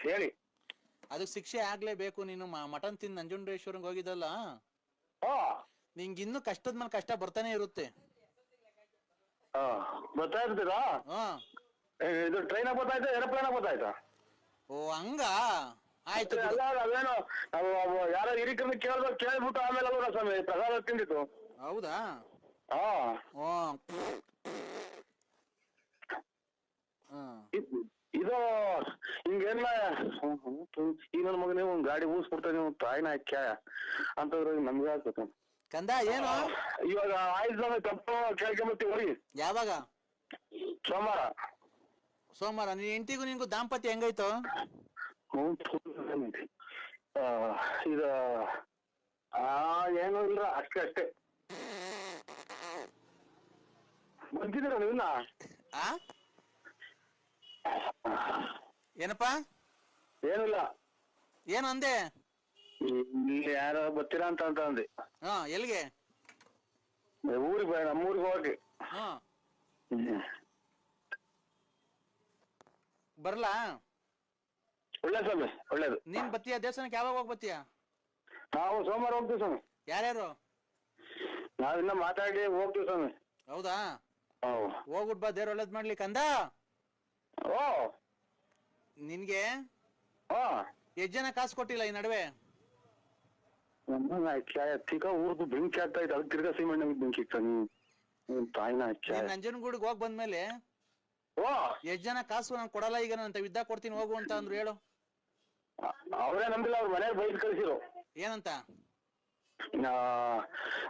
ಹೇಳಿ, ಅದಕ್ಕೆ ಶಿಕ್ಷೆ ಆಗ್ಲೇಬೇಕು. ನೀನು ಮಟನ್ ತಿಂದು ನಂಜುಂಡೇಶ್ವರಂಗ್ ಹೋಗಿದ್ದಲ್ಲ, ನಿಂಗೆ ಇನ್ನು ಕಷ್ಟದ ಮೇಲೆ ಕಷ್ಟ ಬರ್ತಾನೆ ಇರುತ್ತೆ. ಬರ್ತಾ ಇರ್ತೀರಾ? ಇದು ಟ್ರೈನ್ ಬರ್ತಾಯ್ತಾ ಏರೋಪ್ಲೇನ್ ಬರ್ತಾಯ್ತಾ? ಓ ಹಂಗ, ಆಯ್ತು. ಅಲ್ಲ ಅದೇನೋ ಯಾರೋ ಹಿರಿಕರನ್ನ ಕೇಳ್ಬಿಟ್ಟು ಆಮೇಲೆ ಅಲ್ವ ಸ್ವಾಮಿ ಪ್ರಸಾದ ತಿಂದಿತ್ತು. ಹೌದಾ? ಇದು ಹಿಂಗೆಲ್ಲ ಈಗ ನನ್ನ ಮಗನೇ ಒಂದ್ ಗಾಡಿ ಊಸ್ಬಿಡ್ತಾನೆ, ತಾಯಿನ ಹಾಕ್ಯ ಅಂತಂದ್ರೆ ನಮ್ಗೆ ಆಗ್ತದೆ. ಕಂದ ಏನು ಇವಾಗ ಆಯ್ತು ತಪ್ಪು ಕೇಳ್ಕೊಂಬತ್ತೀವಿ ಹೊರಿ. ಯಾವಾಗ? ಸೋಮವಾರ. ಸೋಮವಾರ. ನಿನ್ ಹೆಂಡತಿಗೂ ನಿನ್ಗೂ ದಾಂಪತ್ಯ ಹೆಂಗಾಯ್ತು? ಇದು ಏನೂ ಇಲ್ಲ, ಅಷ್ಟೇ ಅಷ್ಟೇ. ಬಂದಿದ್ದೀರ ನೀವಿನ್ನ? ಏನಪ್ಪಾ? ಏನಿಲ್ಲ. ಏನ್ ಅಂದೆ? ಇಲ್ಲಿ ಯಾರೋ ಬರ್ತೀರಾ ಅಂತ ಅಂದೆ. ಹಾ, ಎಲ್ಲಿಗೆ? ಊರಿಗೆ, ನಮ್ಮೂರಿಗೆ ಹೋಗಿ. ಹಾ, ಬರ್ಲಾ? ಒಳ್ಳೇದು ಸ್ವಾಮಿ, ಒಳ್ಳೇದು. ನೀನ್ ಬತ್ತೀಯ ದೇವಸ್ಥಾನಕ್ಕೆ? ಯಾವಾಗ ಹೋಗ್ ಬತ್ತೀಯ? ನಾವು ಸೋಮವಾರ ಹೋಗ್ತೀವಿ ಸ್ವಾಮಿ. ಯಾರ್ಯಾರು? ನಾವಿನ್ನ ಮಾತಾಡಿ ಹೋಗ್ತೀವಿ ಸ್ವಾಮಿ. ಹೌದಾ? ಹೋಗ್ಬಿಟ್ ಬಾ, ದೇವ್ರ ಒಳ್ಳೇದ್ ಮಾಡ್ಲಿ ಕಂದ. ಓ, ನಿನ್ಗೆ ಎಷ್ಟ್ ಜನ ಕಾಸು ಕೊಟ್ಟಿಲ್ಲ ಈ ನಡುವೆ? ತಿಕ್ಕ ಊರ್ದು ಬೆಂಕಿ ಆಗ್ತಾ ಇತ್ತು, ಅದಕ್ಕೆ ತಿರ್ಗಾ ಸೀಮೆಣ್ಣೆ ಬೆಂಕಿ ಇಕ್ತಾನೆ ತಾಯಿನ. ನಂಜನಗೂಡಿಗೆ ಹೋಗ್ ಬಂದ್ಮೇಲೆ ಓ, ಎಷ್ಟ್ ಜನ ಕಾಸು ನಾನು ಕೊಡಲ್ಲ ಈಗ ನಾನು ವಿದ್ಯಾ ಕೊಡ್ತೀನಿ ಹೋಗು ಅಂತ ಅಂದ್ರು? ಹೇಳು. ಅವರೇ ನಂಬಿಲ್ಲ, ಅವ್ರ ಮನೆಯವ್ರು ಬೈದ್ ಕಳಿಸಿರು. ಏನಂತ?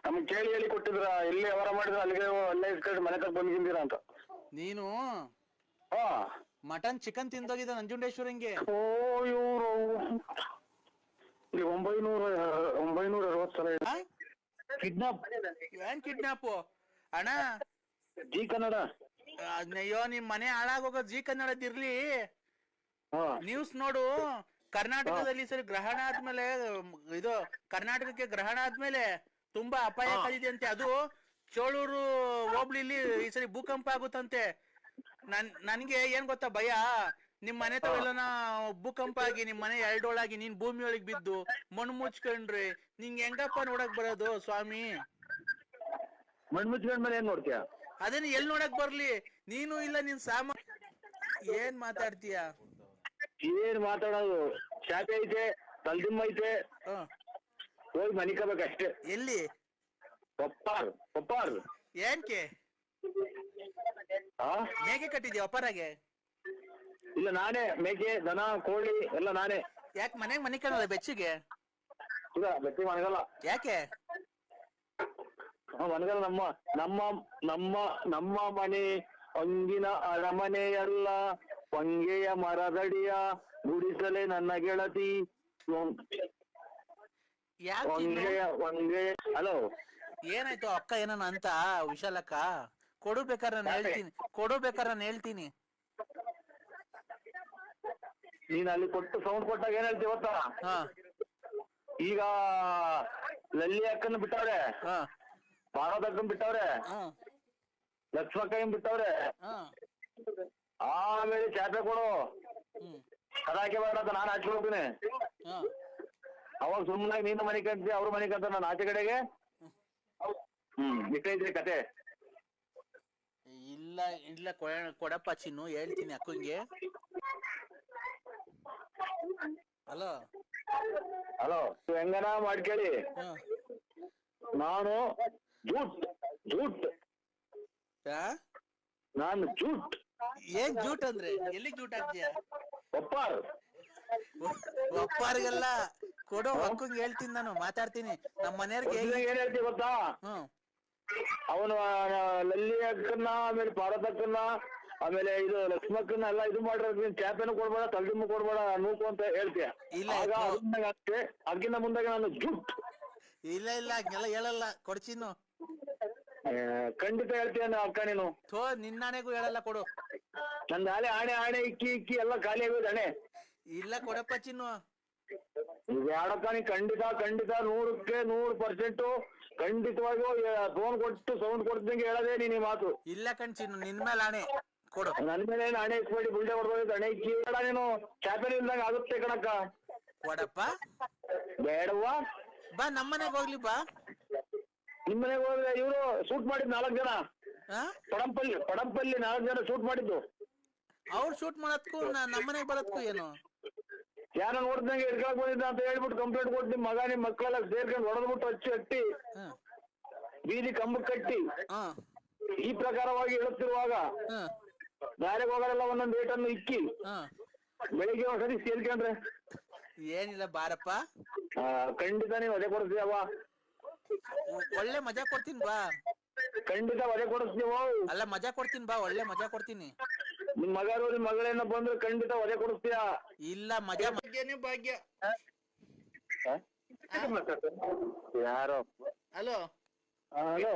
ನಮ್ಗೆ ಕೇಳಿ ಹೇಳಿ ಕೊಟ್ಟಿದ್ರ, ಎಲ್ಲಿ ವ್ಯವಹಾರ ಮಾಡಿದ್ರ ಅಲ್ಲಿಗೆ ಅಲ್ಲೇ ಇಸ್ಕೊಂಡು ಮನೆ ತಗ ಬಂದಿದ್ದೀರಾ ಅಂತ. ನೀನು ಮಟನ್ ಚಿಕನ್ ತಿಂದೋಗಿದ್ದ ನಂಜುಂಡೇಶ್ವರಂಗೆ. ಓ, ಇವ್ರು ಇಲ್ಲಿ 960 ಸಲ ಕಿಡ್ನಾಪ್. ಏನ್ ಕಿಡ್ನಾಪ್ ಅಣ್ಣ? ಜಿ ಕನ್ನಡ. ಅಯ್ಯೋ, ನಿಮ್ ಮನೆ ಹಾಳಾಗೋಗ ಜಿ ಕನ್ನಡದಿರ್ಲಿ. ನ್ಯೂಸ್ ನೋಡು. ಕರ್ನಾಟಕದಲ್ಲಿ ಸರಿ ಗ್ರಹಣ ಆದ್ಮೇಲೆ, ಇದು ಕರ್ನಾಟಕಕ್ಕೆ ಗ್ರಹಣ ಆದ್ಮೇಲೆ ತುಂಬಾ ಅಪಾಯ ಕಲಿದೆ ಅಂತೆ. ಅದು ಚೋಳೂರು ಹೋಬ್ಳಿಲಿ ಈ ಸರಿ ಭೂಕಂಪ ಆಗುತ್ತಂತೆ. ನನ್ಗೆ ಏನ್ ಗೊತ್ತಾ ಭಯ, ನಿಮ್ ಮನೆ ತವೆಲ್ಲನ ಭೂಕಂಪ ಆಗಿ ನಿಮ್ ಮನೆ ಎರಡೋಳಾಗಿ ನೀನ್ ಭೂಮಿ ಒಳಗ್ ಬಿದ್ದು ಮಣ್ಣು ಮುಚ್ಕೊಂಡ್ರಿ ನಿಂಗೆ ಹೆಂಗಪ್ಪ ನೋಡಕ್ ಬರೋದು ಸ್ವಾಮಿ? ಮಣ್ಣು ಮುಚ್ಕೊಂಡ್ಮೇಲೆ ಏನ್ ನೋಡ್ತೀಯ? ಅದನ್ನ ಎಲ್ ನೋಡಕ್ ಬರ್ಲಿ? ನೀನು ಇಲ್ಲ ನಿನ್ ಏನ್ ಮಾತಾಡ್ತೀಯ? ಏನ್ ಮಾತಾಡೋದು? ಚಾಪೆ ಐತೆ, ತಲ್ದಿಮ್ಮ ಐತೆ, ಹೋಗಿ ಮನಿಕಬೇಕಷ್ಟೇ. ಎಲ್ಲಿ? ಪಪ್ಪಾರ್. ಏನ್ಕೆ ಮೇಕೆ ಕಟ್ಟಿದ್ಯಾ ಒಪ್ಪರಾಗೆ? ಇಲ್ಲ, ನಾನೇ ಮೇಕೆ, ದನ, ಕೋಳಿ ಎಲ್ಲ ನಾನೇ. ಯಾಕೆ ಮನೆಗ್ ಮನಿ ಕಾಣಲ್ಲ ಬೆಚ್ಚಿಗೆ? ಇಲ್ಲ, ಬೆಚ್ಚಿ ಮನಗಲ್ಲ. ಯಾಕೆ ಮನಗಲ್ಲ? ನಮ್ಮ ಮನೆ ಅಂಗಿನ ಅರಮನೆಯಲ್ಲ, ಪಂಗೆಯ ಮರದಡಿಯ ಗುಡಿಸಲೇ ನನ್ನ ಗೆಳತಿ. ಹಲೋ, ಏನಾಯ್ತು? ಅಕ್ಕ ಏನನ ಅಂತ ವಿಶಾಲಕ್ಕ? ಕೊಡು ಬೇಕಾದ್ರೆ ನಾನು ಹೇಳ್ತೀನಿ. ನೀನ್ ಅಲ್ಲಿ ಕೊಟ್ಟು ಸೌಂಡ್ ಕೊಟ್ಟಾಗ ಏನ್ ಹೇಳ್ತೀವಿ ಗೊತ್ತಾ? ಈಗ ಲಲ್ಲಿ ಅಕ್ಕನ ಬಿಟ್ಟವ್ರೆ, ಪಾರ್ವತಕ್ಕನ್ ಬಿಟ್ಟವ್ರೆ, ಲಕ್ಷ್ಮಕ್ಕನ್ ಬಿಟ್ಟವ್ರೆ, ಆಮೇಲೆ ಚಾಪೆ ಕೊಡು ಅದಾಕೆ ಬೇಡ ಅಂತ ನಾನು ಆಚೆ ಹೋಗ್ತೀನಿ. ಅವಾಗ ಸುಮ್ಮನಾಗಿ ನೀನು ಮನೆ ಕಂತಿ, ಅವ್ರ ಮನೆ ಕಂತ ನಾನು ಆಚೆ ಕಡೆಗೆ. ಇಷ್ಟೈತ್ರಿ ಕತೆ. ಇಲ್ಲ ಕೊಡಪ್ಪ ಚಿನ್ನು, ಹೇಳ್ತೀನಿ ಅಕ್ಕಂಗೆ. ಹಲೋ, ಹೆಂಗನ ಮಾಡ್ಕೇಳಿ. ನಾನು ಜೂಟ್. ಏನ್ ಜೂಟ್ ಅಂದ್ರೆ? ಎಲ್ಲಿ ಜೂಟ್ ಆಗ್ತೀಯ? ಒಪ್ಪಾರಿಗೆಲ್ಲ ಕೊಡೋ ಅಕ್ಕಂಗೆ ಹೇಳ್ತೀನಿ, ನಾನು ಮಾತಾಡ್ತೀನಿ ನಮ್ಮ ಮನೆಯವ್ರಿಗೆ. ಏನ್ ಹೇಳ್ತೀವಿ ಗೊತ್ತಾ? ಅವನು ಲಲ್ಲಿ ಅಕ್ಕನ್ನ, ಆಮೇಲೆ ಪಾರ್ವತಕ್ಕನ್ನ, ಆಮೇಲೆ ಇದು ಲಕ್ಷ್ಮಕ್ಕನ್ನ ಎಲ್ಲ ಇದು ಮಾಡಿರೋದು. ಚಾಪೆನು ಕೊಡ್ಬೇಡ, ತಲ್ದಿಮ್ಮು ಕೊಡ್ಬೇಡ, ನೂಕು ಅಂತ ಹೇಳ್ತೀಯ. ಅದಕ್ಕಿಂತ ಮುಂದಾಗ ನಾನು ಜೂಟ್. ಇಲ್ಲ ಹಂಗೆಲ್ಲ ಹೇಳಲ್ಲ, ಕೊಡ್ಚಿನ್ನು. ಖಂಡಿತ ಹೇಳ್ತೀಯ ಅಕ್ಕ ನೀನು. ನಿನ್ನಾಣೆಗೂ ಹೇಳಲ್ಲ, ಕೊಡು. ನಂದು ಆಣೆ ಇಕ್ಕಿ ಎಲ್ಲ ಖಾಲಿ ಆಗೋದು ಹಣೆ. ಇಲ್ಲ ಕೊಡಪ್ಪ ಚಿನ್ನು. ಯಾಡಕ್ಕ ನೀ ಖಂಡಿತ 100% ಖಂಡಿತವಾಗಿಯೂ ಫೋನ್ ಕೊಟ್ಟು ಸೌಂಡ್ ಕೊಡ್ದಂಗೆ ಹೇಳದೆ ನೀನ್ ಈ ಮಾತು. ಇಲ್ಲ ಚಿನ್ನು, ನಿನ್ ಮೇಲೆ ಆಣೆ ಕೊಡು. ನನ್ ಮೇಲೆ ಏನು ಹಣೆ ಇಸ್ಬೇಡಿ, ಬುಲ್ಡೆ ಹೊಡ್ಬೋದು. ಹಣೆ ಇಕ್ಕಿ ಬೇಡ ನೀನು, ಚಾಪೆಲ್ ಇಲ್ದಂಗ ಆಗುತ್ತೆ ಕಣಕ್ಕ. ಕೊಡಪ್ಪ. ಬೇಡವ್ವ, ಬಾ ನಮ್ಮನೆಗೆ ಹೋಗ್ಲಿ ಬಾ. ನಿಮ್ಮನೆಗೆ ಹೋದ್ರೆ ಇವ್ರು ಶೂಟ್ ಮಾಡಿದ್ 4 ಜನ, ಪಡಂಪಲ್ಲಿ 4 ಜನ ಶೂಟ್ ಮಾಡಿದ್ದು. ಅವ್ರು ಶೂಟ್ ಮಾಡದ್ಕು ನಮ್ಮನೆಗೆ ಬರೋದ್ಕು ಏನು? ಯಾರ ನೋಡ್ದಂಗೆ ಹಿಡ್ಕೊಳಕ್ ಬಂದಿದ್ದ ಅಂತ ಹೇಳ್ಬಿಟ್ಟು ಕಂಪ್ಲೇಂಟ್ ಕೊಟ್ಟು ನಿಮ್ ಮಗ ನಿಮ್ ಮಕ್ಕಳೆಲ್ಲ ಸೇರ್ಕೊಂಡು ಹೊಡೆದ್ಬಿಟ್ಟು ಹಟ್ಟಿ ಬೀದಿ ಕಂಬಕ್ಕೆ ಕಟ್ಟಿ ಈ ಪ್ರಕಾರವಾಗಿ ಹೇಳುತ್ತಿರುವಾಗ ದಾರಿಗೆ ಹೋಗರೆಲ್ಲ ಒಂದೊಂದು ಏಟನ್ನು ಇಕ್ಕಿ ಬೆಳಿಗ್ಗೆ ಒಂದ್ಸರಿ ಸೇರ್ಕೊಂಡ್ರೆ ಏನಿಲ್ಲ ಬಾರಪ್ಪ. ಖಂಡಿತ ನೀವು ಅದೇ ಕೊಡ್ತೀಯವ್ವ. ಒಳ್ಳೆ ಮಜಾ ಕೊಡ್ತೀನಿ ಬಾ. ಖಂಡಿತ ಅದೇ ಕೊಡಿಸ್ತೀವ. ಅಲ್ಲ ಮಜಾ ಕೊಡ್ತೀನಿ ಬಾ, ಒಳ್ಳೆ ಮಜಾ ಕೊಡ್ತೀನಿ. ನಿಮ್ ಮಗರು ನಿಮ್ ಮಗಳೇನ ಬಂದ್ರೆ ಖಂಡಿತ ಒದೆ ಕೊಡಿಸ್ತೀಯ. ಇಲ್ಲ ಮಜಾ ಭಾಗ್ಯನೇ ಭಾಗ್ಯ. ಯಾರೋ ಹಲೋ ಹಲೋ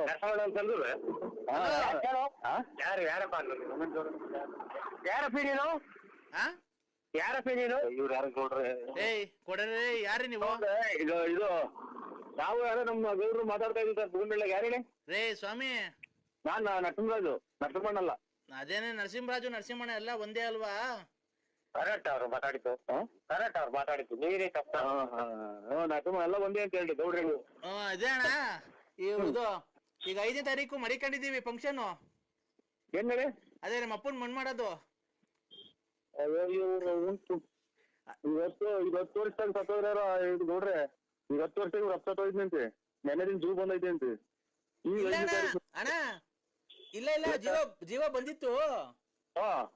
ಯಾರಪ್ಪ ನೀನು? ಯಾರಪ್ಪ ನೀನು? ಇವ್ರು ಯಾರು ಕೊಡ್ರೆ? ಏಯ್ ಕೊಡ್ರಿ, ಯಾರು ನೀವು? ಇದು ನಾವು ಯಾರೋ ನಮ್ಮ ಗೌಡ್ರು ಮಾತಾಡ್ತಾ ಇದ್ದೀವಿ ಸರ್ ಭೂಮಿ ಯಾರು ಹೇಳಿ? ರೇ ಸ್ವಾಮಿ, ನಾನ್ ನರಸಿಂಹರಾಜು, ನರಸಿಂಹಣ್ಣಲ್ಲ. ಅದೇನೆ ನರಸಿಂಹರಾಜು ನರಸಿಂಹಣ್ಣ ಎಲ್ಲ ಒಂದೇ ಅಲ್ವಾ? ಕರೆಕ್ಟ್ ಅವ್ರು ಮಾತಾಡಿದ್ದು, ಕರೆಕ್ಟ್ ಅವ್ರು ಮಾತಾಡಿದ್ದು, ನೀವೇ ತಪ್ಪ. ನರಸಿಂಹ ಎಲ್ಲ ಒಂದೇ ಅಂತ ಹೇಳಿ ಗೌಡ್ರಿ. ಅದೇ ಅಣ್ಣ, ಇದು ಈಗ 5ನೇ ತಾರೀಕು ಮಡಿಕೊಂಡಿದೀವಿ ಫಂಕ್ಷನ್. ಏನ್ ಹೇಳಿ? ಅದೇ ನಮ್ಮ ಅಪ್ಪನ್ ಮಣ್ಣು ಮಾಡೋದು. ಉಂಟು ಇವತ್ತು ವರ್ಷದಾಗ ಸತ್ತೋದ್ರಾರ ಇದು ನೋಡ್ರೆ, 10 ವರ್ಷ ಇವ್ರು ಸತ್ತೋಯ್ತಂತೆ. ನೆನ್ನೆ ದಿನ ಜೀವ ಬಂದೈತೆ ಅಂತೆ. ಅಣ್ಣ ಇಲ್ಲ ಜೀವ ಬಂದಿತ್ತು,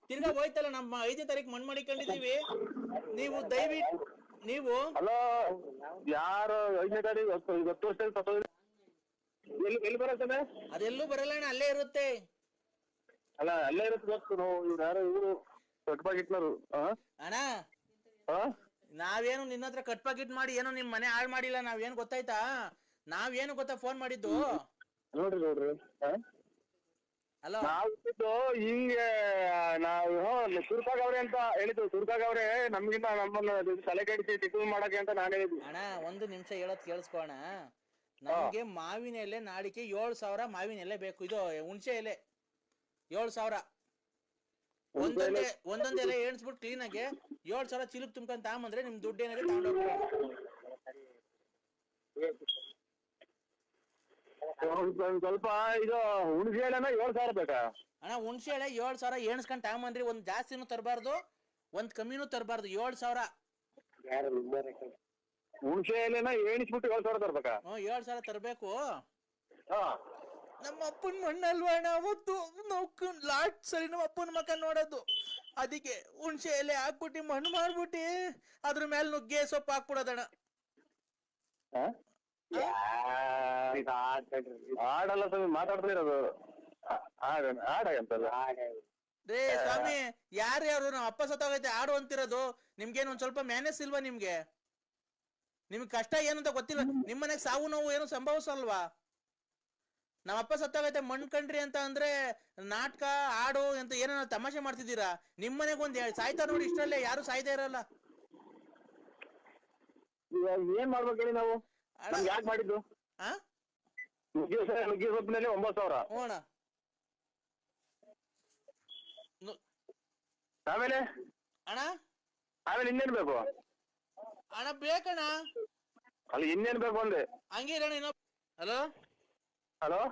ತಿರ್ಗಾ ಹೋಯ್ತಲ್ಲ. ನಮ್ಮ 5ನೇ ತಾರೀಕು ಮಣ್ಣು ಮಾಡಿಕೊಂಡಿದೀವಿ. ನೀವು ದಯವಿಟ್ಟು ನೀವು ಅಲ್ಲ ಯಾರು 5ನೇ ತಾರೀಕು 10 ವರ್ಷದಾಗ ಸತ್ತೋದ್ರೆ ಎಲ್ಲಿ ಬರತ್ತಾನೆ? ಅದೆಲ್ಲೂ ಬರಲ್ಲ ಅಣ್ಣ, ಅಲ್ಲೇ ಇರುತ್ತೆ. ಅಲ್ಲ ಅಲ್ಲೇ ಇರುತ್ತೆ ಗೊತ್ತು. ಇವ್ರು ಯಾರು ಇವ್ರು ಕಟ್ಪಾಗಿಟ್ನರು. ಅಣ್ಣ ನಾವೇನು ನಿನ್ನ ಹತ್ರ ಕಟ್ ಪಾಕಿಟ್ ಮಾಡಿ ಏನೋ ನಿಮ್ ಮನೆ ಹಾಳು ಮಾಡಿಲ್ಲ. ನಾವೇನು ಗೊತ್ತಾಯ್ತಾ, ನಾವೇನು ಗೊತ್ತಾ ಫೋನ್ ಮಾಡಿದ್ದು? ನೋಡ್ರಿ ಹಲೋ, ನಾವು ಹಿಂಗೆ ನಾವು ಸುರ್ಕಾಗವ್ರೆ ಅಂತ ಹೇಳಿದ್ದು. ಸುರ್ಕಾಗವ್ರೆ ನಮ್ಗಿಂತ ನಮ್ಮನ್ನ ತಲೆ ಕೆಡಿಸಿ ಟಿಫಿನ್ ಮಾಡಕ್ಕೆ ಅಂತ ನಾನು ಹೇಳಿದ್ದು. ಅಣ್ಣ 1 ನಿಮಿಷ ಹೇಳೋದ್ ಕೇಳಿಸ್ಕೋಣ. ನಮ್ಗೆ ಮಾವಿನ ಎಲೆ ನಾಳಿಕೆ 7,000 ಮಾವಿನ ಎಲೆ ಬೇಕು. ಇದು ಹುಣಸೆ ಎಲೆ 7,000. ಒಂದೊಂದ್ ಎಲೆ ಎಣಿಸ್ಬಿಟ್ಟು ಕ್ಲೀನ್ ಆಗಿ 7,000 ಚೀಲಕ್ ತುಂಬ್ಕೊಂಡ್ ತಗೊಂಬಂದ್ರೆ ನಿಮ್ ದುಡ್ಡು ಏನಾಗೆ ತಗೊಂಡೋಗ್ರಿ. ಸ್ವಲ್ಪ ಇದು ಹುಣಸೆ ಎಲೆನ 7,000 ಬೇಕಾ? ಅಣ್ಣ ಹುಣಸೆ ಎಲೆ 7,000 ಎಣಿಸ್ಕೊಂಡ್ ತಗೊಂಬಂದ್ರಿ. ಒಂದ್ ಜಾಸ್ತಿನೂ ತರಬಾರ್ದು, ಒಂದ್ ಕಮ್ಮಿನೂ ತರಬಾರ್ದು. 7,000 ಹುಣಸೆ ಎಲೆನ ಎಣಿಸ್ಬಿಟ್ಟು 7,000 ತರ್ಬೇಕಾ? 7,000 ತರಬೇಕು. ನಮ್ಮ ಅಪ್ಪನ ಮಣ್ಣಲ್ವಾ ಅಣ್ಣ ಅವತ್ತು ನಾವು ಲಾಸ್ಟ್ ಸರಿ ನಮ್ಮ ಅಪ್ಪನ ಮಕ್ಕ ನೋಡೋದು. ಅದಕ್ಕೆ ಹುಣಸೆ ಎಲೆ ಹಾಕ್ಬಿಟ್ಟು ಮಣ್ಣು ಮಾಡ್ಬಿಟ್ಟು ಅದ್ರ ಮೇಲೆ ನುಗ್ಗೆ ಸೊಪ್ಪು ಹಾಕ್ಬಿಡೋದಣ್ಣ. ಆಡಲ್ಲ ಸ್ವಾಮಿ, ಮಾತಾಡ್ತಾ ಇರೋದು ಆಡ ಅಂತಲ್ಲ. ರೇ ಸ್ವಾಮಿ, ಯಾರ್ಯಾರು ನಮ್ಮ ಅಪ್ಪ ಸತ್ತೋಗೈತೆ ಆಡು ಅಂತಿರೋದು? ನಿಮ್ಗೇನು ಒಂದ್ ಸ್ವಲ್ಪ ಮ್ಯಾನೇಜ್ ಇಲ್ವಾ? ನಿಮ್ಗೆ ಕಷ್ಟ ಏನಂತ ಗೊತ್ತಿಲ್ಲ? ನಿಮ್ ಮನೆಗ್ ಸಾವು ನೋವು ಏನು ಸಂಭವಿಸಲ್ವಾ? ನಮ್ಮ ಅಪ್ಪ ಸತ್ತೋಗೈತೆ ಮಣ್ಣು ಕಂಡ್ರಿ ಅಂತ ಅಂದ್ರೆ ನಾಟಕ ಆಡು ಅಂತ ಏನೋ ತಮಾಷೆ ಮಾಡ್ತಿದ್ದೀರಾ? ನಿಮ್ ಮನೆಗ್ ಒಂದ್ ಸಾಯ್ತಾರ ನೋಡಿ, ಇಷ್ಟರಲ್ಲೇ ಯಾರು ಸಾಯ್ತಾ ಇರಲ್ಲ. ಏನ್ ಮಾಡ್ಬೇಕು ಹೇಳಿ ನಾವು? ಯಾಕೆ ಮಾಡಿದ್ದು? ನುಗ್ಗೆ ಸೊಪ್ಪಿನಲ್ಲಿ 9,000. ಅಣ್ಣ ಆಮೇಲೆ ಇನ್ನೇನ್ ಬೇಕು? ಅಣ್ಣ ಬೇಕಣ್ಣ. ಅಲ್ಲಿ ಇನ್ನೇನ್ ಬೇಕು ಅಂದೆ? ಹಂಗೆ ಇರೋಣ. ಹಲೋ ಹಲೋ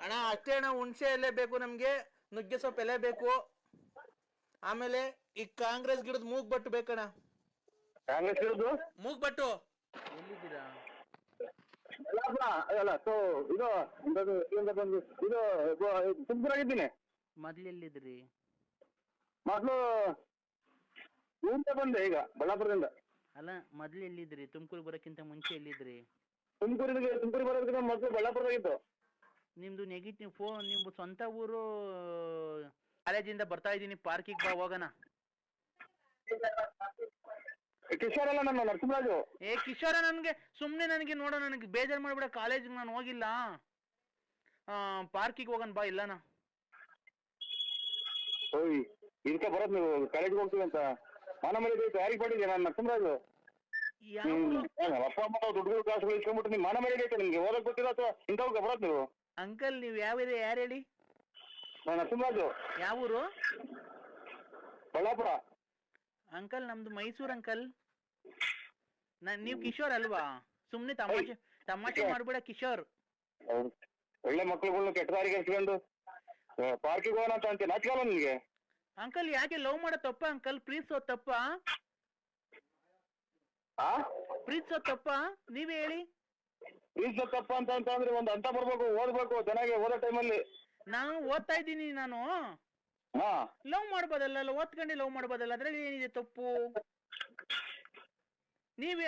ಅಣ್ಣ, ಅಷ್ಟೇ ಅಣ್ಣ. ಹುಣಸೆ ಎಲೆ ಬೇಕು ನಮ್ಗೆ, ನುಗ್ಗೆ ಸೊಪ್ಪು ಎಲೆ ಬೇಕು. ಆಮೇಲೆ ಈ ಕಾಂಗ್ರೆಸ್ ಗಿಡದ ಮೂಗ್ಬಟ್ಟು ಬೇಕಣ್ಣ. ಕಾಂಗ್ರೆಸ್ ಗಿಡದ್ದು ಮೂಗ್ಬಟ್ಟು ಎಲ್ಲಿದ್ದೀರಾ? ಅಲ್ಲ ಇದು ತುಮಕೂರಾಗಿದ್ದೀನಿ. ಮೊದ್ಲೆಲ್ಲಿದ್ರಿ? ಮೊದ್ಲು ಊರಿಂದ ಬಂದೆ, ಈಗ ಬಳ್ಳಾಪುರದಿಂದ. ಅಲ್ಲ ಮೊದ್ಲು ಎಲ್ಲಿದ್ರಿ? ತುಮಕೂರು ಬರೋಕ್ಕಿಂತ ಮುಂಚೆ ಎಲ್ಲಿದ್ರಿ? ತುಮಕೂರಿಗೆ ಬರೋದಕ್ಕಿಂತ ಮೊದಲು ಬಳ್ಳಾಪುರದಾಗಿತ್ತು. ನಿಮ್ದು ನೆಗೆಟಿವ್ ಫೋನ್, ನಿಮ್ದು ಸ್ವಂತ ಊರು? ಕಾಲೇಜಿಂದ ಬರ್ತಾ ಇದ್ದೀನಿ, ಪಾರ್ಕಿಗೆ ಬಾ ಹೋಗೋಣ. ಕಿಶೋರ್ ಅಲ್ಲ, ನನ್ನ ನರಸಿಂಹರಾಜು. ಕಿಶೋರ, ನನಗೆ ನೋಡೋ, ನನಗೆ ಬೇಜಾರು ಮಾಡ್ಬಿಡ. ಕಾಲೇಜಿಗೆ ನಾನು ಹೋಗಿಲ್ಲ, ಪಾರ್ಕಿಗೆ ಹೋಗೋಣ ಬಾ. ಇಲ್ಲನಾ ಓಯ್ ಇದಕ್ಕೆ ಬರೋದು ನೀವು ಕಾಲೇಜ್ಗೆ ಹೋಗ್ತೀವಿ ಅಂತ ಮಾನ ಮೇಲೆ ಯಾರಿಗೆ ಪಡಿದ್ಯಾ? ನಾನು ನರಸಿಂಹರಾಜು. ಅಪ್ಪ ಅಮ್ಮ ದುಡ್ಡು ಕಾಸುಗಳು ಇಸ್ಕೊಂಡ್ಬಿಟ್ಟು ನಿಮ್ ಮಾನ ಮೇಲೆ ಐತೆ. ನಿಮ್ಗೆ ಓದಕ್ ಗೊತ್ತಿಲ್ಲ ಅಥವಾ ಇಂಥವ್ಗೆ ಬರೋದು ನೀವು? ಅಂಕಲ್ ನೀವು ಯಾರು ಹೇಳಿ? ನಾನು ನರಸಿಂಹರಾಜು. ಯಾವ ಊರು? ಬಳ್ಳಾಪುರ. ಅಂಕಲ್ ನಮ್ದು ಮೈಸೂರು ಅಂಕಲ್. ನೀವು ಕಿಶೋರ್ ಅಲ್ವಾ? ಸುಮ್ನೆ ತಮಾಷೆ ಮಾಡ್ಬೇಡ ಕಿಶೋರ್. ಒಳ್ಳೆ ಮಕ್ಳುಗಳ್ನ ಕೆಟ್ಟ ದಾರಿಗೆ ಎತ್ಕೊಂಡು ಪಾರ್ಕಿಗೆ ಹೋಗೋಣ ಅಂತ ಅಂತೀನಿ, ನಾಚಿಕಲ್ಲ ನಿನ್ಗೆ? ಅಂಕಲ್ ಯಾಕೆ ಲವ್ ಮಾಡೋ ತಪ್ಪ ಅಂಕಲ್? ಪ್ರೀತಿಸೋದ್ ತಪ್ಪ? ಪ್ರೀತಿಸೋದ್ ತಪ್ಪ? ನೀವೇ ಹೇಳಿ. ಪ್ರೀತಿಸೋದ್ ತಪ್ಪ ಅಂತ ಅಂದ್ರೆ ಒಂದ್ ಅಂತ ಬರ್ಬೇಕು, ಓದ್ಬೇಕು ಚೆನ್ನಾಗಿ. ಓದೋ ಟೈಮಲ್ಲಿ ನಾನು ಓದ್ತಾ ಇದ್ದೀನಿ. ನಾನು ಲವ್ ಮಾಡ್ಬೋದಲ್ಲ, ಓದ್ಕೊಂಡೆ ಲವ್ ಮಾಡ್ಬೋದಲ್ಲ, ಅದ್ರಲ್ಲಿ ಏನಿದೆ ತಪ್ಪು? ನೀವ್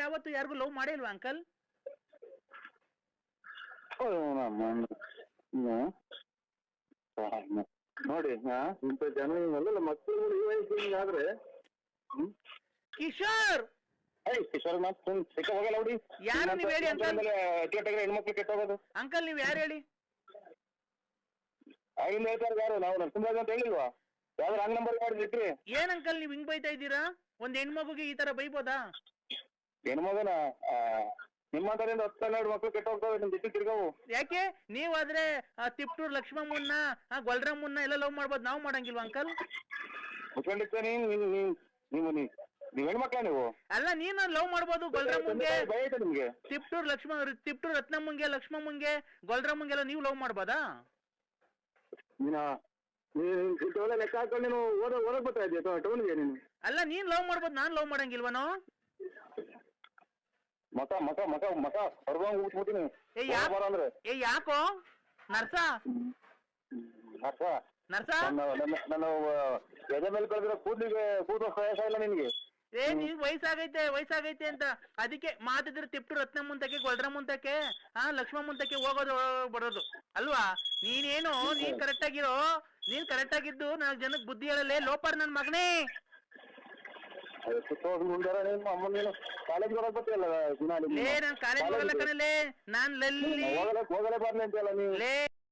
ಯಾವತ್ತು ಯಾರಿಗೂ ಲವ್ ಮಾಡಿಲ್ವಾ ಅಂಕಲ್? ನೋಡಿ ಇಂಥ ಜನ ಮಕ್ಕಳು ಆದ್ರೆ ಕಿಶೋರ್ ಕಿಶೋರ್ ಸಿಕ್ಕ ಹೋಗಲ್ಲ ನೋಡಿ. ಯಾರು ನೀವ್ ಹೇಳಿ ಅಂಕಲ್? ಹೆಣ್ಮಕ್ಳು ಕೆಟ್ಟ ಹೋಗೋದು. ಅಂಕಲ್ ನೀವ್ ಯಾರು ಹೇಳಿ? ಆಗಿಂದ ಹೇಳ್ತಾರೆ ಯಾರು? ನಾವು ನರಸಿಂಹರಾಜ್ ಅಂತ ಹೇಳಿಲ್ವಾ? ಯಾವ್ದು ರಾಂಗ್ ನಂಬರ್ ಮಾಡಿದ್ರಿ? ಏನ್ ಅಂಕಲ್ ನೀವ್ ಹಿಂಗ್ ಬೈತಾ ಇದ್ದೀರಾ? ಒಂದ್ ಹೆಣ್ಮಗುಗೆ ಈ ತರ ಬೈಬೋದಾ? ಹೆಣ್ಮಗನ ನಿಮ್ಮಂತರಿಂದ 10-12 ಮಕ್ಳು ಕೆಟ್ಟ ಹೋಗ್ತಾವೆ ನಿಮ್ ಜೊತೆ ತಿರ್ಗಾವು. ಯಾಕೆ ನೀವಾದ್ರೆ ತಿಪ್ಟೂರ್ ಲಕ್ಷ್ಮಮ್ಮನ್ನ ಗೊಲ್ರಮ್ಮನ್ನ ಎಲ್ಲ ಲವ್ ಮಾಡ್ಬೋದು, ನಾವ್ ಮಾಡಂಗಿಲ್ವಾ ಅಂಕಲ್? ಮುಚ್ಕೊಂಡಿರ್ತ ನೀವ್ ಹೆಣ್ಮಕ್ಳ ನೀವು? ಅಲ್ಲ ನೀನು ಲವ್ ಮಾಡ್ಬೋದು ಗೊಲ್ರಮ್ಮಂಗೆ, ಭಯ ನಿಮ್ಗೆ? ತಿಪ್ಟೂರ್ ರತ್ನಮ್ಮಂಗೆ, ಲಕ್ಷ್ಮಮ್ಮಂಗೆ, ಗೊಲ್ರಮ್ಮಂಗೆಲ್ಲ ನೀವು ಲವ್ ಮಾಡ್ಬೋದಾ? ನೀವೆಲ್ಲ ಲೆಕ್ಕ ಹಾಕೊಂಡು ನೀನು ಓದಕ್ ಬರ್ತಾ ಇದೆಯಾ ಟೌನ್ಗೆ ನೀನು? ಅಲ್ಲ ನೀನ್ ಲವ್ ಮಾಡ್ಬೋದು, ನಾನ್ ಲವ್ ಮಾಡಂಗಿಲ್ವನೋ? ಮಕ ಹೊರಬಂಗ್ ಬಿಟ್ಬಿಡ್ತೀನಿ ಅಂದ್ರೆ. ಏ ಯಾಕೋ ನರ್ಸ ನನ್ನ ಎದೆ ಮೇಲೆ ಕಳೆದಿರೋ ಕೂದಲು ಪ್ರಯಾಸ ಇಲ್ಲ ನಿನ್ಗೆ? ಏ ನೀವ್ ವಯಸ್ಸಾಗೈತೆ ಅಂತ ಅದಕ್ಕೆ ಮಾತಿದ್ರೆ ತಿಪ್ಟು ರತ್ನ ಮುಂತಕ್ಕೆ ಗೊಲ್ರ ಮುಂತಕ್ಕೆ ಲಕ್ಷ್ಮ ಮುಂತಕ್ಕೆ ಹೋಗೋದು ಬರೋದು ಅಲ್ವಾ? ನೀನೇನು ನೀನ್ ಕರೆಕ್ಟ್ ಆಗಿದ್ದು ನಾಲ್ಕು ಜನಕ್ಕೆ ಬುದ್ಧಿ ಹೇಳಲೇ ಲೋಪರ್ ನನ್ ಮಗನೇ. ಕಾಲೇಜ್ ಬರಕ್ ಬರ್ತೀಯಲ್ಲ ಲೇ ನಾನ್ ಕಾಲೇಜ್ ಹೋಗಲ್ಲ ಕಣಲೇ, ನಾನ್ ಹೋಗಲೇ ಬಾರ್ಲಿ ಅಂತೆಲ್ಲ ನೀವು. ಲೇ